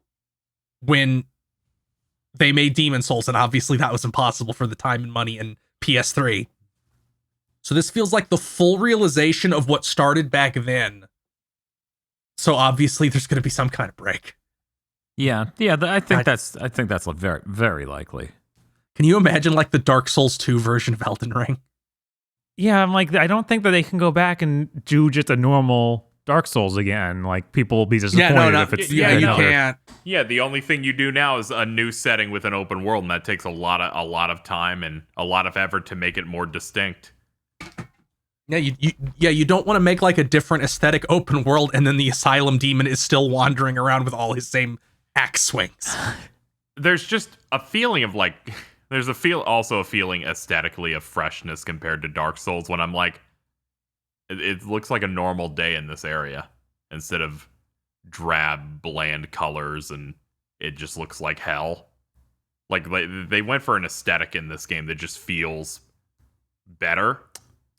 when they made Demon Souls, and obviously that was impossible for the time and money in PS3. So this feels like the full realization of what started back then. So obviously there's going to be some kind of break. Yeah. I think that's very, very likely. Can you imagine like the Dark Souls 2 version of Elden Ring? Yeah, I'm like, I don't think that they can go back and do just a normal Dark Souls again. Like, people will be disappointed if it's you can't. Yeah, the only thing you do now is a new setting with an open world, and that takes a lot of time and a lot of effort to make it more distinct. Yeah, you don't want to make like a different aesthetic open world, and then the Asylum Demon is still wandering around with all his same axe swings. There's just a feeling of like, there's also a feeling aesthetically of freshness compared to Dark Souls, when I'm like, it looks like a normal day in this area instead of drab, bland colors, and it just looks like hell. Like, they went for an aesthetic in this game that just feels better.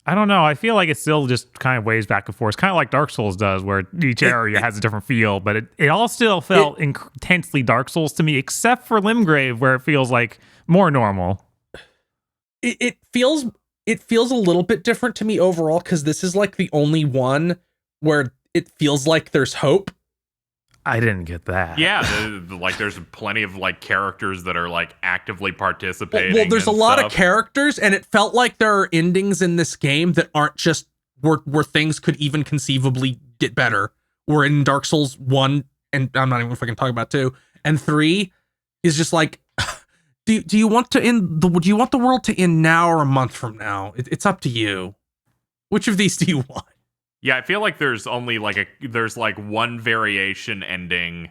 I don't know. I feel like it still just kind of waves back and forth. It's kind of like Dark Souls does, where each area has a different feel, but it all still felt intensely Dark Souls to me, except for Limgrave, where it feels like more normal. It feels a little bit different to me overall, because this is like the only one where it feels like there's hope. I didn't get that. Yeah, like there's plenty of like characters that are like actively participating. Well, there's a lot of characters, and it felt like there are endings in this game that aren't just where things could even conceivably get better. Where in Dark Souls 1, and I'm not even fucking talking about 2, and 3 is just like, do you want the world to end now or a month from now? It's up to you. Which of these do you want? Yeah, I feel like there's only there's one variation ending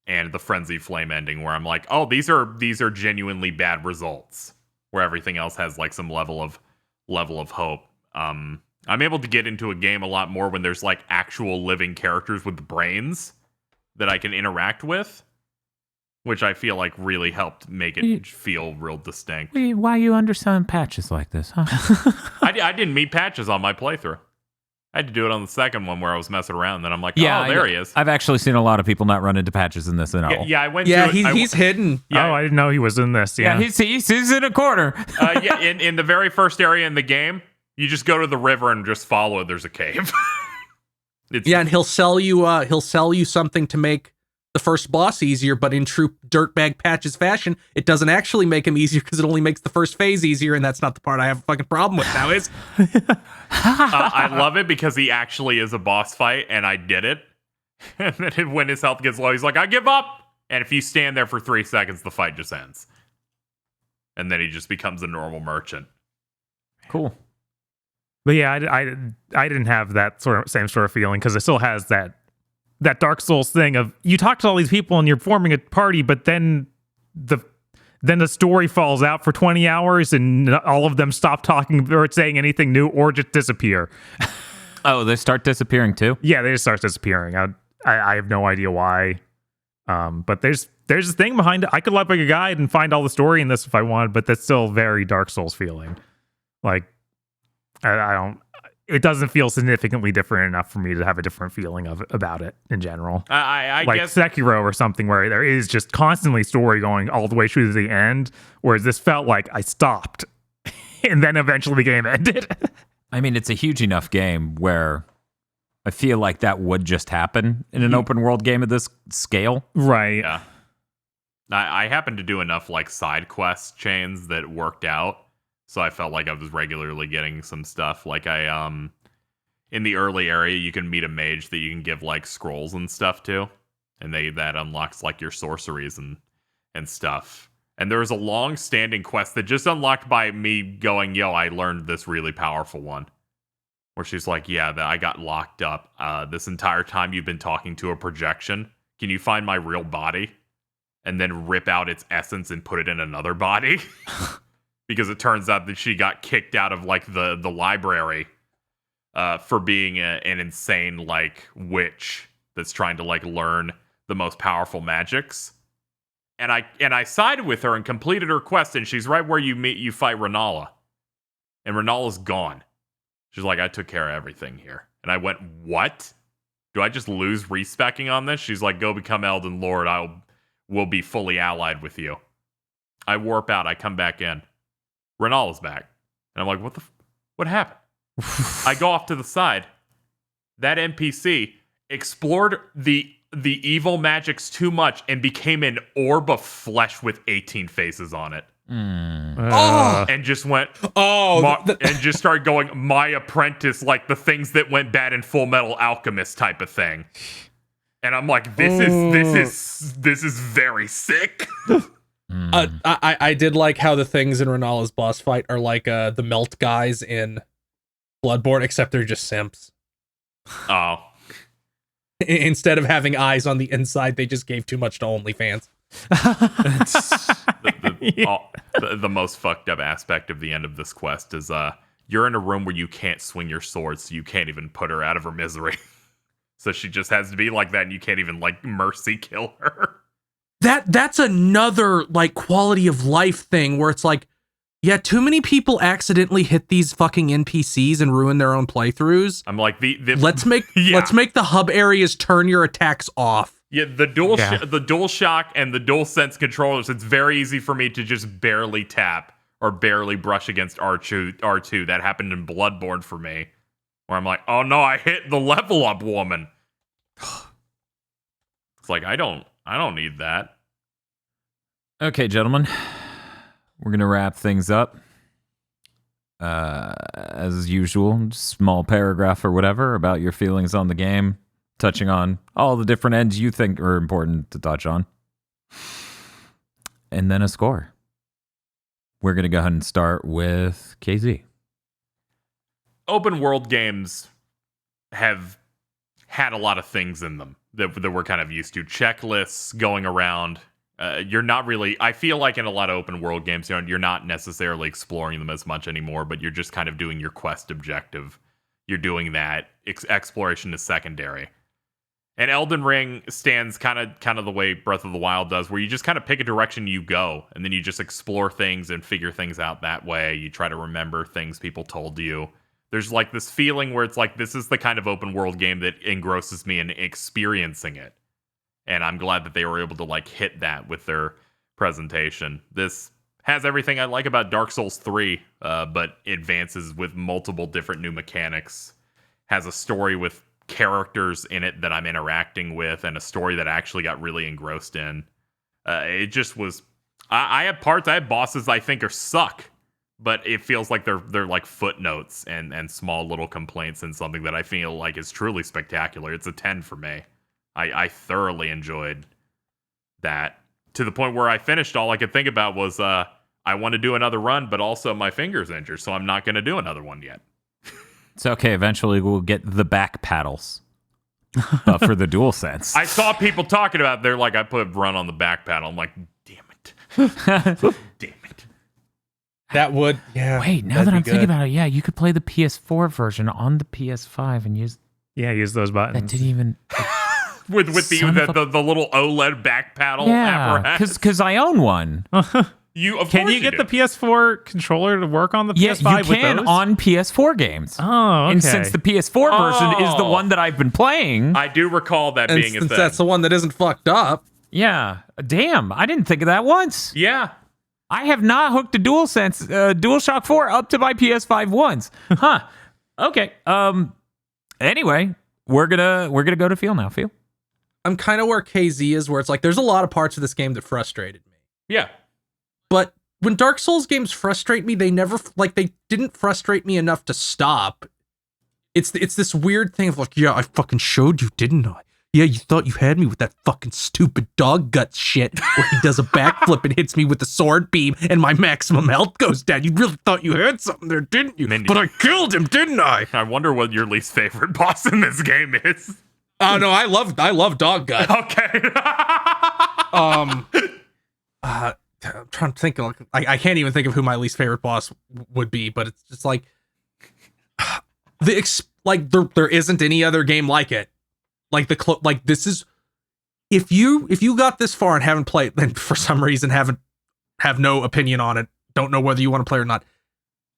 and the Frenzy Flame ending where I'm like, oh, these are genuinely bad results. Where everything else has like some level of hope. I'm able to get into a game a lot more when there's like actual living characters with brains that I can interact with, which I feel like really helped make it feel real distinct. Why are you underselling patches like this, huh? I didn't meet Patches on my playthrough. I had to do it on the second one where I was messing around, and then I'm like, Yeah, oh, there he is. I've actually seen a lot of people not run into patches in this at all. Yeah, I went Yeah, to it. he's hidden. Yeah. Oh, I didn't know he was in this. Yeah, Yeah, he's in a corner. Yeah, in the very first area in the game, you just go to the river and just follow it. There's a cave. Yeah, and he'll sell you something to make the first boss easier, but in true dirtbag Patches fashion, it doesn't actually make him easier because it only makes the first phase easier, and that's not the part I have a fucking problem with now, is I love it because he actually is a boss fight, and I did it. And then when his health gets low, he's like, I give up. And if you stand there for 3 seconds, the fight just ends. And then he just becomes a normal merchant. Cool. but yeah, I didn't have that same sort of feeling because it still has that Dark Souls thing of you talk to all these people and you're forming a party, but then the story falls out for 20 hours and all of them stop talking or saying anything new or just disappear. Oh, they start disappearing too? Yeah, they just start disappearing. I have no idea why. But there's this thing behind it. I could look like a guide and find all the story in this if I wanted, but that's still very Dark Souls feeling. Like, I don't. It doesn't feel significantly different enough for me to have a different feeling about it in general. I like guess Sekiro or something where there is just constantly story going all the way through to the end, whereas this felt like I stopped and then eventually the game ended. I mean, it's a huge enough game where I feel like that would just happen in an open world game of this scale. Right. Yeah. I happened to do enough like side quest chains that worked out. So I felt like I was regularly getting some stuff. Like in the early area, you can meet a mage that you can give like scrolls and stuff to, and that unlocks like your sorceries and stuff. And there was a long-standing quest that just unlocked by me going, "Yo, I learned this really powerful one." Where she's like, "Yeah, I got locked up this entire time. You've been talking to a projection. Can you find my real body, and then rip out its essence and put it in another body?" Because it turns out that she got kicked out of like the library for being an insane like witch that's trying to like learn the most powerful magics. And I sided with her and completed her quest, and she's right where you fight Renala. And Renala's gone. She's like, "I took care of everything here." And I went, "What? Do I just lose respecking on this?" She's like, "Go become Elden Lord. We'll be fully allied with you." I warp out. I come back in. Renala's back. And I'm like, what happened? I go off to the side. That NPC explored the evil magics too much and became an orb of flesh with 18 faces on it. And just went, and just started going, "My apprentice," like the things that went bad in Full Metal Alchemist type of thing. And I'm like, this is very sick. I did like how the things in Renala's boss fight are like the melt guys in Bloodborne, except they're just simps. Oh. Instead of having eyes on the inside, they just gave too much to OnlyFans. The most fucked up aspect of the end of this quest is you're in a room where you can't swing your sword, so you can't even put her out of her misery. So she just has to be like that, and you can't even like mercy kill her. That's another like quality of life thing where it's like, yeah, too many people accidentally hit these fucking NPCs and ruin their own playthroughs. I'm like let's make the hub areas turn your attacks off. Yeah, the DualShock and the DualSense controllers, it's very easy for me to just barely tap or barely brush against R2. That happened in Bloodborne for me. Where I'm like, "Oh no, I hit the level up woman." It's like, I don't need that. Okay, gentlemen. We're going to wrap things up. As usual, small paragraph or whatever about your feelings on the game, touching on all the different ends you think are important to touch on. And then a score. We're going to go ahead and start with KZ. Open world games have had a lot of things in them that we're kind of used to. Checklists going around. You're not really, I feel like in a lot of open world games, you're not necessarily exploring them as much anymore, but you're just kind of doing your quest objective. you're doing that. Exploration is secondary. And Elden Ring stands kind of the way Breath of the Wild does, where you just kind of pick a direction you go, and then you just explore things and figure things out that way. You try to remember things people told you. There's like this feeling where it's like, this is the kind of open world game that engrosses me in experiencing it. And I'm glad that they were able to like hit that with their presentation. This has everything I like about Dark Souls 3, but advances with multiple different new mechanics. Has a story with characters in it that I'm interacting with, and a story that I actually got really engrossed in. It just was. I have bosses I think are suck, but it feels like they're like footnotes and small little complaints in something that I feel like is truly spectacular. It's a 10 for me. I thoroughly enjoyed that, to the point where I finished. All I could think about was I want to do another run, but also my finger's injured, so I'm not going to do another one yet. It's okay. Eventually, we'll get the back paddles for the DualSense. I saw people talking about it. They're like, I put run on the back paddle. I'm like, damn it. Damn it. That would, yeah. Wait, now that I'm thinking about it, yeah, you could play the PS4 version on the PS5 and use those buttons. that. Didn't even with the little OLED back paddle apparatus. because I own one. Can you get the PS4 controller to work on the PS5 you can with those? on PS4 games. Oh, okay. And since the PS4 version is the one that I've been playing, I do recall that and being a since thing. that's the one that isn't fucked up. yeah, damn, I didn't think of that once. Yeah. I have not hooked a DualSense, DualShock 4 up to my PS5 once. Huh. Okay. Anyway, we're gonna go to Feel now. Feel. I'm kind of where KZ is, where it's like there's a lot of parts of this game that frustrated me. Yeah. But when Dark Souls games frustrate me, they didn't frustrate me enough to stop. It's this weird thing of like, yeah, I fucking showed you, didn't I? Yeah, you thought you had me with that fucking stupid dog gut shit where he does a backflip and hits me with the sword beam and my maximum health goes down. You really thought you had something there, didn't you? But I killed him, didn't I? I wonder what your least favorite boss in this game is. Oh no, I love dog gut. Okay. I'm trying to think of, I can't even think of who my least favorite boss would be, but it's just like there isn't any other game like it. Like this is, if you got this far and haven't played, and for some reason have no opinion on it, don't know whether you want to play or not,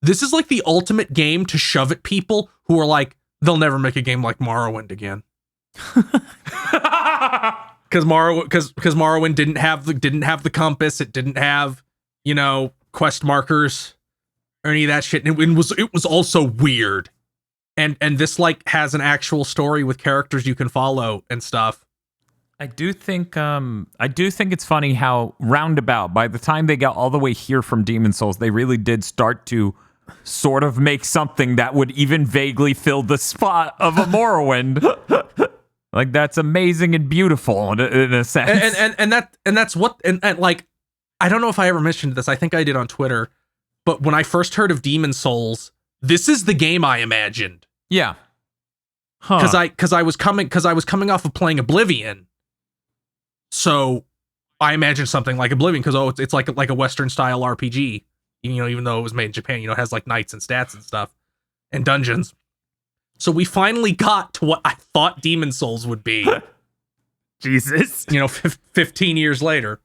this is like the ultimate game to shove at people who are like, they'll never make a game like Morrowind again. Because Morrowind didn't have the compass, it didn't have, quest markers or any of that shit. And it was also weird. And this like has an actual story with characters you can follow and stuff. I do think it's funny how roundabout, by the time they got all the way here from Demon Souls, they really did start to sort of make something that would even vaguely fill the spot of a Morrowind. Like, that's amazing and beautiful in a sense. And that's what, and like, I don't know if I ever mentioned this. I think I did on Twitter, but when I first heard of Demon Souls, this is the game I imagined. Yeah. Because I was coming off of playing Oblivion. So I imagined something like Oblivion, because it's like a Western style RPG. Even though it was made in Japan, it has like knights and stats and stuff and dungeons. So we finally got to what I thought Demon Souls would be. Jesus. 15 years later.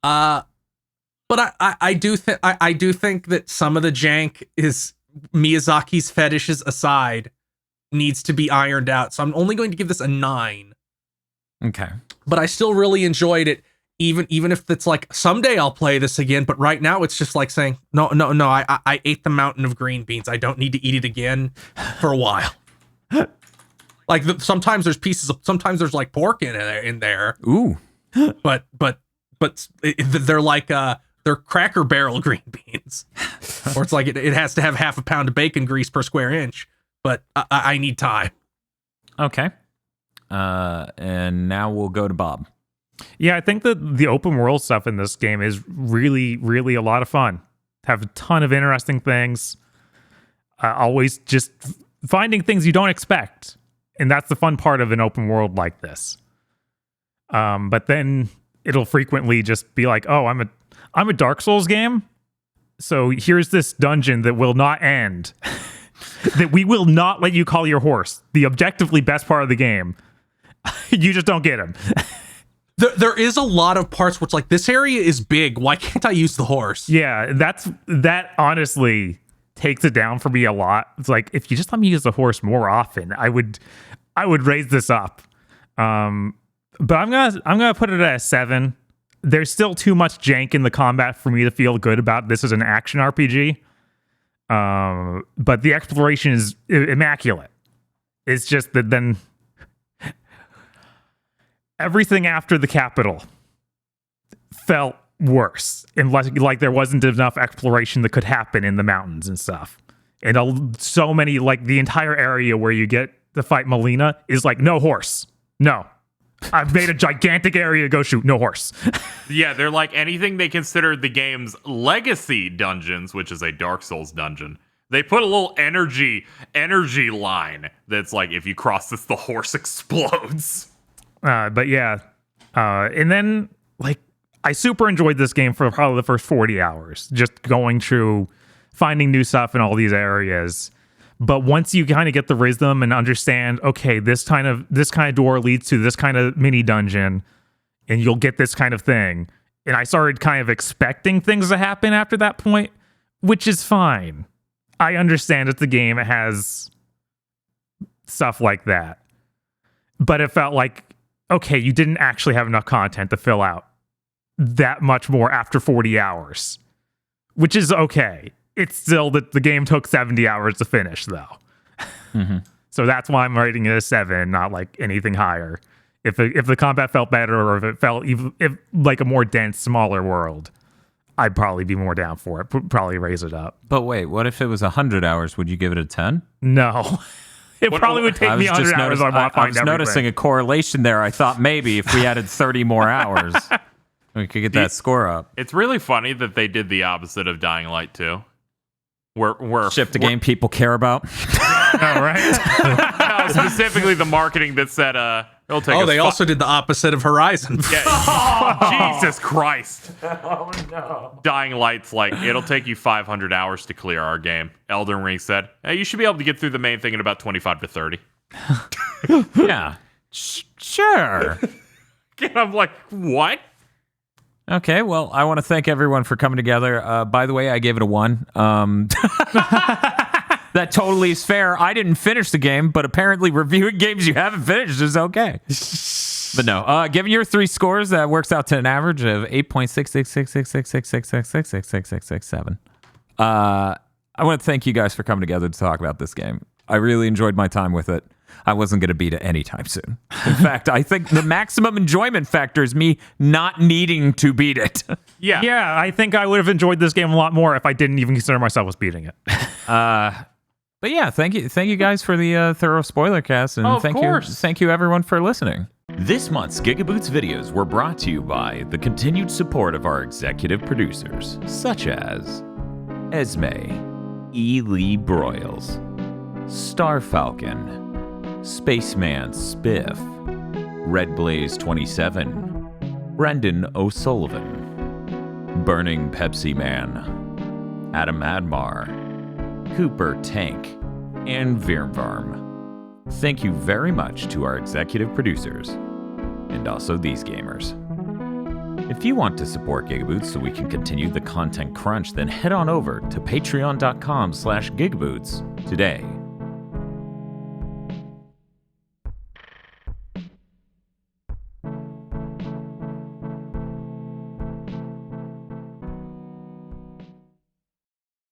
But I do think that some of the jank is Miyazaki's fetishes aside needs to be ironed out. So I'm only going to give this a 9. Okay. But I still really enjoyed it. Even if it's like someday I'll play this again, but right now it's just like saying no. I ate the mountain of green beans. I don't need to eat it again for a while. Like sometimes there's like pork in there. Ooh, but they're like they're Cracker Barrel green beans, or it's like it has to have half a pound of bacon grease per square inch. But I need time. Okay. And now we'll go to Bob. Yeah, I think that the open world stuff in this game is really, really a lot of fun. Have a ton of interesting things. Always just finding things you don't expect. And that's the fun part of an open world like this. But then it'll frequently just be like, oh, I'm a Dark Souls game. So here's this dungeon that will not end. that we will not let you call your horse the objectively best part of the game. You just don't get him. There is a lot of parts where it's like, this area is big. Why can't I use the horse? Yeah, that honestly takes it down for me a lot. It's like, if you just let me use the horse more often, I would raise this up. But I'm gonna put it at a 7. There's still too much jank in the combat for me to feel good about this as an action RPG. But the exploration is immaculate. It's just that then everything after the capital felt worse, unless like there wasn't enough exploration that could happen in the mountains and stuff. And so many, like the entire area where you get to fight Melina is like, no horse, no. I've made a gigantic area to go shoot, no horse. Yeah, they're like anything they consider the game's legacy dungeons, which is a Dark Souls dungeon. They put a little energy line that's like, if you cross this, the horse explodes. But yeah, and then like I super enjoyed this game for probably the first 40 hours, just going through, finding new stuff in all these areas. But once you kind of get the rhythm and understand, okay, this kind of door leads to this kind of mini dungeon, and you'll get this kind of thing. And I started kind of expecting things to happen after that point, which is fine. I understand that the game has stuff like that. But it felt like, okay, you didn't actually have enough content to fill out that much more after 40 hours, which is okay. It's still that the game took 70 hours to finish, though. Mm-hmm. So that's why I'm rating it a 7, not like anything higher. If the combat felt better, or if it felt if like a more dense, smaller world, I'd probably be more down for it. Probably raise it up. But wait, what if it was 100 hours? Would you give it a 10? No. It probably would take me 100 hours. I was noticing a correlation there. I thought maybe if we added 30 more hours, we could get that score up. It's really funny that they did the opposite of Dying Light 2. Where shipped a game people care about. Oh, right. No, specifically the marketing that said it'll take. Oh, they also did the opposite of Horizon. Yeah. Jesus Christ! Oh no! Dying Light's like, it'll take you 500 hours to clear our game. Elden Ring said, hey, you should be able to get through the main thing in about 25 to 30. Yeah, sure. And I'm like, what? Okay, well, I want to thank everyone for coming together. By the way, I gave it a 1. That totally is fair. I didn't finish the game, but apparently reviewing games you haven't finished is okay. But no, given your 3 scores, that works out to an average of 8.6666666666667. I want to thank you guys for coming together to talk about this game. I really enjoyed my time with it. I wasn't going to beat it anytime soon. In fact, I think the maximum enjoyment factor is me not needing to beat it. Yeah. Yeah, I think I would have enjoyed this game a lot more if I didn't even consider myself as beating it. But yeah, thank you guys for the thorough spoiler cast, and thank you everyone for listening. This month's GigaBoots videos were brought to you by the continued support of our executive producers, such as Esme, E. Lee Broyles, Star Falcon, Spaceman Spiff, Red Blaze 27, Brendan O'Sullivan, Burning Pepsi Man, Adam Admar, Cooper Tank, and Virvarm. Thank you very much to our executive producers, and also these gamers. If you want to support GigaBoots so we can continue the content crunch, then head on over to patreon.com/GigaBoots today.